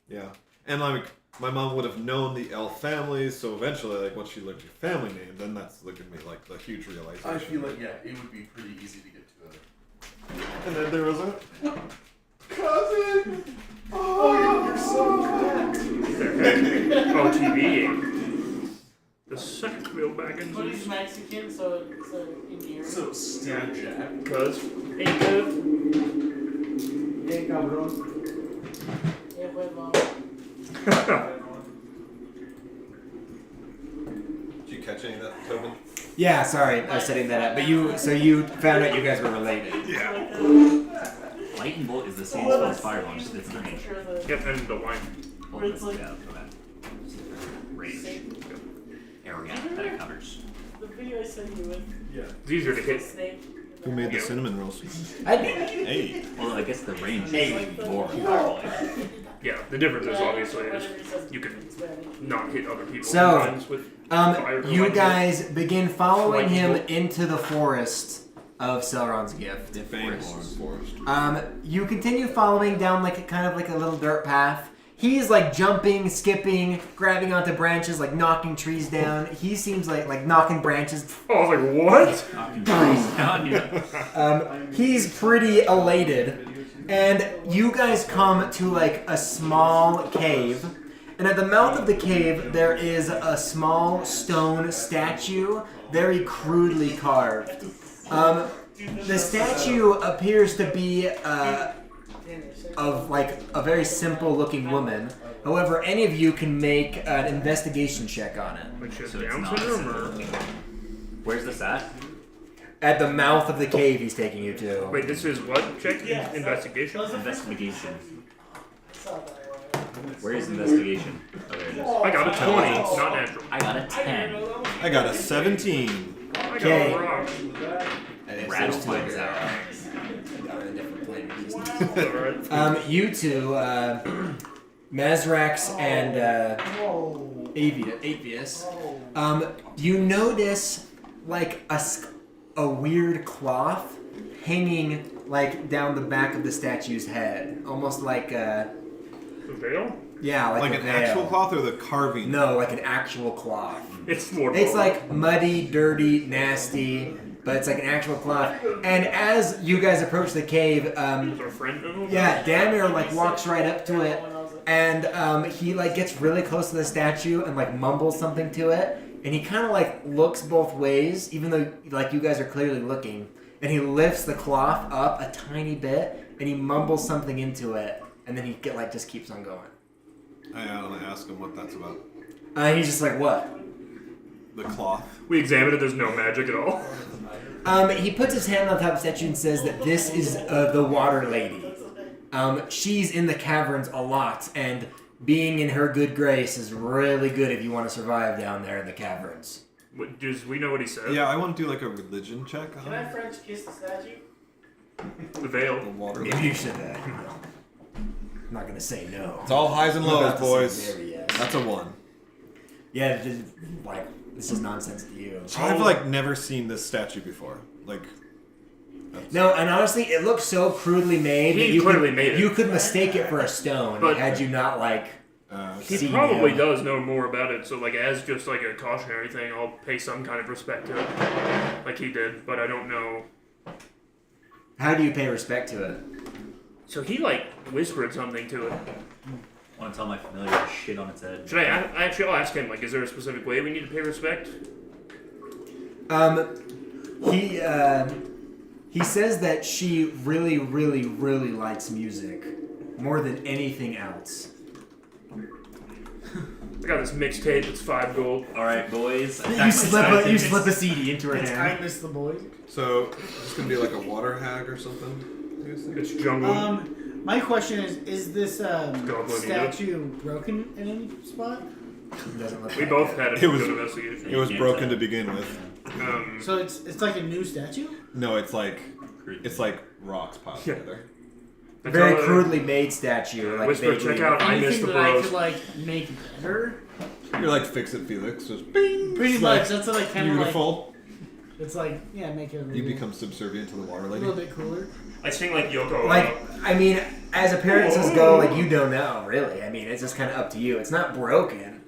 Yeah. And like my mom would have known the elf families, so eventually like once she learned your family name, then that's like gonna be like the huge realization. I feel like yeah, it would be pretty easy to get to it. And then there was a cousin. Oh, you're so Oh, TV. The Sackville Baggins. But he's Mexican, so it's endearing. So Steve Jack. Cuz. Hey, Cuz. Hey, cabrón. Yeah, well, Did you catch any of that, Tobin? Yeah, sorry, I was setting that up. But you found out you guys were related. Lightning bolt is the same spell as fireball, just it's range. Yep, and the wine. Well, Where it's that's- like- yeah, okay. Just different range. Area that it covers. The video I sent you with Yeah. It's easier to hit. Snake. Who made the Yeah. cinnamon rolls? I did. Hey. Well, I guess the range is more fireball. Yeah, the difference is obviously is you can not hit other people's So, lines with fire. You guys begin following Lightning him bolt. into the forest of Seleron's gift. Forest. You continue following down like kind of like a little dirt path. He's like jumping, skipping, grabbing onto branches, like knocking trees down. He seems like knocking branches. Oh, I was like, what? Knocking trees down, yeah. He's pretty elated. And you guys come to like a small cave. And at the mouth of the cave, there is a small stone statue, very crudely carved. The statue appears to be of like a very simple looking woman. However, any of you can make an investigation check on it. Like she has So it's Down not syndrome or? Where's this at? At the mouth of the cave he's taking you to. Wait, this is what? Check? Yeah, Investigation? Investigation. Saw that one. Where is investigation? Oh, there it is. I got a 20, not natural. I got a 10. I got a 17. I got Okay. a rock. Rattle finds out. Alright. You two, Mazrac and Avius, you notice like a weird cloth hanging like down the back of the statue's head, almost like The veil? yeah, like a Like an veil. actual cloth or the carving? No, like an actual cloth. It's Lord It's Voldemort. like muddy, dirty, nasty, but it's like an actual cloth. And as you guys approach the cave, Is our friend know? yeah, Damir like walks right up to it, and he like gets really close to the statue and like mumbles something to it, and he kind of like looks both ways, even though like you guys are clearly looking, and he lifts the cloth up a tiny bit, and he mumbles something into it, and then he just keeps on going. I want to ask him what that's about. He's just like, what? The cloth. We examined it, there's no magic at all. He puts his hand on top of the statue and says that this is the Water Lady. She's in the caverns a lot, and being in her good grace is really good if you want to survive down there in the caverns. What, does we know what he said? Yeah, I want to do like a religion check Can on I it. French kiss the statue? The veil. The water. Maybe you should. I'm not gonna say no. It's all highs and I'm lows, about to say boys. very yes. That's a 1. Yeah, this is nonsense to you. I've like never seen this statue before. Like, No, and honestly, it looks so crudely made that He clearly made it. you could mistake it for a stone But- had you not like. He seen probably him. does know more about it, so like as just like a cautionary thing, I'll pay some kind of respect to it, like he did. But I don't know. How do you pay respect to it? So he like whispered something to it. Want to tell my familiar to shit on its head? Should I'll ask him. Like, is there a specific way we need to pay respect? He says that she really, really, really likes music more than anything else. I got this mixtape. It's 5 gold. All right, boys. You slip a CD into her It's I hand. Miss the Boys. so it's gonna be like a water hag or something. You guys think? It's jungle. My question is this Goblin statue broken in any spot? Doesn't look We like both it. had a It was- good investigation. It was broken to begin with. So it's like a new statue? No, it's like rocks piled Yeah. together. Very crudely made statue. Like Whisper, vaguely- check out I Miss Anything the that I Bros. could like make better? You're like Fix It Felix, just bing. Pretty It's much. like That's what I kind of like. beautiful. It's like make it a You little, become subservient to the water a lady. little bit cooler. I sing like Yoko. Like, I mean, as appearances go, like, you don't know, really. I mean, it's just kind of up to you. It's not broken.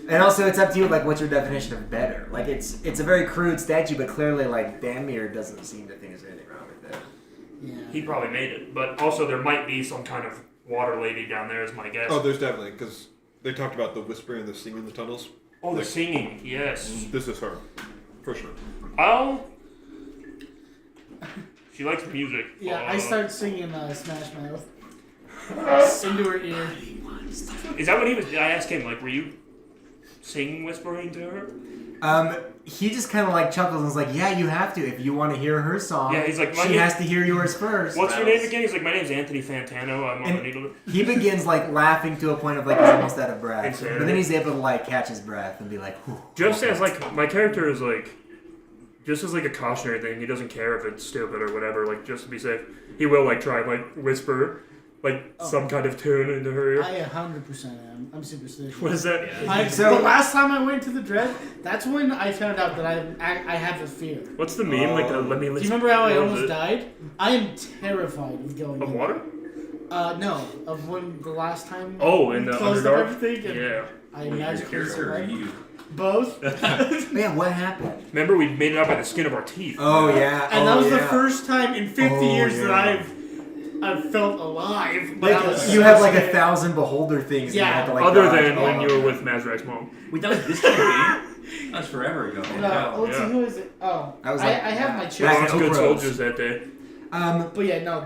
And also, it's up to you, like, what's your definition of better? Like, it's a very crude statue, but clearly, like, Damir doesn't seem to think there's anything wrong with it. Yeah. He probably made it, but also there might be some kind of water lady down there, is my guess. Oh, there's definitely, because they talked about the whispering and the singing in the tunnels. Oh, the like- singing, yes. This is her, for sure. She likes music. Yeah, I start singing Smash Mouth into her ear. Is that what he was? I asked him, like, were you singing whispering to her? He just kind of, like, chuckles and is like, yeah, you have to. If you want to hear her song, Yeah, he's like, my she name- has to hear yours first. What's your name again? He's like, my name's Anthony Fantano. I'm on And the needle. he begins, like, laughing to a point of, like, he's almost out of breath. Insanity. But then he's able to, like, catch his breath and be like, whew. Just as, like, my character is, like, just as, like, a cautionary thing, he doesn't care if it's stupid or whatever, like, just to be safe. He will, like, try, like, whisper, like, some kind of tune into her ear. I 100% am. I'm superstitious. What is that? So- the last time I went to the Dread, that's when I found out that I have a fear. What's the meme? Like, let me Do you listen. remember how I What was almost it? died? I am terrified of going Of in. water? No, of when the last time. Oh, in we the closed up Underdark? everything. And Yeah. I Wait, your magically character or survived. you? Both. Yeah, what happened? Remember, we made it up by the skin of our teeth. Oh, yeah. And that oh, was the yeah. first time in 50 Oh, years yeah. that I've felt alive. But I was You so have like scared. 1,000 beholder things. Yeah. You have to, like, Other dodge. than when you were with Mazrac's mom. Wait, that was this campaign? That was forever ago. No, let's Yeah. see, who is it? Oh, I was I like, have my back chest. in Lost good Oprah's. soldiers that day. But yeah, no,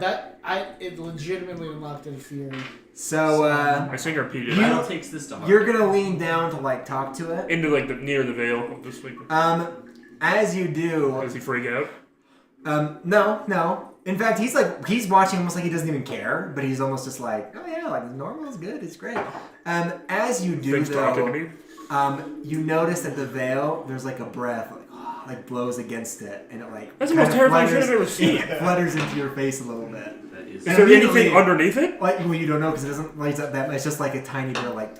it legitimately unlocked a fear. So, My singer repeated You- Rattle takes this to heart. you're gonna lean down to, like, talk to it. into like the near the veil of the sleep. As you do, Does he freak out? no. In fact, he's watching almost like he doesn't even care, but he's almost just like, oh yeah, like, normal is good, it's great. As you do, Thanks talking to me. you notice that the veil, there's like a breath, like blows against it, and it like That's the most kinda terrifying shit I've flutters- ever seen. It flutters into your face a little bit. That is Is there anything underneath it? Like, well, you don't know because it doesn't light up that much. It's just like a tiny bit of like.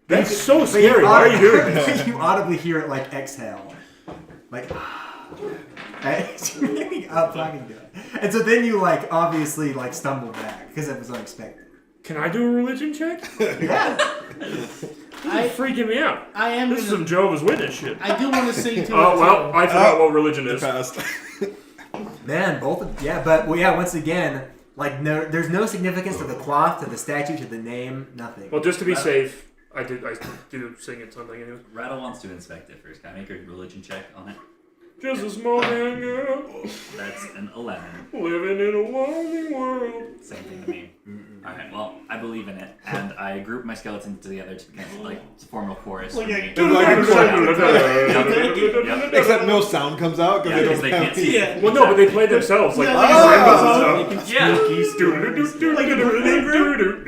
That's so But scary. Why are you doing this? You audibly hear it like exhale, like. You're up talking to it, and so then you like obviously like stumble back because it was unexpected. Can I do a religion check? Yeah. This is freaking me out. I am. This is gonna- some Jehovah's Witness shit. I do want to sing to it. Oh well, too. I forgot what religion is. Passed. Man, both of but well, yeah. Once again, like there's no significance to the cloth, to the statue, to the name, nothing. Well, just to be safe, I do sing it something anyway. Rattle wants to inspect it first. Can I make a religion check on it? Just a small man girl That's an 11. living in a wonderful world. Same thing to me. Alright, well, I believe in it, and I group my skeletons together to become, like, to form a chorus. for me. Yep. Except no sound comes out Yeah, because because they they don't can't have see teeth. it. Well, no, but they play themselves like Oh. and stuff. Yeah. And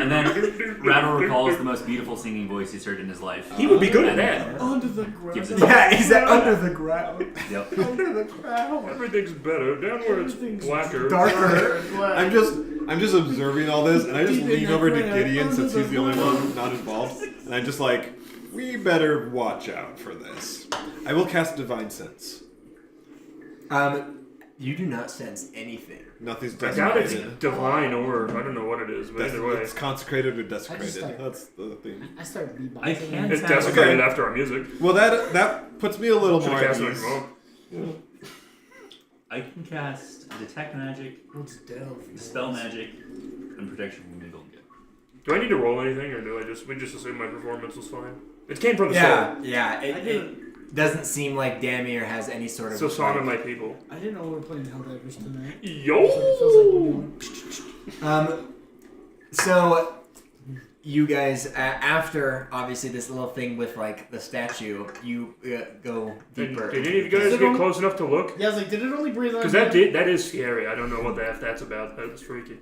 And then Rattle recalls the most beautiful singing voice he's heard in his life. he would be good at that. Under the ground. Gives it Yeah, he's under the ground. Yep. Under the ground. Everything's better down where it's Everything's blacker. Darker. I'm just I'm just observing all this, and I just lean over to Gideon since he's the only one not involved, and I'm just like, we better watch out for this. I will cast Divine Sense. You do not sense anything. Nothing's I doubt it's desecrated. divine or I don't know what it is, but either way. It's consecrated or desecrated. start- That's the thing. I started beatboxing. I can't It's tell. desecrated Okay. after our music. Well, that puts me a little Should more have at cast it ease. wrong. I can cast Detect Magic, What's delve? Spell Magic, and Protection from Evil and Good. Do I need to roll anything, or do we just assume my performance was fine? It came from the Yeah. I It didn't. doesn't seem like Damier has any sort soul. of. So song of my people. I didn't know we were playing Helldivers tonight. Yo! So it feels like we So you guys, after obviously this little thing with like the statue, you go Did deeper. any of you guys get close enough to look? Yeah, I was like, did it only breathe on? Because that is scary. I don't know what the F that's about. That's freaky.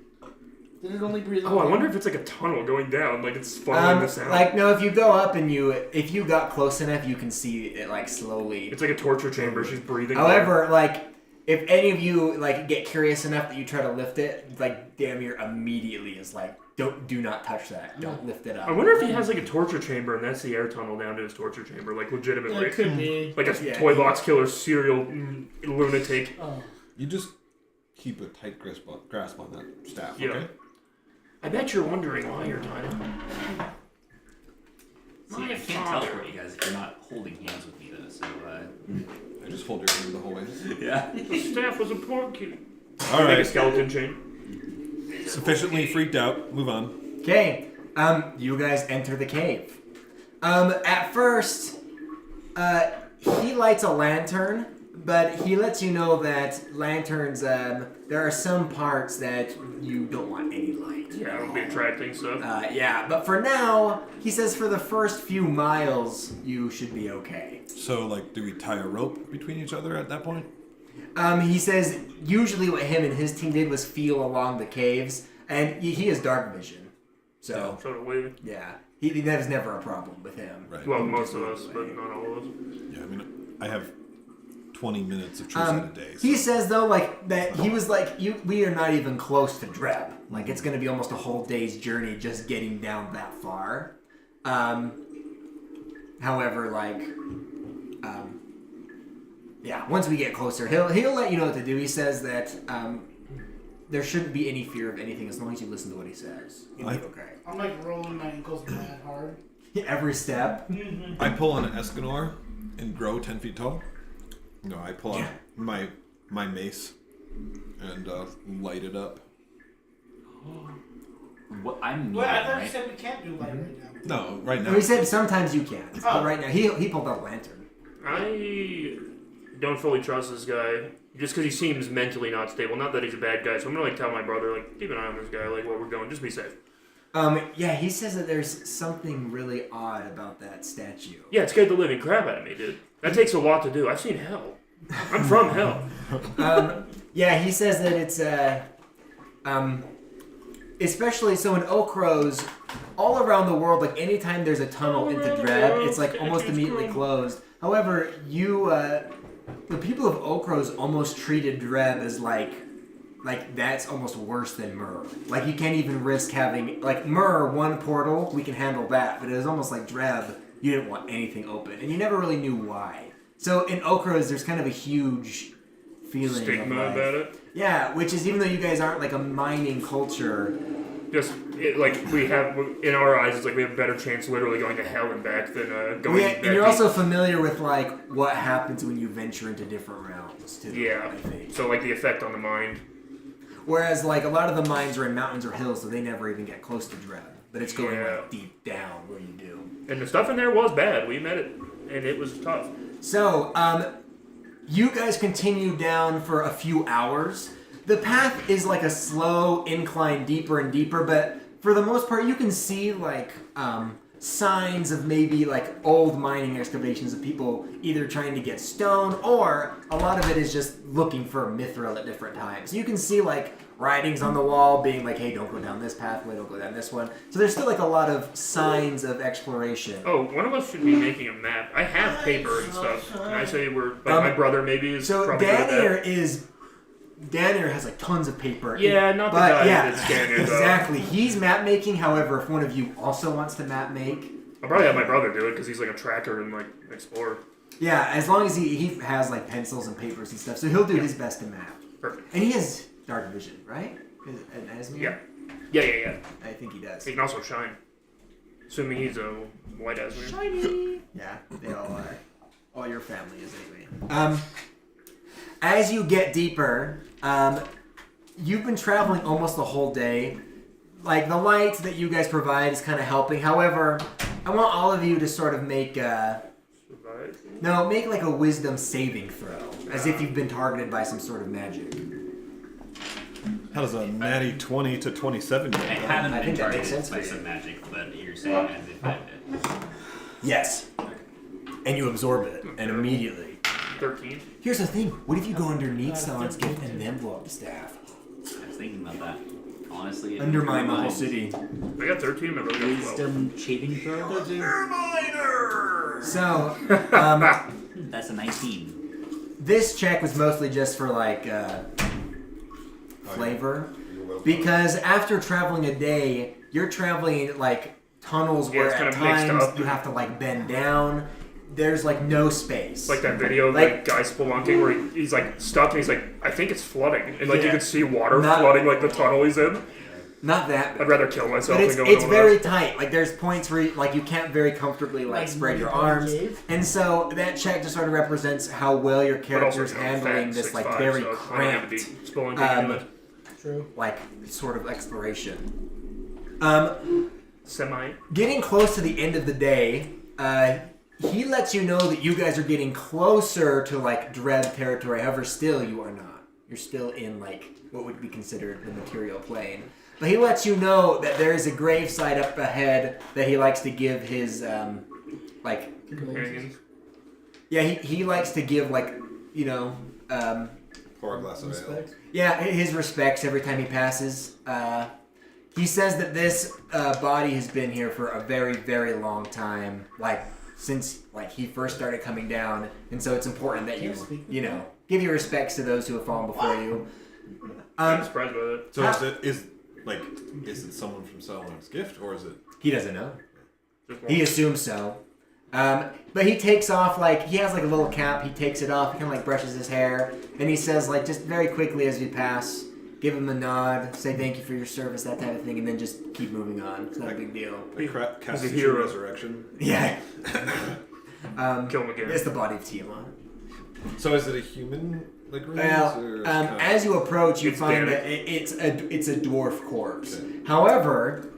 Did it only breathe on? Oh, I wonder if it's like a tunnel going down. Like it's following the sound. Like no, if you go up and if you got close enough, you can see it like slowly. It's like a torture chamber. She's breathing. However, like if any of you like get curious enough that you try to lift it, like Damier immediately is like, do not touch that. Don't lift it up. I wonder if he has like a torture chamber and that's the air tunnel down to his torture chamber. Like Yeah, legitimately. it could be. Like a Yeah. toy box killer serial lunatic. Oh. You just keep a tight grasp on that staff, Yeah. okay? I bet you're wondering why you're trying to. See, I can't teleport you guys if you're not holding hands with me, though. So, I just hold your hand the whole way. yeah. The staff was a porky. All Like a right. skeleton chain. Sufficiently freaked out. Move on. Okay, you guys enter the cave. At first, he lights a lantern, but he lets you know that lanterns, there are some parts that you don't want any light. Yeah, it would be attracting stuff. Yeah, but for now, he says for the first few miles, you should be okay. So, like, do we tie a rope between each other at that point? He says usually what him and his team did was feel along the caves, and he has dark vision. So, So do we. yeah, that was never a problem with him. Right. Well, most of us, but not all of us. Yeah, I mean, I have 20 minutes of truce in a day. So. He says though, like that he was like, we are not even close to Dreb. Like it's going to be almost a whole day's journey just getting down that far. However, like, yeah, once we get closer, he'll let you know what to do. He says that there shouldn't be any fear of anything as long as you listen to what he says. You'll be okay. I'm like rolling my ankles mad hard. Every step. I pull on an Escanor and grow 10 feet tall. No, I pull out my mace and light it up. What I'm Well, I thought right? you said we can't do light right now. No, right now. No, he said sometimes you can, but Oh. right now he pulled out a lantern. I don't fully trust this guy just because he seems mentally not stable. Not that he's a bad guy, so I'm gonna like tell my brother like keep an eye on this guy, like where we're going. Just be safe. Yeah, he says that there's something really odd about that statue. Yeah, it scared the living crap out of me, dude. That takes a lot to do. I've seen hell. I'm from hell. Yeah, he says that it's especially so in Okros, all around the world, like anytime there's a tunnel into Dreb, it's like almost immediately closed. However, the people of Okros almost treated Dreb as like that's almost worse than Myrrh. Like you can't even risk having like Myrrh, one portal, we can handle that, but it was almost like Dreb, you didn't want anything open, and you never really knew why. So in Okros, there's kind of a huge feeling Stigma of like, about it. yeah, which is even though you guys aren't like a mining culture, Just like we have in our eyes, it's like we have a better chance literally going to hell and back than going. and you're also familiar with like what happens when you venture into different realms too. Yeah. I think. So like the effect on the mind. Whereas like a lot of the mines are in mountains or hills, so they never even get close to Dreb. But it's going Yeah. like deep down where you do. And the stuff in there was bad. We met it, and it was tough. So, you guys continue down for a few hours. The path is like a slow incline deeper and deeper, but for the most part, you can see like signs of maybe like old mining excavations of people either trying to get stone or a lot of it is just looking for mithril at different times. You can see like writings on the wall being like, hey, don't go down this pathway, don't go down this one. So there's still like a lot of signs of exploration. Oh, one of us should be making a map. I have paper and stuff. And I say we're like my brother maybe is So probably good at that. Danier is Danner has like tons of paper. Yeah, not the guy that's Danner, though. exactly. He's map making. However, if one of you also wants to map make, I'll probably have my brother do it because he's like a tracker and like explorer. yeah, as long as he has like pencils and papers and stuff, so he'll do his best to map. Perfect. And he has dark vision, right? An Asmir? Yeah. I think he does. He can also shine. Assuming he's a white Asmir. Shiny. Yeah, they all are. All your family is anyway. As you get deeper, you've been traveling almost the whole day. Like, the light that you guys provide is kind of helping. However, I want all of you to sort of make make like a wisdom saving throw. As if you've been targeted by some sort of magic. How does a natty 20 to 27 go? I haven't I been think that makes targeted sense by for you. some magic, but you're saying as if I did. Yes. And you absorb it, and immediately. 13. Here's the thing. What if you go underneath someone's gift and then blow up the staff? I was thinking about that. Honestly, it Undermine the whole mind. city. I got 13, my brother got 12. Wisdom saving throw. So, That's a 19. this check was mostly just for like flavor, because after traveling a day, you're traveling like tunnels Yeah, where it's at kind of mixed times up. you have to like bend down. There's like no space. Like that video of Like- that guy spelunking where he's like stuck and he's like, I think it's flooding. And like you Yeah. can see water Not- flooding like the tunnel he's in. Not that bad. I'd rather kill myself But than go it's into very one tight. Like there's points where like you can't very comfortably like spread your Monkey arms, Cave. and so that check just sort of represents how well your But also, character's handling this like very cramped, spelunking into it. True. like sort of exploration. Semi. Getting close to the end of the day, he lets you know that you guys are getting closer to like dread territory. However, still you are not. You're still in like what would be considered the material plane. But he lets you know that there is a gravesite up ahead that he likes to give his like Companions. yeah he likes to give like Pour a glass of ale. Respect. yeah his respects every time he passes. He says that this body has been here for a very, very long time, like since like he first started coming down, and so it's important that you give your respects to those who have fallen before you. I'm surprised by that. So is it someone from Seleron's gift, or is it? He doesn't know. Just one. He assumes so. But he takes off like he has like a little cap. He takes it off. He kind of like brushes his hair, and he says like just very quickly as we pass, give him a nod, say thank you for your service, that type of thing, and then just keep moving on. It's not a big deal. Cast He's a hero. resurrection. Yeah. Kill him again. It's the body of Tiamat. So is it a human like remains, Well, or as you approach, you It's find damaged. that it's a dwarf corpse. Okay. However,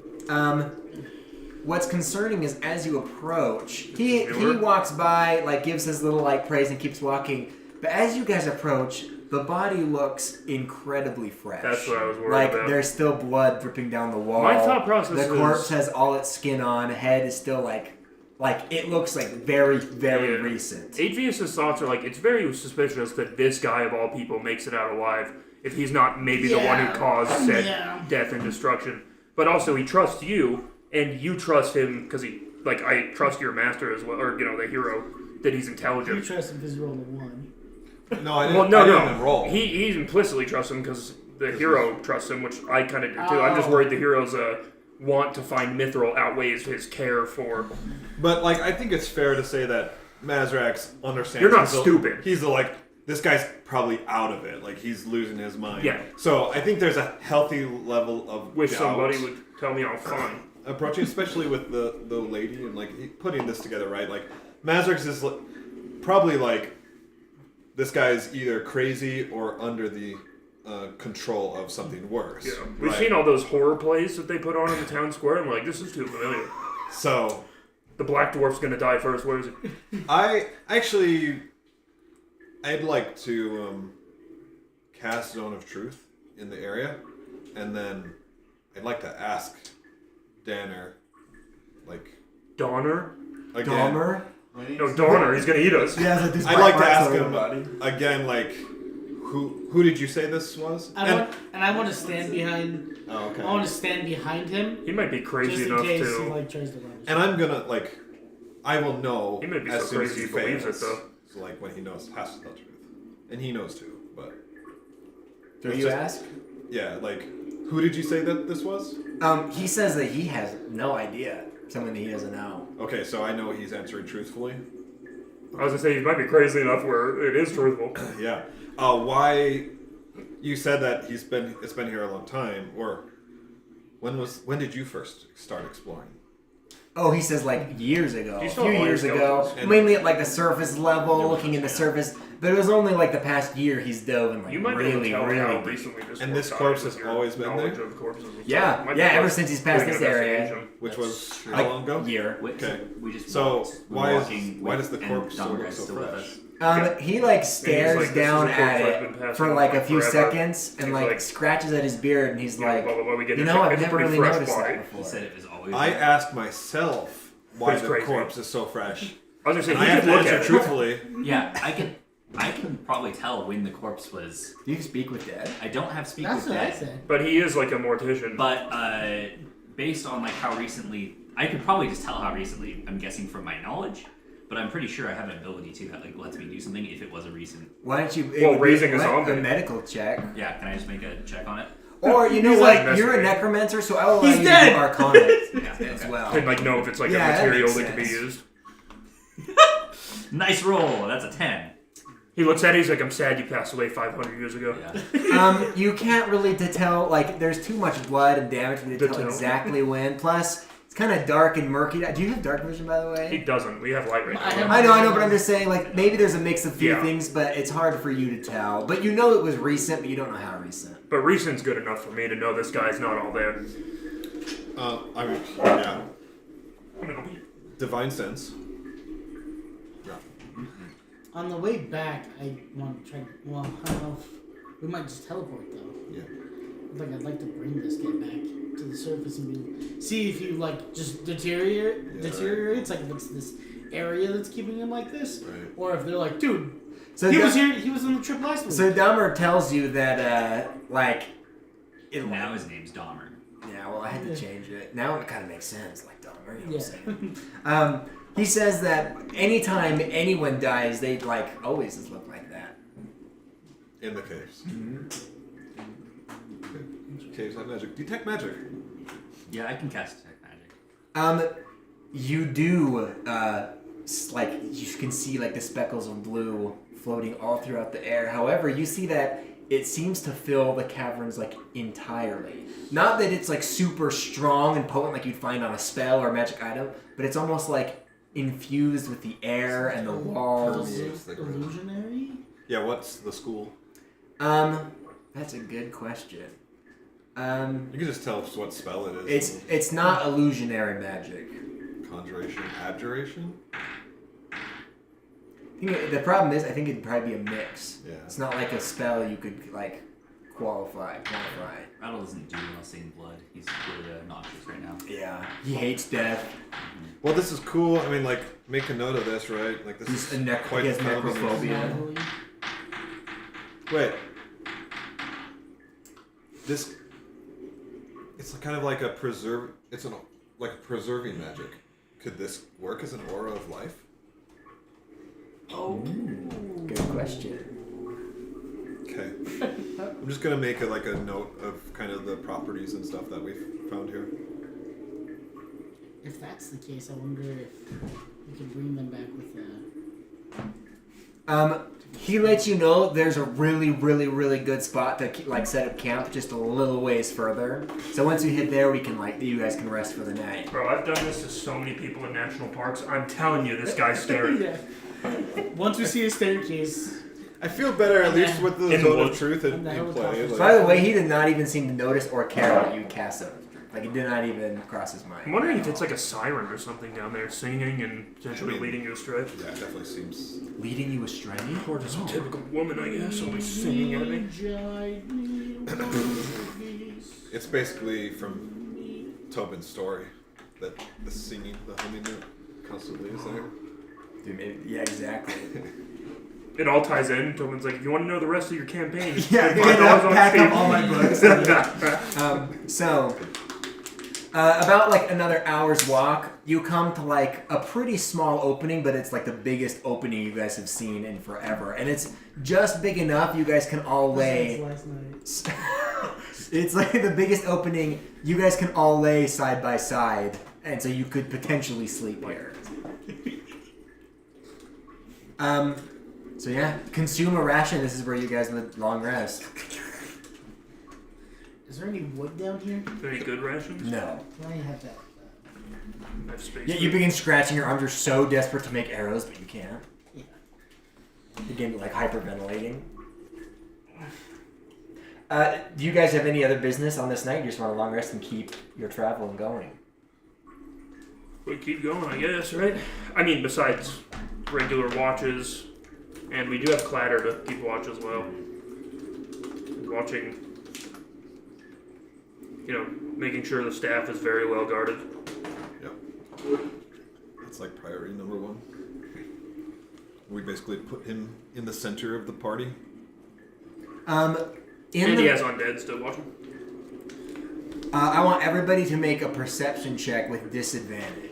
what's concerning is as you approach, he walks by, like gives his little like praise and keeps walking. But as you guys approach, the body looks incredibly fresh. That's what I was worried like about. there's still blood dripping down the wall. My thought process The is- corpse has all its skin on. Head is still like it looks like very, very Yeah. recent. Advius's thoughts are like, it's very suspicious that this guy of all people makes it out alive if he's not maybe the one who caused said death and destruction. But also he trusts you, and you trust him because I trust your master as well, or the hero, that he's You intelligent. trust him because you rolled a 1. No, I didn't. Well, no, I didn't no. even roll. He implicitly trusts him because the hero trusts him, which I kind of do too. I'm just worried the hero's want to find Mithril outweighs his care for. But like, I think it's fair to say that Mazrac understands. You're not he's stupid. He's like, this guy's probably out of it. Like he's losing his mind. Yeah. So I think there's a healthy level of Wish doubt somebody would tell me I'm fine. approaching, especially with the lady and like putting this together, right? Like Mazrac is probably like, this guy's either crazy or under the control of something worse. Yeah, we've right? seen all those horror plays that they put on in the town square, and we're like, this is too familiar. So The Black Dwarf's gonna die first. Where is it? I'd like to cast Zone of Truth in the area, and then I'd like to ask Danner, like Donner? again. Dahmer? No, Donner. He's gonna eat us. Yeah, like this I'd like to black ask marks him on the body. again, like who did you say this was? I want to stand behind. Oh, okay. I want to stand behind him He might be crazy just in enough case to. he tries to run. And I'm gonna like, I will know He may be as so soon crazy as he he, believes it, fails. though. So like when he knows has to tell the truth, and he knows too, but. He might be so crazy he believes it, though. But, He might be so crazy he believes it, though. Do you ask? Yeah, like, who did you say that this was? He says that he has no idea. Someone that he doesn't know. Okay, so I know he's answering truthfully. I was gonna say, he might be crazy enough where it is truthful. Yeah. Why? You said that it's been here a long time, or when did you first start exploring? Oh, he says like years ago, You a saw few all years his ago, skeletons. mainly at like the surface level, looking in the surface. But it was only like the past year he's dove and like You might be able to really, tell how really deep. recently this And corpse this corpse died has with your always been knowledge there? of corpses and Yeah, stuff. Might yeah, be ever worth since he's passed doing this an area. investigation. Which was true. how long ago? Year. Okay. We just So, walked. We're why walking does the and corpse still Dahmer look guy's so still with fresh? us. He like stares like, this is down a corpse at that's been it passing for like a like few forever. seconds and He's like like- scratches at his beard and he's like, blah, blah, blah, we get you it. know, I've It's a never pretty really fresh noticed body. that before. He said it was always. I there. asked myself why It's the crazy. corpse is so fresh. I was gonna say, And he I have could to look answer at it. truthfully. Yeah, I can probably tell when the corpse was. Do you can speak with dead? I don't have speak That's with what I dead, said. But he is like a mortician. but based on like how recently, I could probably just tell how recently. I'm guessing from my knowledge, but I'm pretty sure I have an ability too that like lets me do something if it was a recent. Why don't you? Well, raising a a zombie. medical check. Yeah, can I just make a check on it? Or you know He's what? like You're a investigate. necromancer, so I will allow He's you dead! to do Arcana Yeah, as okay. well. and like know if it's like Yeah, a that material makes that could be sense. used. Nice roll. That's a 10. He looks at it, he's like, I'm sad you passed away 500 years ago. Yeah. You can't really tell. Like, there's too much blood and damage for you to To tell tell. exactly when. Plus, it's kind of dark and murky. Do you have dark vision, by the He way? doesn't. We have light right I now. have- I know, but I'm just saying, like, maybe there's a mix of few Yeah. things, but it's hard for you to tell. But you know it was recent, but you don't know how recent. But recent's good enough for me to know this guy's not all there. I mean, yeah. I mean, Divine sense. On the way back, I want to try. Well, I don't know if we might just teleport though. Yeah. I'd like to bring this guy back to the surface and see if he like just deteriorates, like if it's this area that's keeping him like this, Right. or if they're like, dude, So he Da- was here. He was on the trip last week. So Dahmer tells you that, like, it Now his name's Dahmer. Yeah, well, I had to change it. Now it kind of makes sense, like Dahmer, you know what Yeah. I'm saying? He says that anytime anyone dies, they, like, always just look like that. In the caves. Caves have magic. Detect magic. Yeah, I can cast detect magic. You do, like, you can see, like, the speckles of blue floating all throughout the air. However, you see that it seems to fill the caverns, like, entirely. Not that it's, like, super strong and potent like you'd find on a spell or a magic item, but it's almost, like, infused with the air and the walls. Illusionary. Yeah, what's the school? That's a good question. You can just tell us what spell it is. It's not illusionary magic. Conjuration, abjuration? The problem is, I think it'd probably be a mix. Yeah. It's not like a spell you could, like, quantify. Rattle doesn't do well seeing blood. He's really noxious right now. Yeah. He hates death. Well, this is cool. I mean, like, make a note of this, right? Like, this He's is he quite has phenomenal. necrophobia. Wait. This... It's kind of like a preserve... It's like a preserving magic. Could this work as an aura of life? Oh. Good question. Okay. I'm just gonna make a note of kind of the properties and stuff that we've found here. If that's the case, I wonder if we can bring them back with He lets you know there's a really, really, really good spot to like set up camp just a little ways further. So once we hit there, we can you guys can rest for the night. Bro, I've done this to so many people in national parks. I'm telling you, this guy's scary. Yeah. Once we see a staircase. I feel better at least with the In the zone of woods. truth in And the play. helicopters. Like, By the way, he did not even seem to notice or care that you cast it. Like it did not even cross his mind. I'm wondering if it's like a siren or something down there singing and potentially leading you astray. yeah, it definitely seems... Leading you astray. Or just a typical woman, I guess, always singing at me. It's basically from Tobin's story that the singing, the humming note constantly is there. Dude, maybe, yeah, exactly. It all ties in. Tobin's like, if you want to know the rest of your campaign, Yeah, $5 on pack Steam. up all my books. So, About like another hour's walk, you come to like a pretty small opening, but it's like the biggest opening you guys have seen in forever, and it's just big enough you guys can all lay. Last night. It's like the biggest opening you guys can all lay side by side, and so you could potentially sleep here. So yeah, consume a ration. This is where you guys would long rest. Is there any wood down here? Very good rations. No. Why do you have that? I have space. Yeah, you begin scratching your arms. You're so desperate to make arrows, but you can't. Yeah. You begin like hyperventilating. Do you guys have any other business on this night? You just want to long rest and keep your traveling going. We keep going, I guess, right? I mean, besides regular watches, and we do have clatter to keep watch as well. Watching, making sure the staff is very well guarded. Yep. That's like priority number one. We basically put him in the center of the party. And he has undead still watching. I want everybody to make a perception check with disadvantage.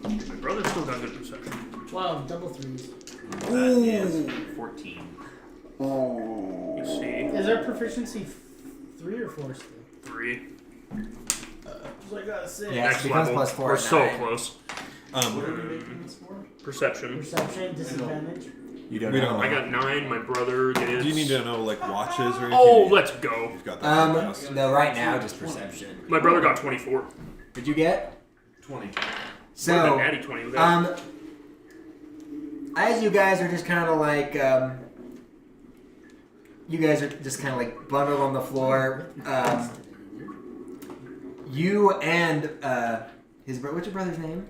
My brother's still got good perception. Wow, double threes. That is 14. You see, Is our proficiency 3 or 4 still? 3. So I got a 6. Yeah, it Next becomes level. +4 We're at so 9. close. What are we making this for? Perception. Perception, disadvantage. You don't We know. don't I got 9. My brother gets. Do you need to know like watches or anything? Oh, let's go. You've got that. No, right now just perception. My brother got 24. Did you get? 20. Would've been So, natty 20 with that. as you guys are just kind of like, you guys are just kind of like bundled on the floor. You and what's your brother's name?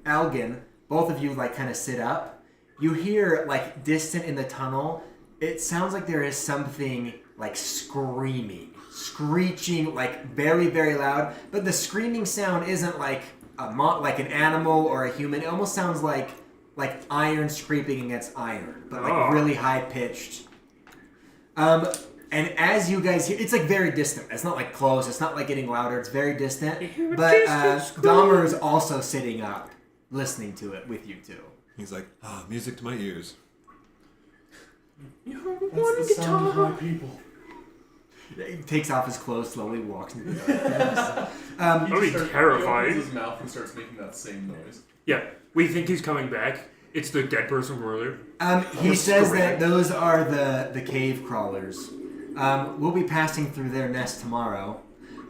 Algin. Both of you like kind of sit up. You hear like distant in the tunnel. It sounds like there is something like screaming, screeching, like very, very loud. But the screaming sound isn't like like an animal or a human. It almost sounds like iron scraping against iron, but like really high pitched. And as you guys hear, it's like very distant. It's not like close. It's not like getting louder. It's very distant. But Dahmer is also sitting up, listening to it with you two. He's like, music to my ears. That's the sound of my people. He takes off his clothes, slowly walks into the That would be terrifying. He opens his mouth and starts making that same noise. Yeah, we think he's coming back. It's the dead person from earlier. He says that those are the cave crawlers. We'll be passing through their nest tomorrow.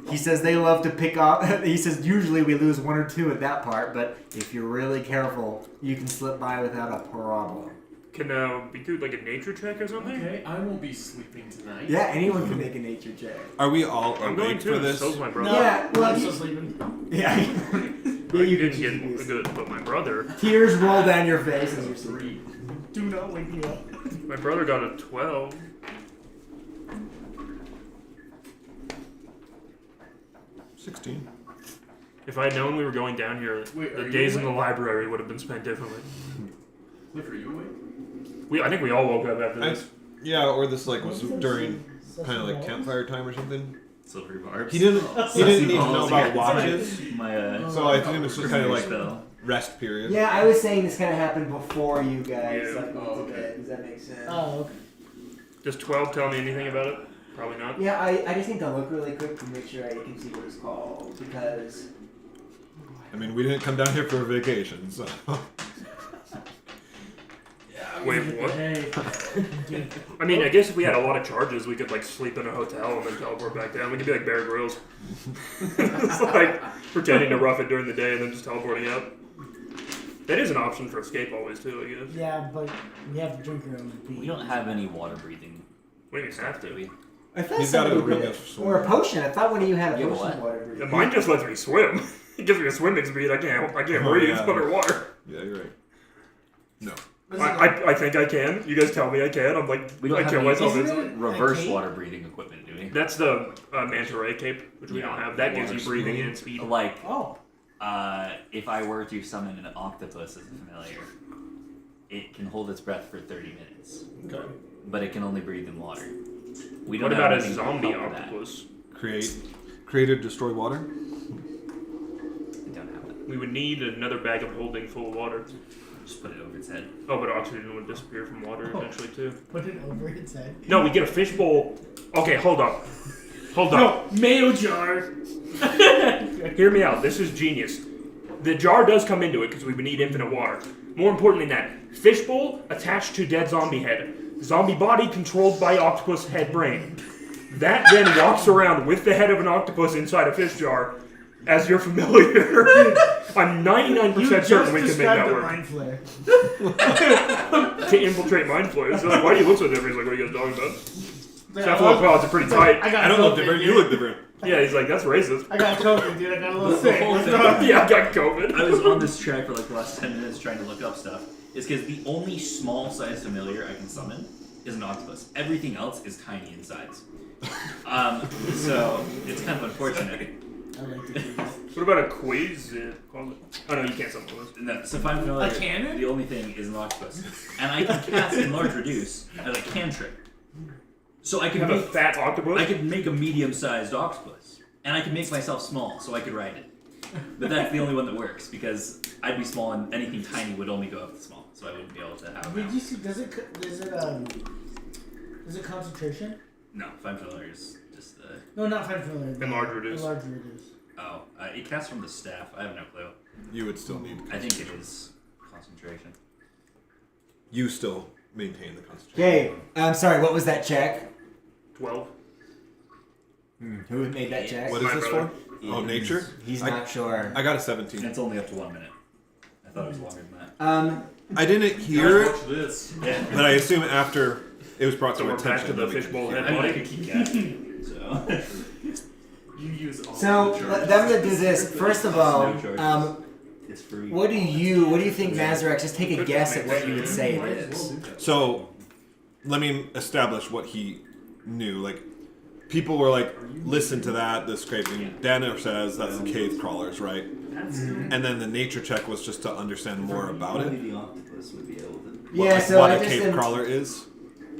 He says they love to pick off. He says usually we lose 1 or 2 at that part, but if you're really careful, you can slip by without a problem. Can we do like a nature check or something? Okay, I will be sleeping tonight. Yeah, anyone can make a nature check. Are we all I'm going awake to. for this? So's my brother. Yeah, well, I'm still sleeping. Yeah. I you didn't can get choose. good, but my brother. Tears roll down your face as you're sleeping. Do not wake me up. My brother got a 12. 16. If I had known we were going down here, Wait, are the you days in the awake? library would have been spent differently. Cliff, are you awake? I think we all woke up after this. Yeah, or this like was during kind of like campfire time or something. Silvery barbs. He didn't need to know about watches, My so I think this was kind of like spell. rest period. Yeah, I was saying this kind of happened before you guys Yeah. like, went Oh, to okay. bed. Does that make sense? Oh, okay. Does 12 tell me anything about it? Probably not. Yeah, I just need to look really quick to make sure I can see what it's called, because... I mean, we didn't come down here for a vacation, so. Wait, what? I mean, I guess if we had a lot of charges, we could like sleep in a hotel and then teleport back down. We could be like Bear Grylls. It's like pretending to rough it during the day and then just teleporting out. That is an option for escape always too, I guess. Yeah, but we have to drink our own pee. We don't have any water breathing. We don't have Do to. we? I thought He's got a somebody ring did. of sword. Or a potion. I thought one of you had a You have a potion of what? water breathing. Yeah, mine just lets me swim. It gives me a swimming speed. I can't Oh, breathe yeah. underwater. Yeah, you're right. No. I think I can. You guys tell me I can. I'm like, We don't I have kill any myself Isn't instantly. it reverse cape? water breathing equipment, do we? That's the manta ray cape, which we Yeah. don't have. That gives you Water breathing speed. and speed. Like, Oh. if I were to summon an octopus as a familiar, it can hold its breath for 30 minutes, Okay. but it can only breathe in water. We What don't about have a anything to zombie help with that. octopus? Create or destroy water? We would need another bag of holding full of water. Just put it over its head. Oh, but oxygen would disappear from water eventually too. Put it over its head. No, we get a fishbowl. Okay, hold up. Hold up. No, mayo jar. Hear me out. This is genius. The jar does come into it because we would need infinite water. More importantly than that, fishbowl attached to dead zombie head. Zombie body controlled by octopus head brain. That then walks around with the head of an octopus inside a fish jar. As you're familiar, I'm 99% certain we can make that work. Mind flare. To infiltrate mind flayers. They're like, why do you look so different? He's like, what are you guys talking about? Cephalopods are pretty tight. I don't look different. You look different. Yeah, he's like, that's racist. I got COVID, dude. I got a little sick. whole Let's thing. go. Yeah, I got COVID. I was on this track for like the last 10 minutes trying to look up stuff. It's because the only small-sized familiar I can summon is an octopus. Everything else is tiny in size. So it's kind of unfortunate. I like to do this. What about a quiz? Oh no, you can't summon those. No, so if I'm familiar, A cannon? the only thing is an octopus, and I can cast Enlarge Reduce as a cantrip. So I could Have a make, fat octopus? I could make a medium-sized octopus, and I could make myself small, so I could ride it. But that's the only one that works because I'd be small, and anything tiny would only go up to small, so I wouldn't be able to have. Did you see? Is it concentration? No, Fine Familiar is just the. No, not five familiar. Enlarge reduce. Enlarge reduce. Oh, it casts from the staff. I have no clue. You would still need. I think it is concentration. You still maintain the concentration. Okay, I'm sorry, what was that check? 12. Who made that check? What is My this brother. for? Oh, nature. He's I- not sure. I got a And 17. it's only up to 1 minute. I thought it was longer than that. I didn't hear it, Watch this. but I assume after it was brought So to we're attention. back to the that we fishbowl could head. I mean, I could keep casting, so. You use all So the let charges. them to do this. First of all, No charges. It's free. what do you think, Mazrac? Just take a guess at what you would say it is. So, let me establish what he knew. Like, people were like, listen to that, the scraping. Danner says that's the cave crawlers, right? And then the nature check was just to understand more about Only it. the octopus would be able to. Yeah, Like, so what I a just cave am- crawler is.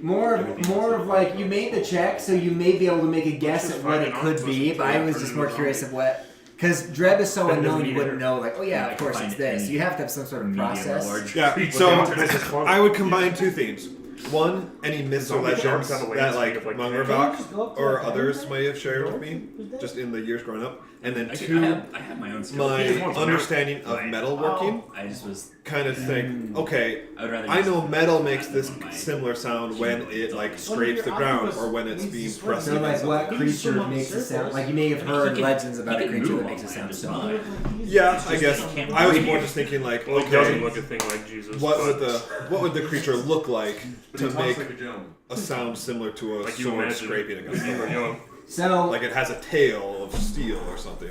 More of like you made the check, so you may be able to make a guess Just at what find it an could octopus be. and But throw I it was for just the more zombie. curious of what, because Dreb is so That doesn't unknown, you mean wouldn't either. know. Like, oh yeah, I of can course find it's this. any You have to have some sort of medium or process. large Yeah, creature. so This is fun. I would combine two things. One, any myths or Zombie sharks legends have a that wingspan like of, like, Mangervach Just go up to or the others camera. might have shared with me, just in the years growing up. And then I two, have my own skill. my He just wants to understanding of Right. metalworking I just was. kind of think, okay, I would rather. I just- know metal makes this my- similar sound when it like Well, scrapes your the ground octopus or when it's needs to being swim. pressed So against like, what something. creature swim on makes it sound? surface. Like you may have He heard can- legends about he a can creature move that on makes it land sound just similar. fine. Yeah, It's I just guess that he can't I was breathe. more just thinking like, Well, he doesn't okay, look a thing like Jesus. what but would the creature look like But he to talks make like a gentleman. a sound similar to a like you sword imagine scraping against when you were something? young. So Like it has a tail of steel or something,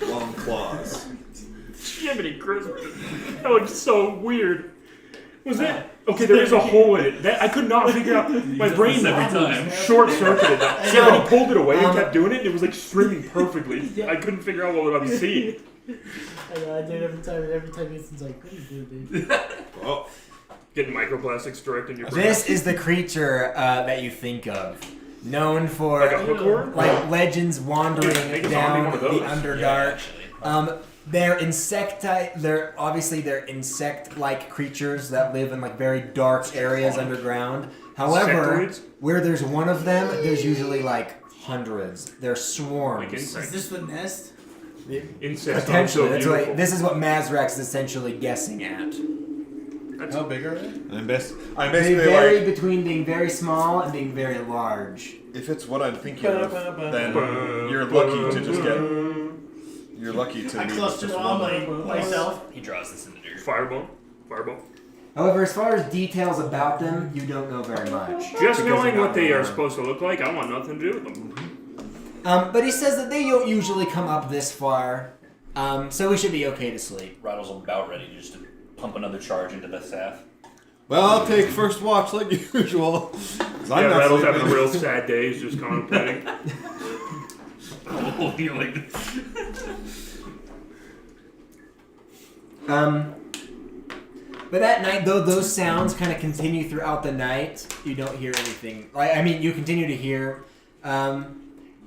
or long claws. Jiminy Christmas. That looks so weird. Was that? Okay, there is a hole in it. That I could not figure out. My brain every time. short circuited that. Yeah, but he pulled it away and Um, kept doing it, and it was like streaming perfectly. I couldn't figure out what I was seeing. I know, I do it every time. Every time Ethan's like, "What are you doing, dude?" Oh, Getting microplastics direct in your brain. this is the creature that you think of, known for Like a hookworm? like legends wandering Make a zombie down one of the those. Underdark. actually. They're they're insect-like creatures that live in like very dark areas underground. However, Sectoids? where there's one of them, there's usually like hundreds. They're Like swarms. Is insects. this the nest? Insects. Potentially, So that's beautiful. what this is what Mazrac's essentially guessing at. That's How big are they? I'm They basically vary like, between being very small and being very large. if it's what I'm thinking of, then you're lucky to just get. You're lucky to I leave clustered just all one. myself. He draws this in the dirt. Fireball. Fireball. However, as far as details about them, you don't know very much. Just Because knowing they're not what they very are known. supposed to look like, I want nothing to do with them. But he says that they don't usually come up this far, so we should be okay to sleep. Rattle's about ready just to pump another charge into the staff. Well, I'll take first watch like usual. 'Cause I'm Yeah, not Rattle's sleeping. having a real sad day. He's just contemplating. Oh, you're like. But at night, though, those sounds kind of continue throughout the night. You don't hear anything. Like, I mean, you continue to hear.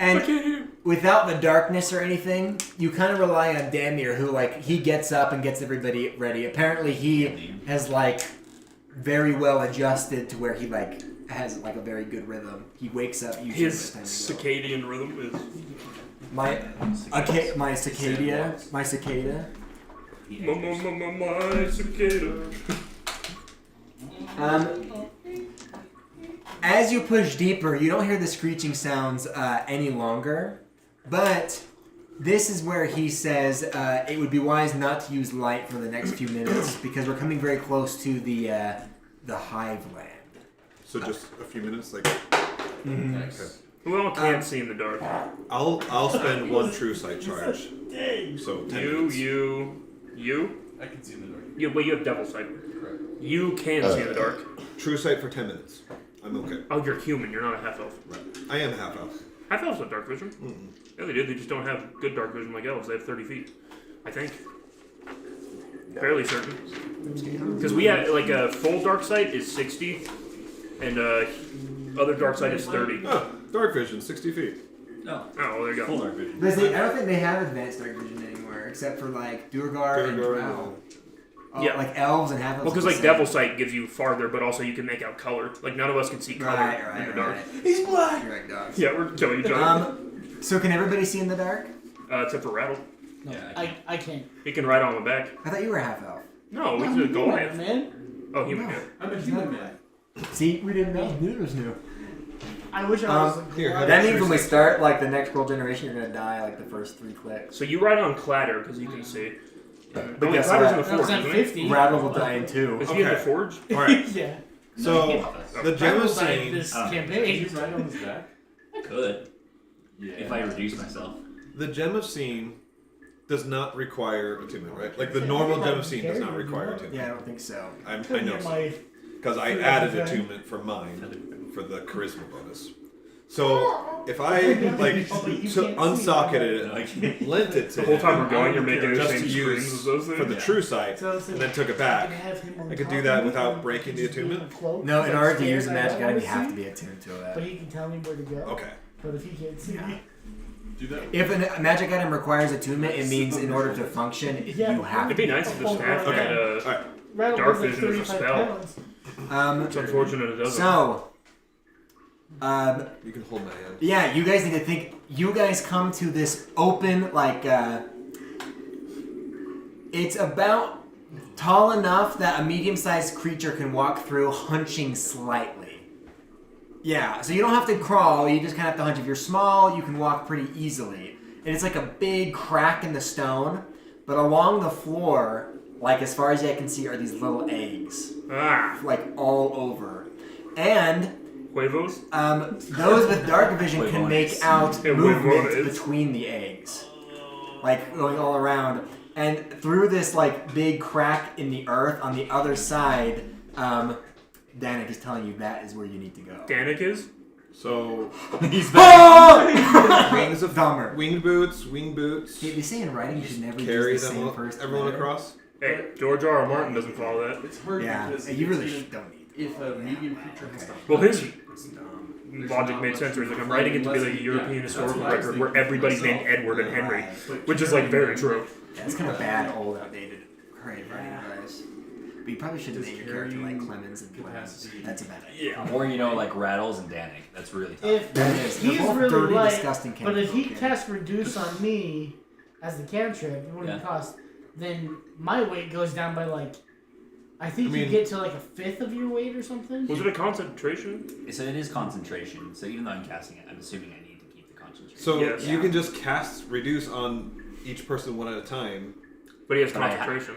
And without the darkness or anything, you kind of rely on Damir, who he gets up and gets everybody ready. Apparently, he has very well adjusted to where he has a very good rhythm. He wakes up usually. His circadian rhythm is my cicada. My cicada. My cicada. As you push deeper, you don't hear the screeching sounds any longer, but this is where he says it would be wise not to use light for the next few minutes because we're coming very close to the hive land. So just a few minutes, Nice. Okay. We all can't see in the dark. I'll spend 1 true sight charge. So 10 minutes. You. I can see in the dark. Well, you have devil sight. Correct. You can see in the dark. True sight for 10 minutes. I'm okay. Oh, you're human. You're not a half elf. Right. I am half elf. Half elves have dark vision. Yeah, they do. They just don't have good dark vision like elves. They have 30 feet, I think. Fairly certain. Because we have a full dark sight is 60, and other dark sight is 30. Oh, dark vision, 60 feet. No. Oh, well, there you Full go. dark vision. But I don't think they have advanced dark vision anymore, except for Durgar and Drow. Yeah. Elves and half elves. Well, because devil sight gives you farther, but also you can make out color. None of us can see color in the dark. He's black. Correct, dogs. Yeah, we're killing each other. So can everybody see in the dark? Except for Rattle. No, Yeah, I can't. He can ride on the back. I thought you were half elf. No, I'm he's a human, Goliath. man. Oh, human. No. Yeah. I'm a human man. See, we didn't know. Neither of us knew. I wish I was. Here, That means when we start the next world generation, you're gonna die the first 3 clicks. So you ride on Clatter because you can see. But Only guess Clatter's in what? the That was forge, at isn't he? 50. Rattle will die in 2. Is he in the Okay. forge? Alright. Yeah. So, the gem of Died seeing, this Oh. Can campaign. you ride on his back? I could. Yeah. If I reduce myself. the gem of seeing does not require attunement, right? The normal gem of seeing does not require attunement. Yeah, I don't think so. I know because I added attunement for mine for the charisma bonus. So if I unsocketed it, lent it to The whole time him we're going, you're making the just same to screens use as those things. for the true sight, and then took it back. I could do that without breaking the attunement. No, in order to use a magic item, you have to be attuned to But it. he can tell me where to go. Okay. But if he can't see me, Do that. If a magic item requires attunement, it means in order to function, you have It'd to. be nice if the staff Okay. had Alright. Rattle Dark was vision is a 35 spell. pounds. It's unfortunate it doesn't. So, You can hold my hand. yeah, you guys need to think. You guys come to this open, it's about tall enough that a medium-sized creature can walk through, hunching slightly. Yeah, so you don't have to crawl, you just kind of have to hunch. If you're small, you can walk pretty easily. And it's like a big crack in the stone, but along the floor, as far as I can see, are these little eggs. Ah, All over. And huevos. those with dark vision can make out Hey, movement Huevones. between the eggs. Going all around. And through this, big crack in the earth on the other side, Danik is telling you that is where you need to go. Danik is? So He's back! wings of Dumber. winged boots. They say in writing you should never Carry use the them same all, first everyone letter. across. Hey, George R. R. Martin doesn't follow that. It's hard Yeah, because you really if, don't need to. if a medium creature has to Well, his It's dumb. logic made sense. Where he's I'm writing it to be a European historical record where everybody's named Edward and Henry, which is very true. Yeah, it's kind of bad, old, outdated writing advice. But you probably should have made your character like Clemens and Clemens. That's a bad idea. The more you know, Rattles and Danik. That's really tough. If That is. They're he's both really dirty, light, disgusting but if he chemicals, casts reduce on me as the cantrip, it wouldn't cost. Then my weight goes down by I think you get to a fifth of your weight or something. Was it a concentration? So it is concentration. So even though I'm casting it, I'm assuming I need to keep the concentration. So Yes. you can just cast reduce on each person one at a time. But he has But I ha- concentration.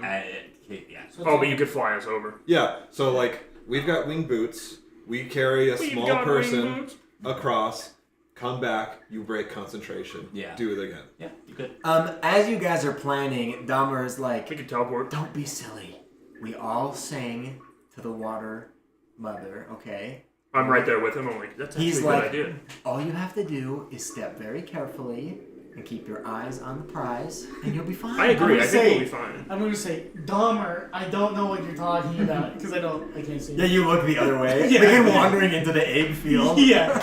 yeah. So Oh, but you could fly us over. Yeah. So we've got winged boots. We carry a We've small got person winged boots. across. Come back. You break concentration. Yeah. Do it again. Yeah, you could. as you guys are planning, Dahmer is We could teleport. don't be silly. We all sang to the water mother, okay? I'm right there with him. I'm that's actually He's a good idea. all you have to do is step very carefully and keep your eyes on the prize, and you'll be fine. I agree. gonna I think say- we'll be fine. I'm gonna say, Dahmer, I don't know what you're talking about because I can't see. Yeah, you look the other way. Yeah. Like him wandering into the egg field. Yeah.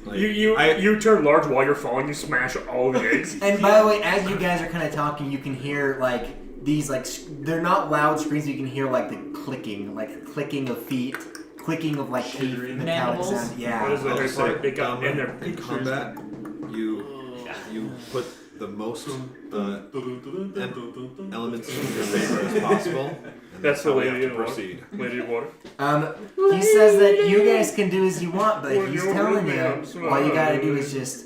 Like, You turn large while you're falling. You smash all the eggs. And by the way, as you guys are kind of talking, you can hear like these like they're not loud screams. You can hear like the clicking of feet, clicking of like teeth, metallic Mandibles? sound. What Yeah. is the Harry Potter? They got in their in pictures. combat, you put the most elements in your favor as possible. And That's the how we way have to to proceed. Lady of Water. He says that you guys can do as you want, but Well, he's you're telling moving, you I'm all you gotta do sorry. is just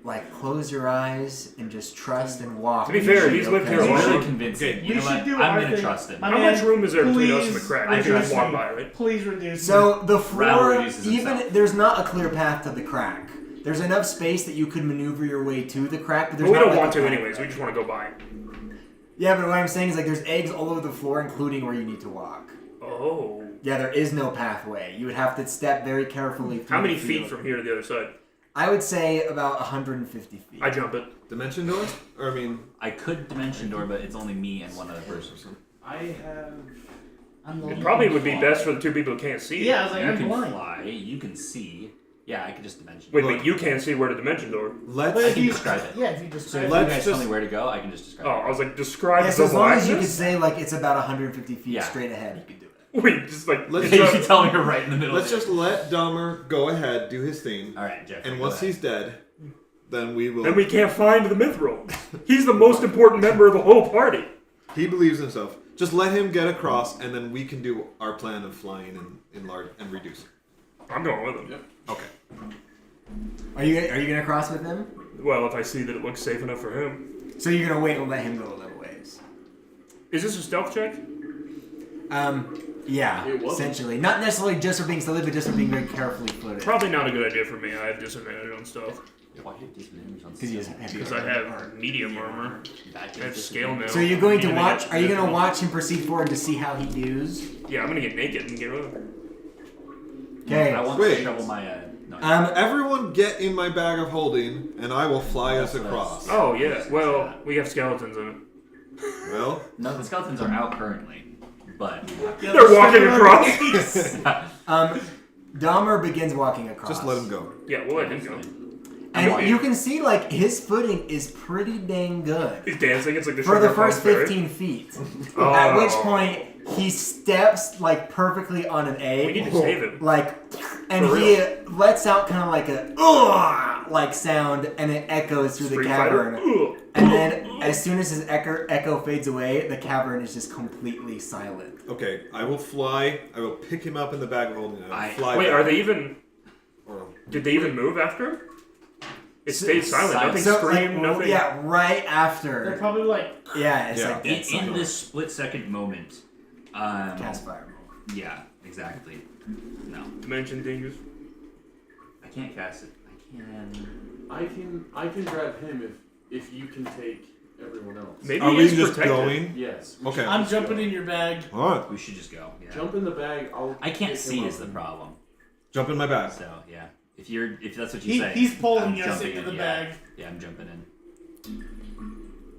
like close your eyes and just trust and walk. To be fair, he's lived here He's long. really convincing. Okay, You know should what? do I'm our gonna thing. trust him. My How man, much room is there between us and please the crack? I I can just trust walk you. by, right? Please reduce. So the Raoul floor, reduces even himself. there's not a clear path to the crack. There's enough space that you could maneuver your way to the crack, but But there's we not don't like want a to path. anyways. We just want to go by. Yeah, but what I'm saying is like there's eggs all over the floor, including where you need to walk. Oh. Yeah, there is no pathway. You would have to step very carefully through How many the feet field. from here to the other side? I would say about 150 feet. I jump it. Dimension door? Or I mean, I could dimension door, but it's only me and one other person. I have. I'm the It only probably one would be flying. best for the two people who can't see. Yeah, I was like, You I'm can blind. fly. You can see. Yeah, I could just dimension. Wait, door. but you can't see where the dimension door. let's But I if can you describe it. Yeah, if you So describe if Let's you guys tell just- me where to go, I can just describe Oh, it. I was like, describe Yeah, the so as long as you could blackness? say like it's about 150 feet Yeah. straight ahead, you could do it. Wait, just like Let's it's you a- can tell me you're right in the middle. let's of it. just let Dahmer go ahead, do his thing, All right, Jeff. and once he's dead, then we will. Then we can't find the Mithril. He's the most important member of the whole party. He believes in himself. Just let him get across, and then we can do our plan of flying and enlarge and reduce. I'm going with him. Yep. Okay. Are you gonna cross with him? Well, if I see that it looks safe enough for him. So you're gonna wait and let him go a little ways? Is this a stealth check? Yeah, It wasn't. essentially. Not necessarily just for being stealthy, but just for being very carefully footed. Probably not a good idea for me. I have disadvantage on stealth. Why do you have disadvantage on Because he has stealth? heavy Because I have medium armor. That I have gives scale now. So you're going to Medium watch? against Are you gonna disadvantage. watch him proceed forward to see how he does? Yeah, I'm gonna get naked and get rid of him. Okay. I want Wait. to shovel my. No. Everyone get in my bag of holding, and I will fly us That's what I across. was- Oh yeah. Well, we have skeletons in it. Well, No, the skeletons are out currently, but They're walking across. Dahmer begins walking across. just let him go. Yeah, we'll let him go. And you can see like his footing is pretty dang good He's dancing. It's like the for the Sugar first Plum Fairy. 15 feet. Oh. At which point he steps like perfectly on an egg. We need to save him. Like, and For he lets out kind of like a "Ugh!" like sound, and it echoes through Street the Fighter. cavern. Ugh. And then, as soon as his echo fades away, the cavern is just completely silent. Okay, I will fly. I will pick him up in the bag of holding. And I will fly. Wait, back. are they even? Or- Did they even move after him? It stayed silent. silent. Nothing So, screamed. like, Nothing. yeah, right They're after. probably like, Yeah, it's Yeah. like dead in silent. this split-second moment, Cast fire. yeah, exactly. No, Dimension dingus. I can't cast it. I can. I can grab him if you can take everyone else. Maybe Are he we is just protected. going? Yes. Okay. I'm jumping in your bag. All right. We should just go. Yeah. Jump in the bag. I can't pick see him is up the and- problem. Jump in my bag. So yeah, if that's what you say, He's pulling I'm us jumping into in, the yeah. bag. Yeah, I'm jumping in.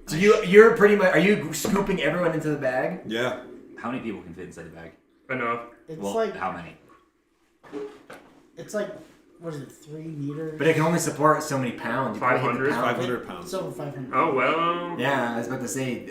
So you're pretty much. Are you scooping everyone into the bag? Yeah. How many people can fit inside the bag? Enough. It's Well, like how many? it's like what is it? 3 meters. But it can only support so many pounds. You probably hit the 500? pound. 500 pounds. It's over 500. Oh well. Yeah, I was about to say,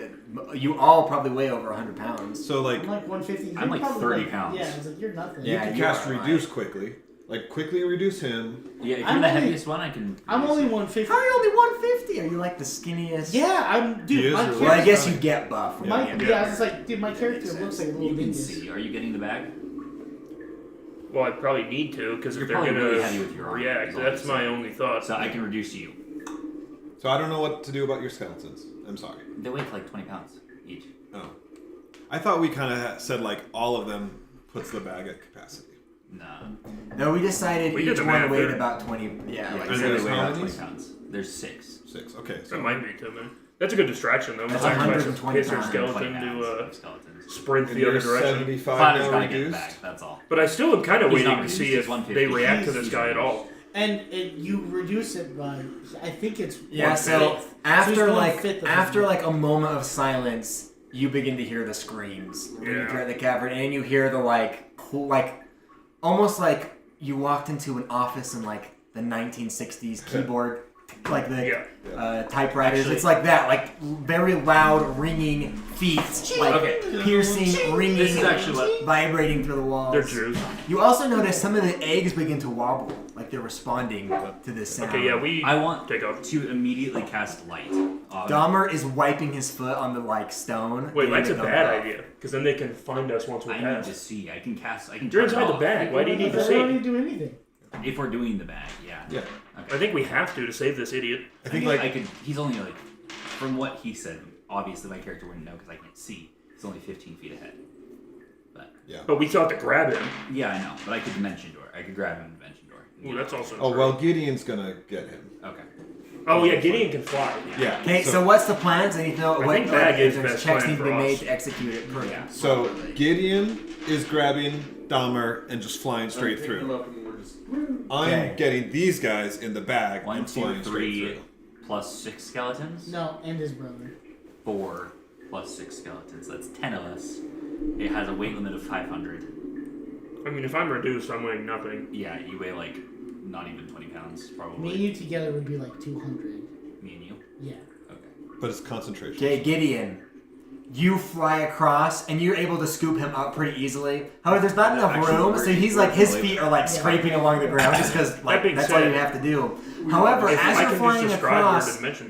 you all probably weigh over 100 pounds. So like, I'm like 150. I'm You're like probably 30 pounds. Yeah, I was like, you're nothing. Yeah, you can you cast are reduce quickly. Like quickly reduce him. Yeah, if I'm you're the only- heaviest one, I can. I'm only 150. How are you only 150? Are you like the skinniest? Yeah, I'm He dude. is My really- Well, I character, guess you get buff. From my, being yeah, bigger. I was just like, dude, my character looks like a little You can dingus. see. Are you getting the bag? Well, I probably need to because You're if they're probably gonna really heavy with your armor, react, is all that's I'm my saying. only thought. So I can reduce you. So I don't know what to do about your skeletons. I'm sorry. They weigh like 20 pounds each. Oh. I thought we kind of said like all of them puts the bag at capacity. Nah. No, we decided We did each the one math weighed there. about 20. Yeah, Yeah, like And you said there's they weigh how about many? 20 pounds. There's 6. 6. Okay. That So might be too many. That's a good distraction though. That's Sacrifice a 120 pisser pounds. 20 skeleton pounds to of skeletons. sprint and the other you're direction. 75 Fighter's now gotta get it reduced. back, that's all. But I still am kind of He's waiting not to reduced, see he's if 150. they react to He's- this guy at all. And you reduce it by, I think it's Yeah, 1/5. so after it's like 1/5 of after it. like a moment of silence, you begin to hear the screams when you Yeah. enter the cavern, and you hear the like almost like you walked into an office and like the 1960s keyboard, like the Yeah. typewriters. Actually- It's like that, like very loud, ringing feet, like piercing, ringing, This is actually what. vibrating through the walls. They're Jews. You also notice some of the eggs begin to wobble, like they're responding to this sound. Okay, yeah, we I want take off. to immediately cast light. Dahmer is wiping his foot on the like stone. Wait, getting light's a it to come bad off. idea, because then they can find us once we're I need past. to see. I can cast. I can. You're turn it inside the off. bag. Why do you need to I don't need see? to do anything. If we're doing the bag, yeah. Yeah. I think we have to save this idiot. I I think mean, like I could. He's only like, from what he said, obviously my character wouldn't know because I can't see. He's only 15 feet ahead. But yeah. But we still have to grab him. yeah, I know. But I could dimension door. I could grab him in dimension door. Ooh, that's also. Oh true. well, Gideon's gonna get him. Okay. Oh yeah, Gideon can fly. Yeah. Okay, so what's the plans? I need to know I what think bag is there's best checks plan need to for be made us. to execute it. Yeah. So Gideon is grabbing Dahmer and just flying straight Pick him through. up and we're just. I'm Okay. getting these guys in the bag 1, and 2, flying straight 3, through. plus 6 skeletons. No, and his brother. 4 plus 6 skeletons. That's 10 of us. It has a weight limit of 500. I mean, if I'm reduced, I'm weighing nothing. Yeah, you weigh like not even 20 pounds, probably. Me and you together would be like 200. Me and you. Yeah. Okay. But it's concentration. Okay, Gideon, you fly across and you're able to scoop him up pretty easily. However, there's not enough Actually, room, so he's like his feet are like Yeah. scraping along the ground just because like being that's all said, you have to do. However, if as I you're can flying just describe across, your dimension,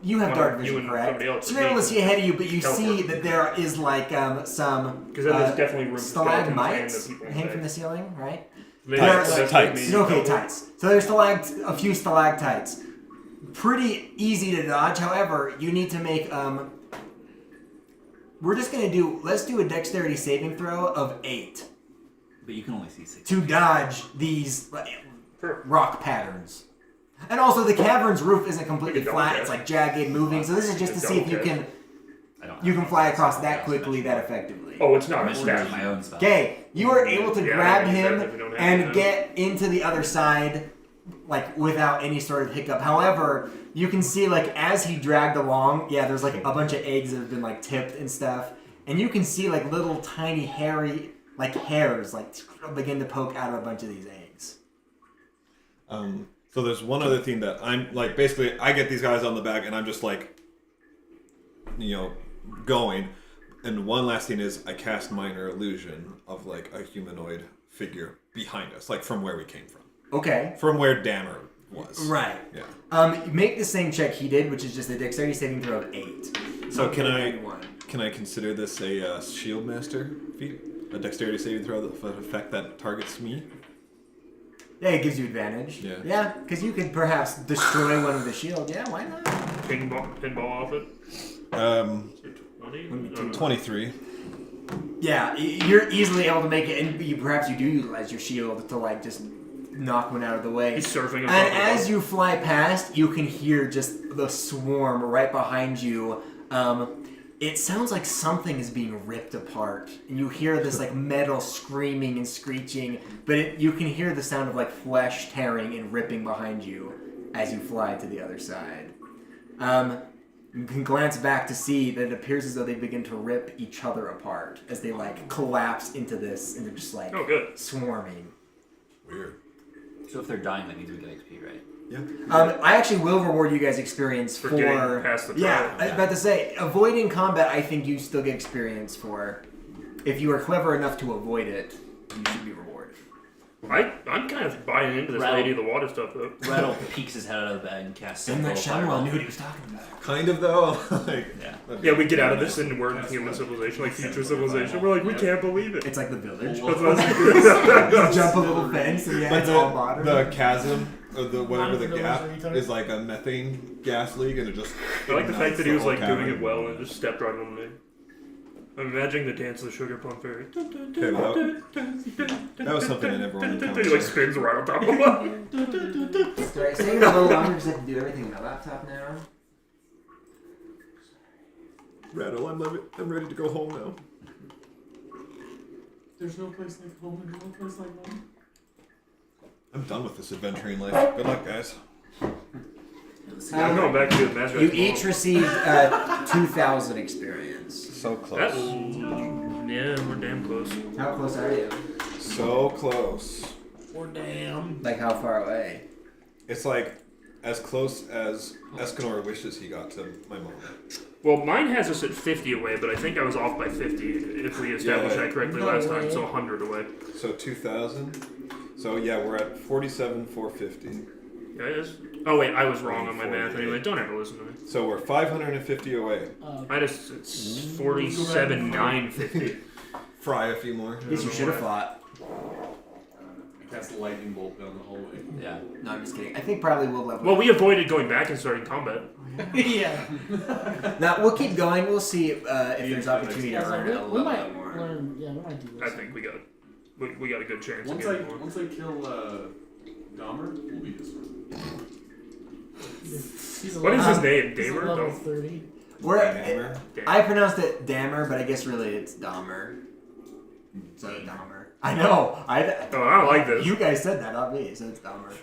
you have Well, dark you vision, and correct? somebody else So you're able to would see ahead of you, but you teleport. see that there is like some because then there's definitely room for skeletons stalagmites and the people hang from inside. the ceceiling, right? Maybe Tights. that's Tights. me. Okay, tights. So there's a few stalactites. Pretty easy to dodge. However, you need to make we're just gonna let's do a dexterity saving throw of 8 But you can only see 6. to dodge these Sure. rock patterns. And also the cavern's roof isn't completely You can flat; double it's tap. like jagged, moving. So this is just to see if you can I don't you have can fly any across spells. that quickly, that effectively. Oh, it's not a Dimension door is stash. my own spell. Okay, you are able to Yeah, grab I can use him that if we don't have and it. get into the other side, like without any sort of hiccup. However, you can see like as he dragged along, yeah, there's like a bunch of eggs that have been like tipped and stuff, and you can see like little tiny hairy like hairs like begin to poke out of a bunch of these eggs. So there's one other thing that I'm like, basically, I get these guys on the bag and I'm just like, going. And one last thing is I cast minor illusion of like a humanoid figure behind us, like from where we came from, Okay. from where Dahmer was. Right. Yeah. Make the same check he did, which is just a dexterity saving throw of 8. So can I 91. consider this a shield master feat, a dexterity saving throw of an effect that targets me? Yeah, it gives you advantage. Yeah. Yeah, because you could perhaps destroy one with a shield. Yeah, why not? Pinball off it. 20? 23. Yeah, you're easily able to make it, and perhaps you do utilize your shield to like just knock one out of the way. He's surfing. And as you fly past, you can hear just the swarm right behind you. It sounds like something is being ripped apart, and you hear this like metal screaming and screeching, but you can hear the sound of like flesh tearing and ripping behind you as you fly to the other side. You can glance back to see that it appears as though they begin to rip each other apart as they like collapse into this, and they're just like swarming. Weird. So if they're dying, that means we get XP, right? Yeah. I actually will reward you guys experience for getting past the yeah. trial. I was about to say avoiding combat. I think you still get experience for. If you are clever enough to avoid it, you should be rewarded. I'm kind of buying into this Rattle. Lady of the Water stuff though. Rattle peeks his head out of the bag and casts And that Fireball. Shyamalan knew what he was talking about. Kind of though. Like, Yeah. Yeah, we get out of this and we're in human civilization, like future civilization. We're like, we can't believe it. It's like the village. That's what I was You jump a little fence, and yeah, Like it's all modern. the chasm or the whatever the Village gap retard. is like a methane gas leak, and it just. I like the fact ignites that he was whole like doing cavern. it well and just stepped right on me. I'm imagining the dance of the Sugar Plum Fairy. That was something I never wanted to He like spins right on top of him. Sorry, staying a little longer because I have to do everything on my laptop now. Rattle, I'm ready to go home now. There's no place like home and no place like home. I'm done with this adventuring life. Good luck, guys. I'm going back to the Mazrac. You each received 2,000 experience. So close. That's, yeah, we're damn close. How close are you? So close. Or damn. Like how far away? It's like as close as Escanor wishes he got to my mom. Well, mine has us at 50 away, but I think I was off by 50 if we established that correctly last time, so 100 away. So 2,000. So yeah, we're at 47,450. Yeah, it is. Oh wait, I was wrong on my math anyway. Don't ever listen to me. So we're 550 away. I just it's 47,950. Fry a few more. I guess you should have fought. Cast a lightning bolt down the hallway. Yeah. No, I'm just kidding. I think probably we'll level. Well, we avoided going back and starting combat. Yeah. Now we'll keep going. We'll see if there's opportunity to learn a we little might bit more. learn. Yeah, we might do I this. think we got a good chance of Once getting more. I kill Dahmer, we'll beat this one. He's a What is level- his name? he's a Damer? level No. 30. We're, Damn. I pronounced it Dammer, but I guess really it's Dahmer. So Dahmer. I know. Oh, I don't like this. You guys said that, not me. So it's Dahmer.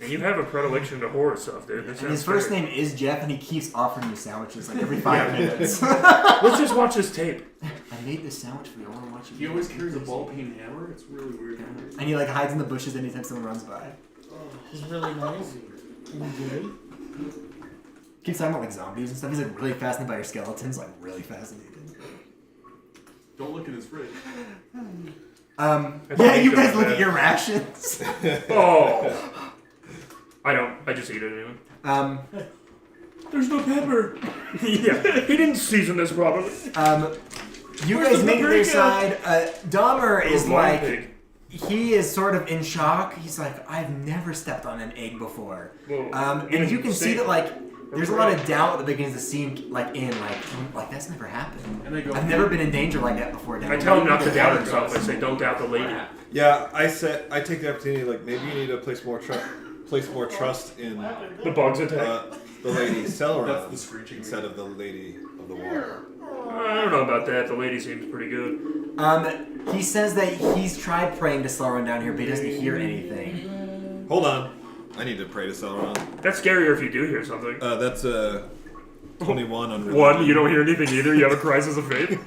And you have a predilection to horror stuff, dude. This And his sounds first scary. name is Jeff, and he keeps offering me sandwiches like every 5 Yeah. minutes. Let's just watch this tape. I made this sandwich for you. I want to watch it. He always carries a ball peen hammer. It's really weird. And he like hides in the bushes anytime someone runs by. He's really nice. And good. Keeps talking about like zombies and stuff. He's like really fascinated by your skeletons, like really fascinated. Don't look in his fridge. Yeah, you guys look at your rations. Oh. I don't. I just eat it anyway. There's no pepper. Yeah, he didn't season this properly. You Where's guys the make it to their paprika? side. Dahmer It is was blind like, pig. he is sort of in shock. He's like, I've never stepped on an egg before. Whoa. And you can see steak. that like, there's a lot of doubt that begins to seem like that's never happened. And I go. I've never been in danger like that before. I tell him not to doubt himself. I say, don't doubt the lady. Yeah, I take the opportunity. Like maybe you need to place more trust in The bugs attack. the lady Celeron That's the screeching. instead of the lady of the water. I don't know about that. The lady seems pretty good. He says that he's tried praying to Seleron down here, but he doesn't hear anything. Hold on, I need to pray to Celeron. That's scarier if you do hear something. That's 21 on religion. One, you don't hear anything either. You have a crisis of faith.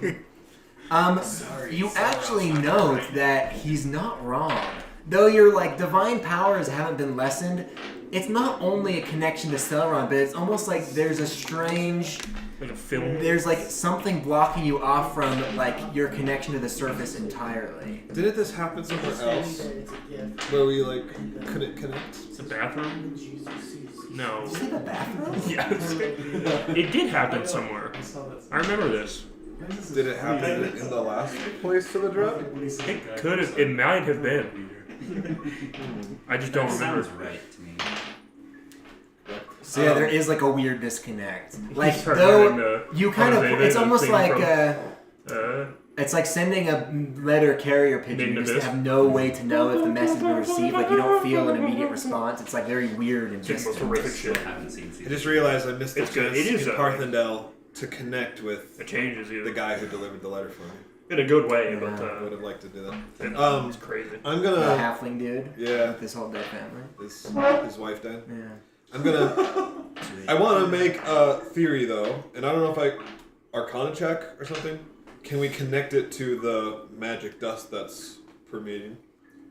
You actually note that he's not wrong. Though your like divine powers haven't been lessened, it's not only a connection to Celeron, but it's almost like there's a strange, Like a film. there's like something blocking you off from like your connection to the surface entirely. Didn't this happen somewhere else It's a gift. where we like couldn't connect? The bathroom? No. Did you say the bathroom? Yes. It did happen somewhere. I remember this. Did it happen in the last place to the drop? It could have. It might have been. I just don't remember. Sounds right to me. So yeah, there is like a weird disconnect. Like start though running the you kind of, Jose it's the almost thing like from- it's like sending a letter carrier pigeon. You just Abyss. have no way to know if the message has been received. Like you don't feel an immediate response. It's like very weird and It's the most distant. horrific Still shit. haven't seen I season. just realized I missed the It's good. chance It is, in though. Parthendel to connect with It changes you the guy who delivered the letter for me. in a good way, but I would have liked to do that. it's crazy. I'm The gonna halfling dude yeah, with this whole dead family. his wife died. Yeah. I'm gonna. I want to make a theory though, and I don't know if Arcana check or something. Can we connect it to the magic dust that's permeating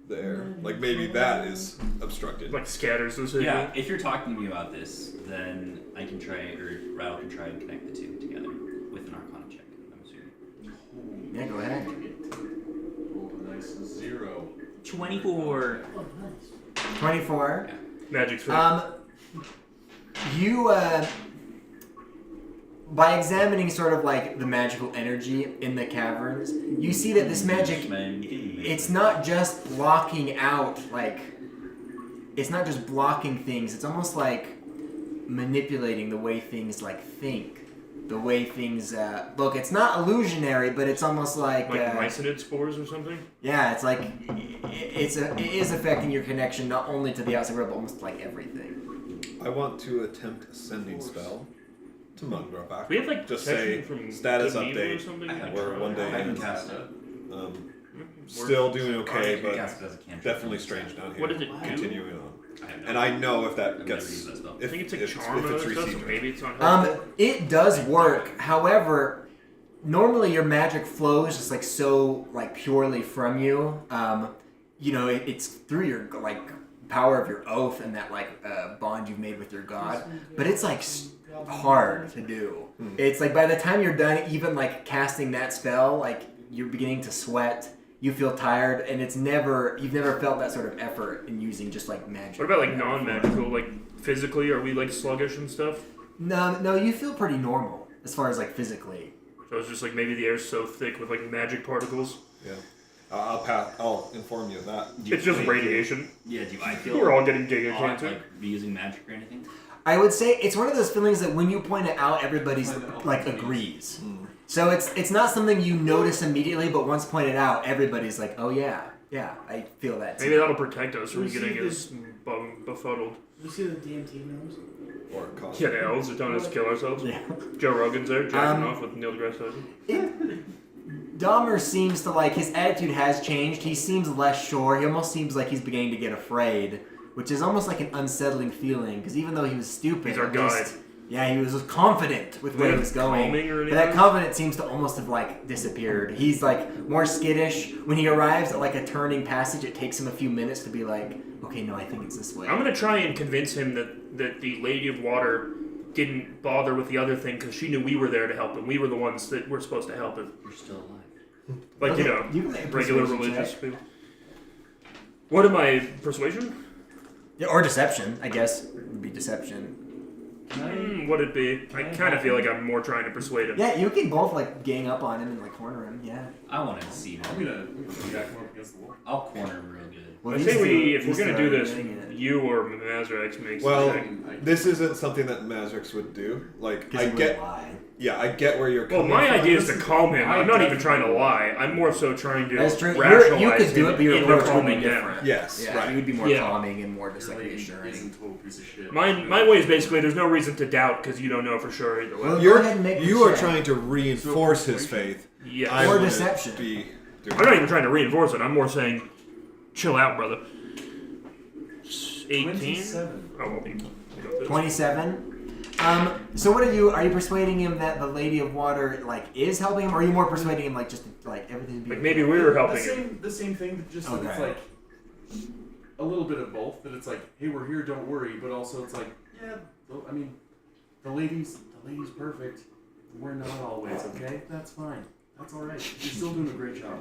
the air? Like maybe that is obstructed. Like scatters the signal. Yeah, if you're talking to me about this, then I can try, or Rattle can try and connect the two together with an Arcana check, I'm assuming. Yeah, go ahead. Roll a nice 0. 24. Oh, nice. 24. Magic's free. You by examining sort of like the magical energy in the caverns, you see that this magic, it's not just blocking out, like, it's not just blocking things, it's almost like manipulating the way things, like, think. The way things, look, it's not illusionary, but it's almost like mycelium spores or something? yeah, it's like, it is affecting your connection not only to the outside world, but almost like everything. I want to attempt a sending spell to Mugdorpak. We have like Just protection say from status good evil or update. something? We're one day I in. can cast it. Still doing okay, You but cast it as a cantrip. definitely strange down here. What does it do? Continuing on. I have no And I know if that I've never gets used that spell. I think it's like if charm if and it's other stuff, so received. maybe it's not helpful. It does work. However, normally your magic flows just like so like purely from you. You know, it's through your like power of your oath and that like bond you've made with your god, but it's like hard to do. It's like by the time you're done, even like casting that spell, like you're beginning to sweat. You feel tired, and you've never felt that sort of effort in using just like magic. What about like non-magical, like physically? Are we like sluggish and stuff? No, you feel pretty normal as far as like physically. So it's just like maybe the air's so thick with like magic particles. Yeah. I'll inform you of that. It's just radiation. Yeah, do I feel We're all getting giga odd, cancer. like be using magic or anything? I would say it's one of those feelings that when you point it out, everybody's like agrees. So it's not something you notice immediately, but once pointed out, everybody's like, oh yeah, I feel that too. Maybe that'll protect us from We see getting this- us befuddled. You see the DMT gnomes? Or cost. Yeah, the elves that don't us kill ourselves. Yeah. Joe Rogan's there, jacking off with Neil deGrasse Tyson. Dahmer seems to like, his attitude has changed. He seems less sure. He almost seems like he's beginning to get afraid, which is almost like an unsettling feeling, because even though he was stupid, He's our at guide. least- yeah, he was confident with where he was going. Calming or But that anything? confidence seems to almost have like disappeared. He's like more skittish. When he arrives at like a turning passage, it takes him a few minutes to be like, okay, no, I think it's this way. I'm gonna try and convince him that the Lady of Water didn't bother with the other thing because she knew we were there to help him. We were the ones that were supposed to help him. You're still alive. Like, Okay, you know, you can make a regular persuasion religious check. people. What am I, persuasion? Yeah, or deception, I guess. It would be deception. What'd it be? I kind of feel like I'm more trying to persuade him. Yeah, you can both like gang up on him and like corner him. Yeah. I want to see I'm him. gonna jack him up against the wall. I'll corner him real good. Well, I these say two- if we're these gonna two do are this, doing it. you or Mazrac makes Well, the thing. this isn't something that Mazrac would do. Like, 'Cause I he would get, lie. yeah, I get where you're Well, coming my from. idea is to calm him. I'm not even definitely- try to lie. I'm more so trying to That's true. rationalize You could do him it, but your into approach would be calming down. different. Yes, Yeah, right. you would be more Yeah. calming and more just Your like lady reassuring. is a total piece of shit. My way is basically there's no reason to doubt because you don't know for sure either way. Well, You're, go ahead and make you the are check. trying to reinforce his faith. Yes. I Or wouldn't deception. Be doing I'm not even trying to reinforce it. I'm more saying, chill out, brother. 18? 27. Oh, well, we can go through this. 27. So what are you persuading him that the Lady of Water like is helping him, or are you more persuading him like just like everything? Like maybe we were helping the him. same, the same thing, just that it's Okay. like a little bit of both. That it's like, hey, we're here, don't worry. But also, it's like, yeah, I mean, the lady's perfect. We're not always, okay? That's fine. That's all right. You're still doing a great job.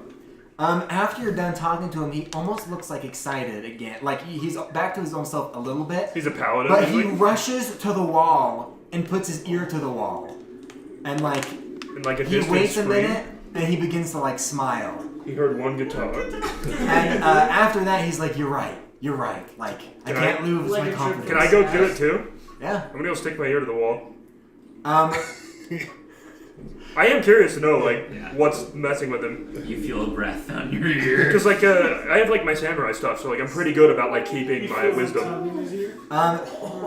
After you're done talking to him, he almost looks like excited again. Like he's back to his own self a little bit. He's a paladin. But isn't he rushes to the wall and puts his ear to the wall, and like And like a he distant waits a scream. minute, and he begins to like smile. He heard one guitar. And after that, he's like, "You're right. Like I Can can't lose Like my a confidence." Can I go do it too? Yeah. I'm gonna go stick my ear to the wall. I am curious to know like Yeah. what's messing with him. You feel a breath on your ear. Because like I have like my samurai stuff, so like I'm pretty good about like keeping He my feels the wisdom. tongue in his ear.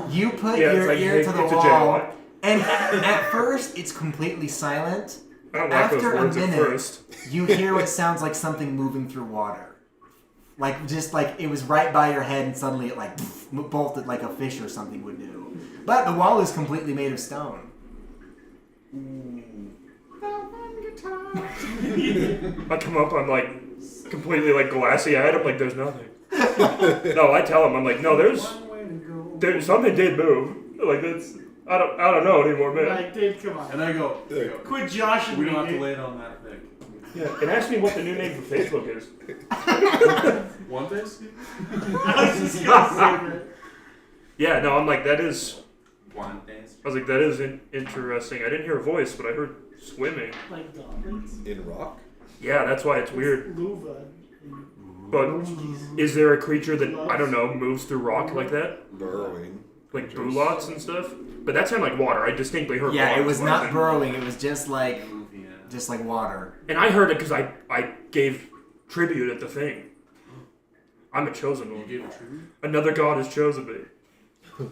You put Yeah, it's your like, ear hey, to the it's a wall, jail. and at first it's completely silent. I don't like those After a words at minute, first. you hear what sounds like something moving through water. Like just like it was right by your head, and suddenly it like bolted like a fish or something would do. But the wall is completely made of stone. I come up, I'm like completely like glassy eyed. I'm like, there's nothing. No, I tell him, I'm like, no, there's something did move. Like that's I don't know anymore, man. Like, dude, come on. And I go, Quit joshing we me, don't have to dude. lay it on that thick. And ask me what the new name for Facebook is. Want this? I was just gonna say that. Yeah, no, I'm like that is. Want this? I was like that is interesting. I didn't hear a voice, but I heard swimming. Like goblins. in rock. Yeah, that's why it's weird. Luva. But is there a creature that I don't know moves through rock like that, Burrowing. like bulots and stuff? But that sounded like water. I distinctly heard. Yeah, water it was splashing. not burrowing. It was just like Yeah. water. And I heard it because I gave tribute at the thing. I'm a chosen You one. gave a tribute? Another god has chosen me.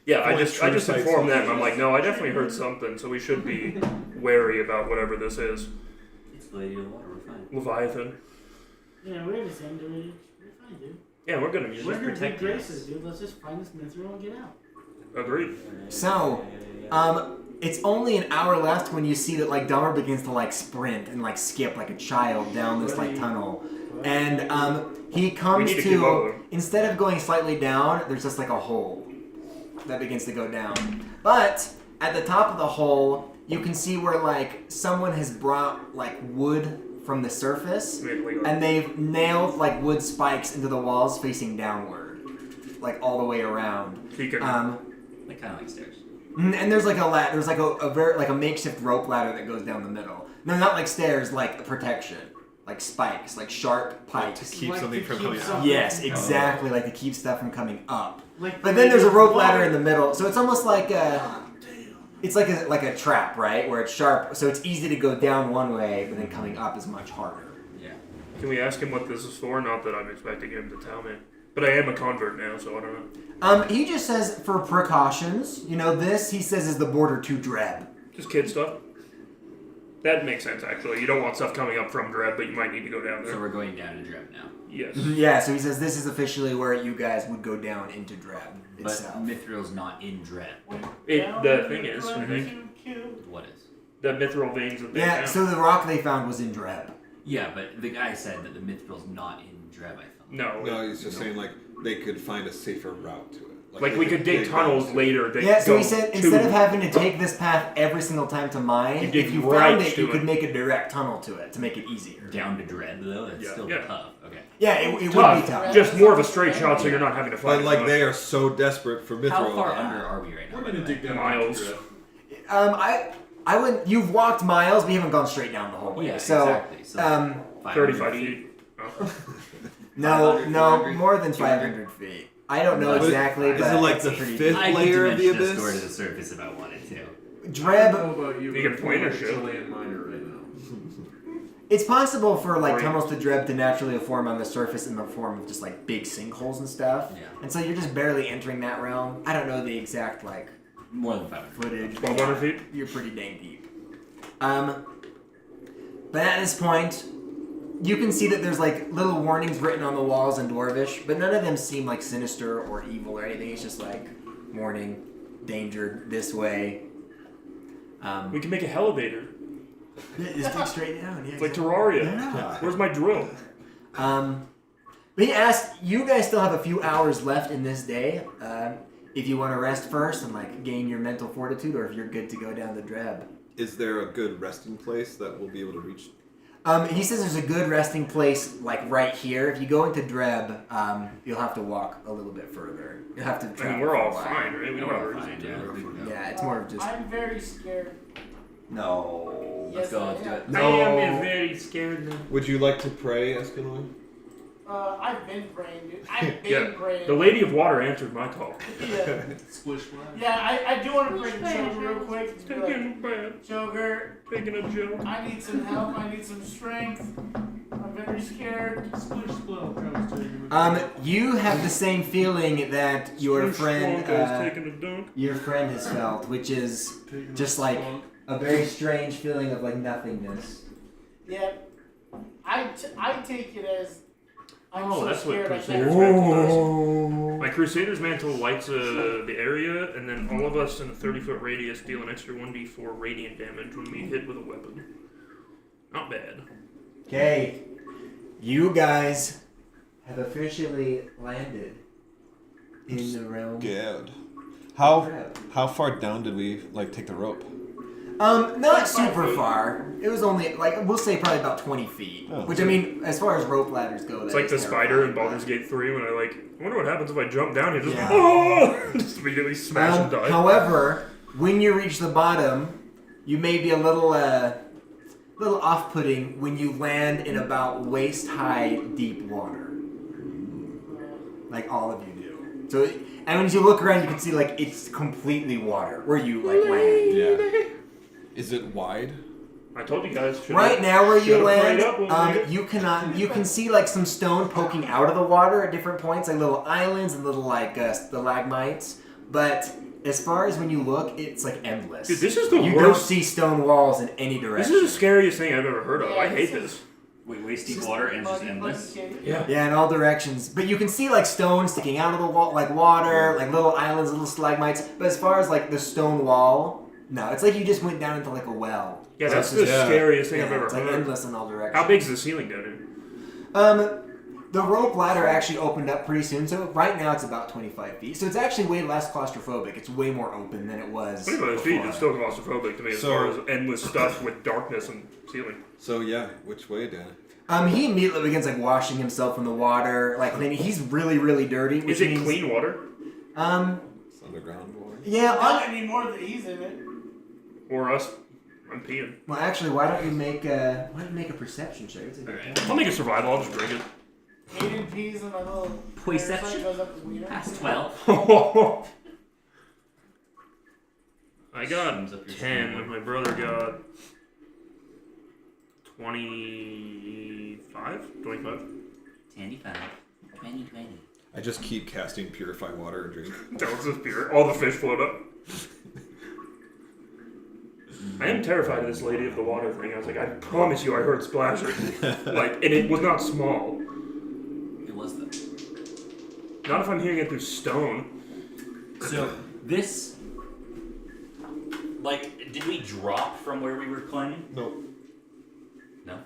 Yeah, I just informed them. I'm like, no, I definitely heard something, so we should be wary about whatever this is. It's the Lady of the Water, we're fine. Leviathan. Yeah, we're the same, dude. We're fine, dude. Yeah, we're gonna use We're it. good protect graces, us. dude. Let's just find this mithril and get out. Agreed. So, it's only an hour left when you see that like Dumber begins to like sprint and like skip like a child down this like tunnel. And he We comes need to keep up to, with him. instead of going slightly down, there's just like a hole that begins to go down. But at the top of the hole, you can see where like someone has brought like wood from the surface, and they've nailed like wood spikes into the walls facing downward, like all the way around. He can, Like kind of like stairs. And there's like there's like a very like a makeshift rope ladder that goes down the middle. No, not like stairs, like protection, like spikes, like sharp pipes. To keep Like something to from keep coming out. something- Yes, exactly, like to keep stuff from coming up. Like But then there's a rope water. ladder in the middle, so it's almost like it's like a trap, right? Where it's sharp, so it's easy to go down one way, but then coming up is much harder. Yeah. can we ask him what this is for? Not that I'm expecting him to tell me. But I am a convert now, so I don't know. He just says for precautions. You know, this he says is the border to Dreb. Just kid stuff. That makes sense, actually. You don't want stuff coming up from Dreb, but you might need to go down there. So we're going down to Dreb now. Yes. Yeah, so he says this is officially where you guys would go down into Dreb But itself. Mithril's not in Dreb. The thing is, I think, What is? the mithril veins that they Yeah, found. so the rock they found was in Dreb. Yeah, but the guy said that the Mithril's not in Dreb, I thought. No. No, he's just saying like they could find a safer route to it. Like they we could dig tunnels routes. later that Yeah, so go he said to... instead of having to take this path every single time to mine, You dig if you right found it, to you it. could make a direct tunnel to it to make it easier. Down to Dreb, though? That's Yeah. still Yeah. tough. Okay. Yeah, it would be Tough. tough. Just more of a straight shot so you're not having to fight. But like they are so desperate for Mithril. How far that- under are we right now? We're by gonna the way? dig down Miles. into it. I wouldn't. You've walked miles, but you haven't gone straight down the whole way. Yeah, so, exactly. So 500 35 feet. feet. Oh. no, 500, no, 400, more than 200. 500 feet. I don't know Is it- exactly, is but it like it's the pretty fifth- I could layer of the dimension abyss? store to the surface if I wanted to. I don't Dreb. know about you, You but can point I'm or shit. a land miner right now. It's possible for like Right. tunnels to Dreb to naturally form on the surface in the form of just like big sinkholes and stuff. Yeah. And so you're just barely entering that realm. I don't know the exact like More than 500. footage. 1,200 feet? You're pretty dang deep. But at this point, you can see that there's like little warnings written on the walls in Dwarvish, but none of them seem like sinister or evil or anything. It's just like warning, danger this way. We can make a elevator. Yeah, just dig straight down. Yeah, It's like exactly. Terraria. Yeah. Where's my drill? But he asked, you guys still have a few hours left in this day. If you want to rest first and like gain your mental fortitude, or if you're good to go down the Dreb. Is there a good resting place that we'll be able to reach? He says there's a good resting place like right here. If you go into Dreb, you'll have to walk a little bit further. You'll have to I travel. mean, we're for a all while. fine, right? We don't We're have all a reason fine, to. yeah. We can go. Yeah, it's more of just I'm very scared. No. Let's Yes, go. I Let's do am. it. I am very scared now. Would you like to pray, Escanor? I've been praying, dude. I've been Yeah. praying. The Lady of Water answered my call. Yeah, Splish splash. yeah. I do want to pray to Choker real quick. It's To be like, taking bad. Choker, Taking a joke. I need some help. I need some strength. I'm very scared. Splish splash. you have the same feeling that your Splish friend, Splunk is taking a dunk. your friend has felt, which is just like a very strange feeling of like nothingness. Yeah, I take it as I'm Oh, so that's what scared. I Crusader's can't. Mantle does. My Crusader's Mantle lights the area, and then all of us in a 30-foot radius deal an extra 1d4 radiant damage when we hit with a weapon. Not bad. Okay, you guys have officially landed in the realm. Good. of How Dreb. how far down did we like take the rope? Not super far. It was only like we'll say probably about 20 feet. Oh. Which I mean, as far as rope ladders go, It's that like the is spider in terrifying, Baldur's Gate 3 when I wonder what happens if I jump down here. Just, Yeah. oh! Just immediately smash and die. However, when you reach the bottom, you may be a little off-putting when you land in about waist-high deep water, like all of you do. So, and when you look around, you can see like it's completely water where you like land. Yeah. Is it wide? I told you guys. Right now, where you should've land, prayed up when we- you can see like some stone poking out of the water at different points, like little islands and little like stalagmites. But as far as when you look, it's like endless. Dude, this is the You don't worst. see stone walls in any This direction. is the scariest thing I've ever heard of. Yeah, I hate this this. Wait, waist deep water and just endless? Yeah. Yeah, in all directions. But you can see like stones sticking out of the wall, like water, like little islands, little stalagmites. But as far as like the stone wall, no, it's like you just went down into like a well. Yeah, So that's it's the just- scariest thing I've yeah, ever it's like heard. endless in all directions. How big's the ceiling down here? The rope ladder actually opened up pretty soon, so right now it's about 25 feet. So it's actually way less claustrophobic. It's way more open than it was 25 feet before. is still claustrophobic to me as far as endless stuff with darkness and ceiling. So yeah, which way, Dan? He immediately begins like washing himself in the water, like cleaning. He's really, really dirty. Which Is it means, clean water? It's underground water. Yeah. Not anymore that he's in it. Or us? I'm peeing. Well, actually, why don't you make a perception check? It's a good Alright. point. I'll make a survival. I'll just drink it. Hayden pees and my little Perception? parasite goes up his wiener. Past 12. I got Sums up your 10. score. My brother got 25? 25? 25. 20. I just keep casting purify water and drink. That was just pure. All the fish float up. I am terrified of this lady of the water thing. I was like, I promise you I heard splashing. And it was not small. It was though. Not if I'm hearing it through stone. So this, did we drop from where we were climbing? Nope. No.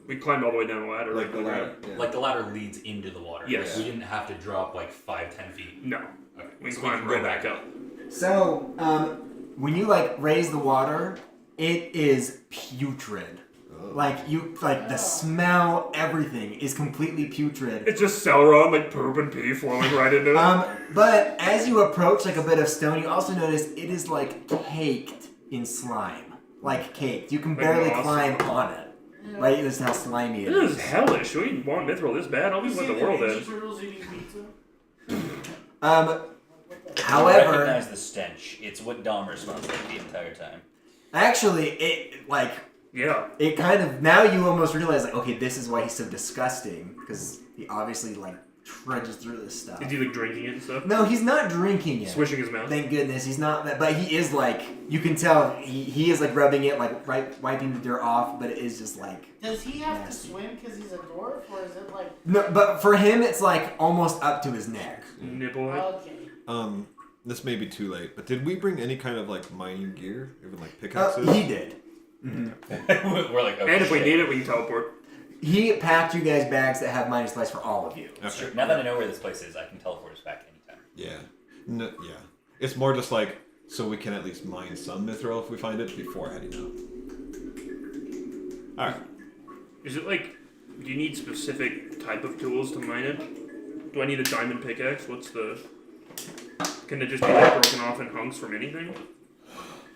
We climbed all the way down the ladder. Like the ladder. Yeah. Like the ladder leads into the water. Yes. We didn't have to drop 5-10 feet. No. Okay. We So climbed can go right back up. So, when you raise the water, it is putrid. The smell, everything is completely putrid. It's just Celeron, poop and pee flowing right into it. But as you approach a bit of stone, you also notice it is caked in slime. Caked. You can barely moss. climb on it. This is how slimy it This is. is hellish. We want Mithril this bad. I'll be let the world end. Turtles eating pizza? I However, recognize the stench. It's what Dahmer smells like the entire time. actually, it Yeah. it kind of now you almost realize okay, this is why he's so disgusting because he obviously trudges through this stuff. Is he drinking it and stuff? No, he's not drinking it. Swishing his mouth? Thank goodness he's not that, but he is you can tell he is rubbing it wiping the dirt off, but it is just Does he have nasty. to swim because he's a dwarf, or is it no, but for him it's almost up to his neck. Nipple. okay? This may be too late, but did we bring any kind of mining gear, even pickaxes? He did. We're like, oh, And if we shit. need it, we can teleport. He packed you guys bags that have mining supplies for all of you. Okay. Now that I know where this place is, I can teleport us back anytime. Yeah. No, yeah. It's more just so we can at least mine some mithril if we find it before heading out. All right. Is it do you need specific type of tools to mine it? Do I need a diamond pickaxe? Can it just be broken off in hunks from anything?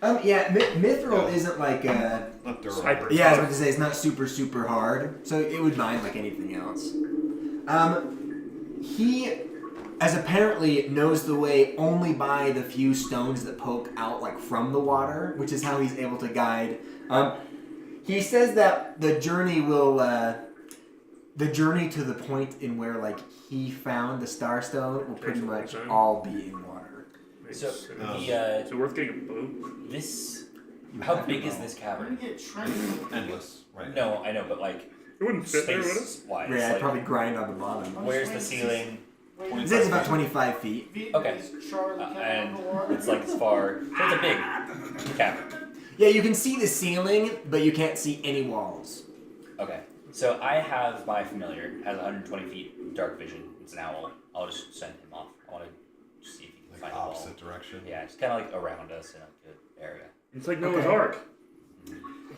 Yeah, mithril isn't Not durable. Cypress. yeah, I was about to say it's not super hard, so it would mine like anything else. He, as apparently, knows the way only by the few stones that poke out from the water, which is how he's able to guide. He says that the journey to the point in where he found the Starstone will pretty Takes a long much time. all be in water. So, Is the, it worth getting a boat? how big is this I'm cavern? gonna get trenches. Endless. Right. No, I know, but It wouldn't fit there, would it? space-wise, Yeah, I'd probably grind on the bottom. where's the ceiling? It says about 25 feet. Okay. Charlie And underwater. it's as far, so it's a big cavern. Yeah, you can see the ceiling, but you can't see any walls. Okay, so I have my familiar, has 120 feet dark vision. It's an owl. I'll just send him off. I want to see if he can find a wall. Opposite direction. Yeah, it's kind of around us in a good area. It's like Noah's Okay. Ark.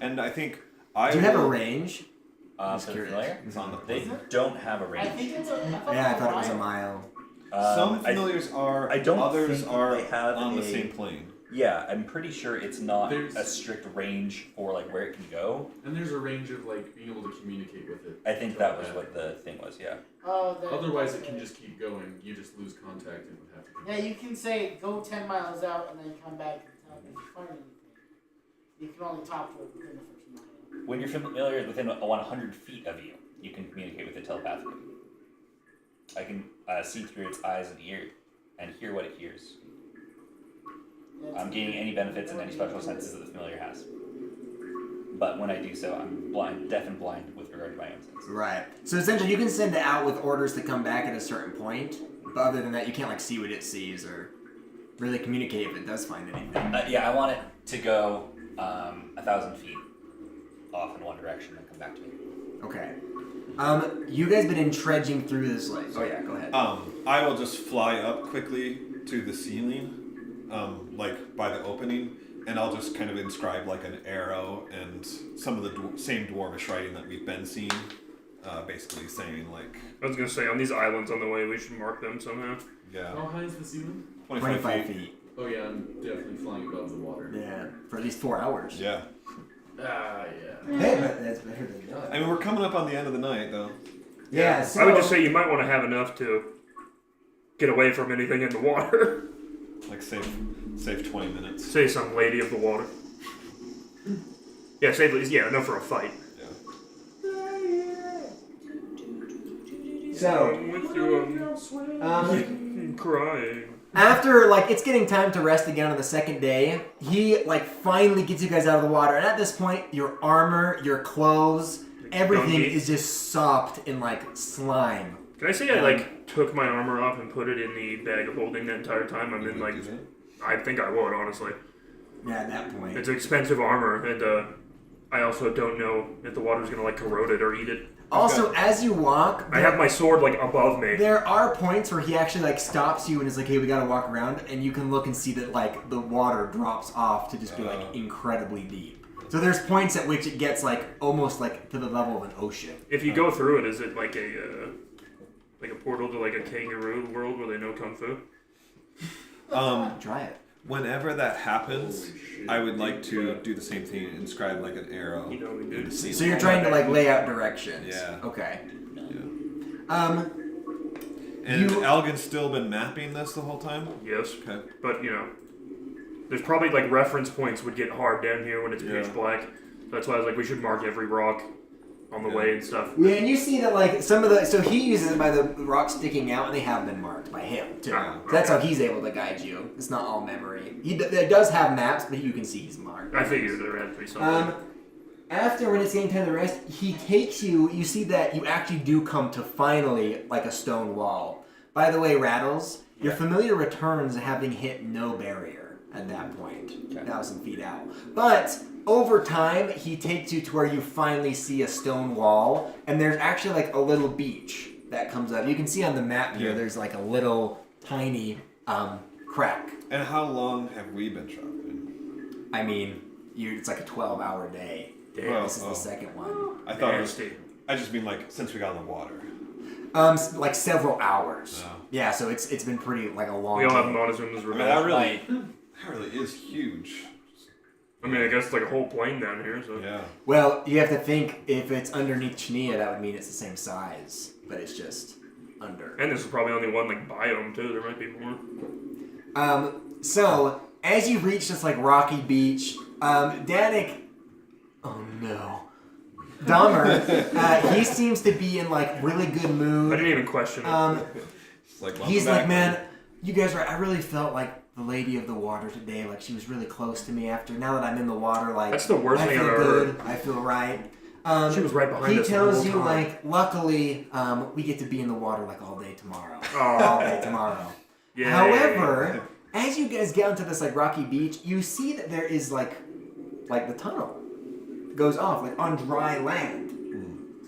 And I think Do you have a range? For the curious. familiar, It's on the they plane. don't have a I range. think it's a. Yeah, I thought it was a mile. Some familiars are. I don't Others think are they have on the a- same plane. Yeah, I'm pretty sure it's not There's- a strict range for where it can go. And there's a range of being able to communicate with it. I think that was what the thing was. Yeah. Oh, that, Otherwise, it can just keep going. You just lose contact and would have to. Yeah, you can say go 10 miles out and then come back and tell me if you find anything. You can only talk to it within the first mile. When your familiar is within 100 feet of you, you can communicate with it telepathically. I can see through its eyes and ear, and hear what it hears. Yeah, I'm gaining any benefits and any special senses that the familiar has. But when I do so, I'm deaf and blind with regard to my own senses. Right. So essentially, you can send it out with orders to come back at a certain point, but other than that, you can't see what it sees or really communicate if it does find anything. Yeah, I want it to go 1,000 feet off in one direction and come back to me. Okay. You guys been trudging through this like. Oh yeah, go ahead. I will just fly up quickly to the ceiling, like by the opening, and I'll just kind of inscribe like an arrow and some of the same dwarvish writing that we've been seeing, basically saying like. I was gonna say on these islands on the way, we should mark them somehow. Yeah. How high is the ceiling? 25 feet. Oh yeah, I'm definitely flying above the water. Yeah, for at least 4 hours. Yeah. Yeah. Hey, but that's better than none. I mean, we're coming up on the end of the night, though. Yeah, so I would just say you might want to have enough to get away from anything in the water. Like save 20 minutes. Say some lady of the water. Yeah, save enough for a fight. So, I'm with you. I'm crying. after like it's getting time to rest again on the second day, he like finally gets you guys out of the water, and at this point, your armor, your clothes, everything Gunky. is just sopped in like slime. Can I say I like took my armor off and put it in the bag of holding the entire time? I mean, like, I think I would honestly. Yeah, at that point. It's expensive armor, and I also don't know if the water's gonna like corrode it or eat it. Also, as you walk, I have my sword like above me. there are points where he actually like stops you and is like, "Hey, we gotta walk around," and you can look and see that like the water drops off to just be like incredibly deep. So there's points at which it gets like almost like to the level of an ocean. If you go through it, is it like a portal to like a kangaroo world where they know kung fu? Try it. Whenever that happens, I would like to do the same thing, inscribe like an arrow. You know we do. in the ceiling. So you're trying to like lay out directions. Yeah. Okay. Yeah. And Algin's still been mapping this the whole time? Yes. Okay. But there's probably like reference points would get hard down here when it's pitch black. That's why I was like, we should mark every rock on the way and stuff. Yeah, and you see that like some of the so he uses it by the rocks sticking out, and they have been marked by him too. Ah, So that's how he's able to guide you. It's not all memory. It does have maps, but you can see he's marked. I figured they had pretty solid. After when it's getting time to rest, he takes you. You see that you actually do come to finally like a stone wall. By the way, Rattles, your familiar returns having hit no barrier at that point, 1,000 feet out. But over time, he takes you to where you finally see a stone wall, and there's actually like a little beach that comes up. You can see on the map here, there's like a little tiny crack. And how long have we been traveling? I mean, it's like a 12-hour day. Damn. This is the second one. I thought I just mean like since we got in the water. Like several hours. Oh. Yeah, so it's been pretty like a long. We all have day. Montezuma's I mean, revenge. that really is huge. I mean, I guess it's like a whole plane down here, so. Yeah. Well, you have to think if it's underneath Chainyia, that would mean it's the same size, but it's just under. And this is probably only one like biome too. There might be more. So as you reach this like rocky beach, Danik. Oh no. Dahmer, he seems to be in like really good mood. I didn't even question it. He's like, man, you guys are. I really felt like the lady of the water today. Like she was really close to me. After now that I'm in the water, like That's the worst I thing feel I've ever good. heard. I feel right. She was right behind He us the tells whole you time. like, luckily, we get to be in the water like all day tomorrow. Oh. All day tomorrow. Yay. However, as you guys get onto this like rocky beach, you see that there is like the tunnel goes off like on dry land,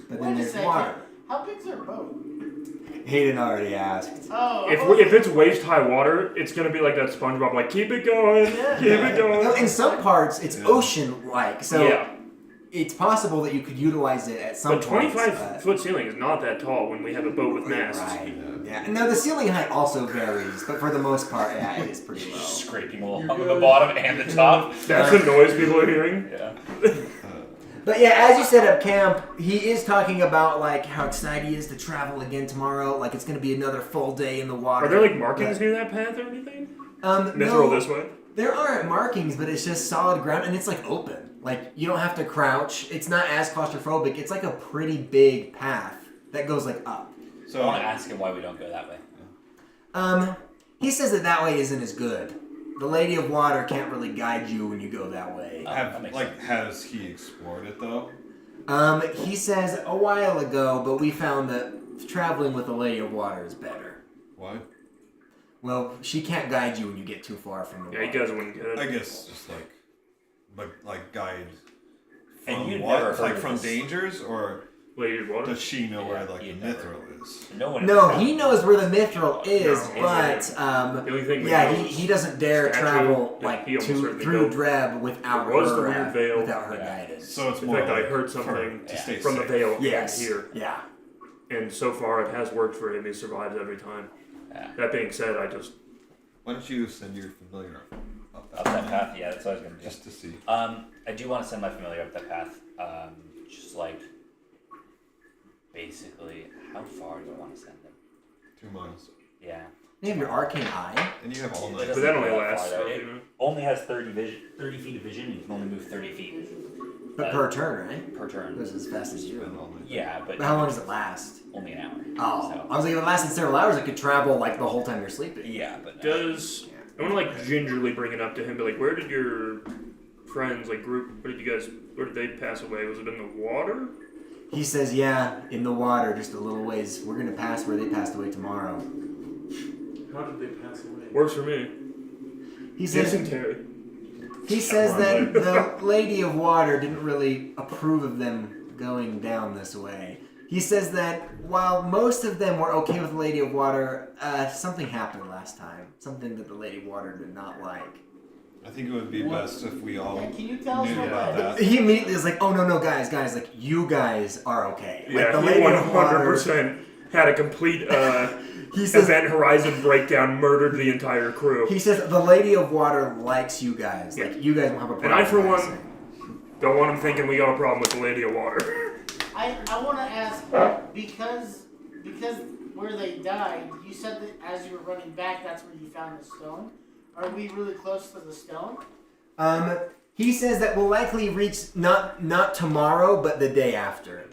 but then Wait a there's second. water. How big's our boat? Hayden already asked. Oh. If it's waist high water, it's gonna be like that SpongeBob, like keep it going, keep it No, going. in some parts, it's ocean-like, so Yeah. it's possible that you could utilize it at some But point. 25-foot ceiling is not that tall when we have a boat with masts. Right. Yeah. No, the ceiling height also varies, but for the most part, yeah, it is pretty low. Scraping along the bottom and the top. That's the noise people are hearing. Yeah. But yeah, as you set up camp, he is talking about like how excited he is to travel again tomorrow. Like it's going to be another full day in the water. Are there like markings near that path or anything? Let's roll this way. There aren't markings, but it's just solid ground, and it's like open. Like you don't have to crouch. It's not as claustrophobic. It's like a pretty big path that goes like up. So I want to ask him why we don't go that way. He says that way isn't as good. The Lady of Water can't really guide you when you go that way. Has he explored it though? He says a while ago, but we found that traveling with the Lady of Water is better. Why? Well, she can't guide you when you get too far from the water. Yeah, you guys wouldn't get it. I guess just like guide. And From you'd what? never heard Like of from this. dangers or Lady Water. Does she know where like you the never- mithril is? No one. No, ever he knows where the mithril is, No, but the only thing we yeah, know he is doesn't dare statue travel that like he almost certainly through built. Dreb without There was the her weird veil. without her Yeah. guidance. So it's In more. fact, I like heard something to stay from the safe. veil Yes. and here, Yeah. and so far it has worked for him. He survives every time. Yeah. That being said, I just Why don't you send your familiar up Up that path, yeah, that's what I was gonna do. just to see? I do want to send my familiar up that path. Just like basically, how far do I want to send them? 2 miles. Yeah. You have your arcane eye. And you have all It night. but doesn't that go only that lasts. far, though. So, It you know. only has 30 feet of vision. And you can only move 30 feet But per turn, right? per turn. Goes as fast as you. And all night. Yeah, but But how long does it last? only an hour. Oh, So, I was like, if it lasted several hours, it could travel like the whole time you're sleeping. yeah, but no. Does I want to like gingerly bring it up to him, but like, where did your friends, like group, where did they pass away? Was it in the water? He says, yeah, in the water, just a little ways. We're gonna pass where they passed away tomorrow. How did they pass away? Works for me. He says, Dysentery. he says that the Lady of Water didn't really approve of them going down this way. He says that while most of them were okay with the Lady of Water, something happened last time. Something that the Lady of Water did not like. I think it would be best if we all Yeah, can you tell us knew what about that that. He immediately is like, oh no, guys, like you guys are okay. Like Yeah, the he Lady of Water. 100% had a complete He says, Event Horizon breakdown, murdered the entire crew. he says the Lady of Water likes you guys. Yeah. Like you guys won't have a problem. And I, for with one, that. don't want him thinking we got a problem with the Lady of Water. I want to ask because where they died, you said that as you were running back, that's where you found the stone. Are we really close to the stone? He says that we'll likely reach not tomorrow, but the day after.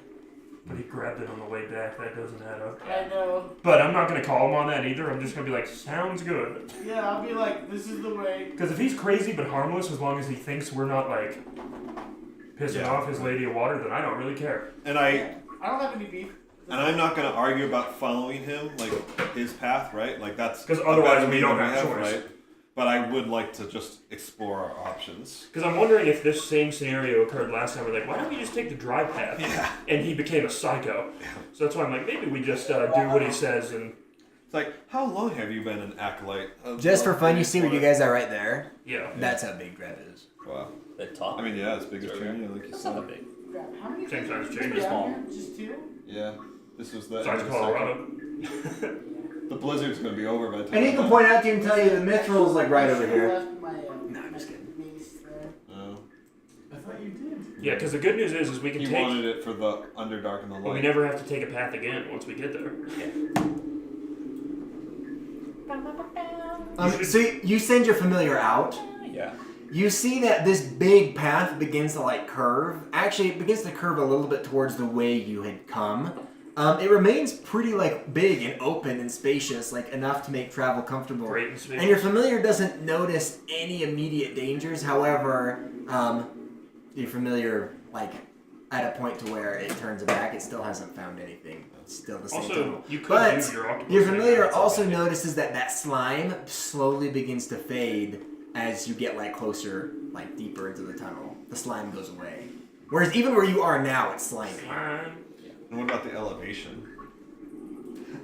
But he grabbed it on the way back. That doesn't add up. I know. But I'm not going to call him on that either. I'm just going to be like, sounds good. Yeah, I'll be like, this is the way. Because if he's crazy but harmless, as long as he thinks we're not like pissing Yeah. off his Lady of Water, then I don't really care. And I I don't have any beef. and I'm not gonna argue about following him, like his path, right? Like that's 'Cause the otherwise better we way don't that have choice. right? But I would like to just explore our options. Because I'm wondering if this same scenario occurred last time. We're like, why don't we just take the dry path? Yeah. And he became a psycho. So that's why I'm like, maybe we just do what he says and It's like, how long have you been an acolyte? Just for fun, you see where you guys are right there. yeah. That's how big Greb is. Wow. The top. I mean, yeah, as big as Sure. Chainyia, like you That's not said. that big. How many Same size as people Chainyia. down Small. here? Just two? Yeah. This was the Besides end of the Colorado. second. The blizzard's gonna be over by the time. And he can point out to you and tell you the mithril is like right over here. Left my, No, I'm just kidding. mace there. No. I thought you did. Yeah, because the good news is we can He take. wanted it for the Underdark and the Well, we light. never have to take a path again once we get there. So you send your familiar out. Yeah. You see that this big path begins to like curve. Actually, it begins to curve a little bit towards the way you had come. It remains pretty like big and open and spacious, like enough to make travel comfortable. Great and spacious. And your familiar doesn't notice any immediate dangers. However, your familiar, like at a point to where it turns back, it still hasn't found anything. It's still the same Also, tunnel. you could But use your octopus. your thing. familiar That's also okay. notices that slime slowly begins to fade as you get like closer, like deeper into the tunnel. The slime goes away. Whereas even where you are now, it's slimy. Slime. And what about the elevation?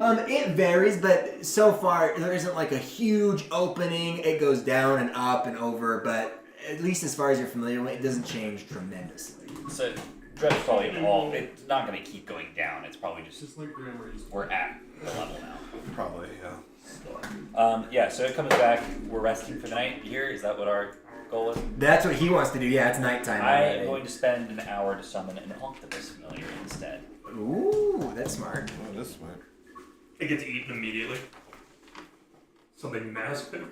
It varies, but so far there isn't like a huge opening. It goes down and up and over, but at least as far as you're familiar with, it doesn't change tremendously. So Dred's probably all. It's not going to keep going down. It's probably It's just just like grammar used to. we're at the level now. Probably, yeah. Yeah. So it comes back. We're resting for the night here. Is that what our goal is? That's what he wants to do. Yeah, it's nighttime I am already. going to spend an hour to summon an octopus familiar instead. Ooh, that's smart. Oh, this way. It gets eaten immediately. Something massive.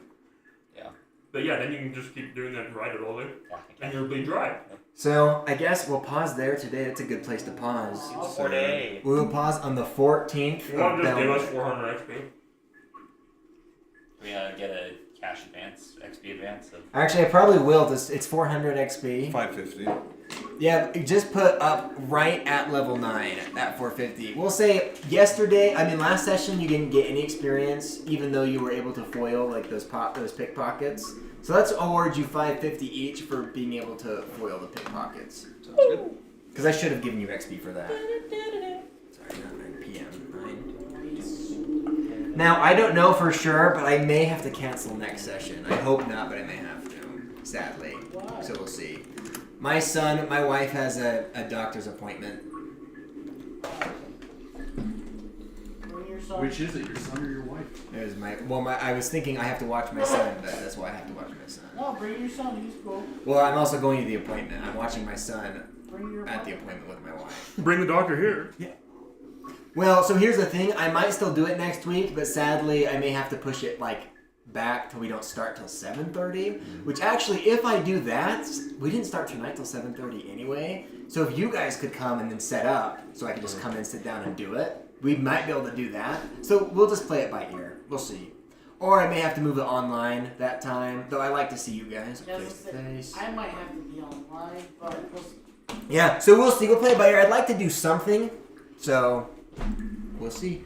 Yeah. But yeah, then you can just keep doing that and ride it all day. Yeah, I And think you'll be dry. So I guess we'll pause there today. That's a good place to pause. it's 4 day. We will pause on the 14th You want of to just give Bell. us 400 XP? We get a cash advance, XP advance of. Actually, I probably will. It's 400 XP. 550. Yeah, just put up right at level 9 at 450. We'll say last session you didn't get any experience, even though you were able to foil like those pickpockets. So let's award you 550 each for being able to foil the pickpockets. Sounds good. Because I should have given you XP for that. Sorry, not 9 p.m. 9. Now, I don't know for sure, but I may have to cancel next session. I hope not, but I may have to, sadly. Why? So we'll see. My wife has a doctor's appointment. Bring your son. Which is it, your son or your wife? There's I was thinking I have to watch my son, but that's why I have to watch my son. No, bring your son. He's cool. Well, I'm also going to the appointment. I'm watching my son Bring your at the brother. appointment with my wife. Bring the doctor here. Well, so here's the thing. I might still do it next week, but sadly, I may have to push it back till we don't start till 7:30. Which actually, if I do that, we didn't start tonight till 7:30 anyway. So if you guys could come and then set up, so I could just come and sit down and do it, we might be able to do that. So we'll just play it by ear. We'll see. Or I may have to move it online that time. Though I like to see you guys Yeah, face to face. I might have to be online, but we'll see. Yeah. So we'll see. We'll play it by ear. I'd like to do something. So we'll see.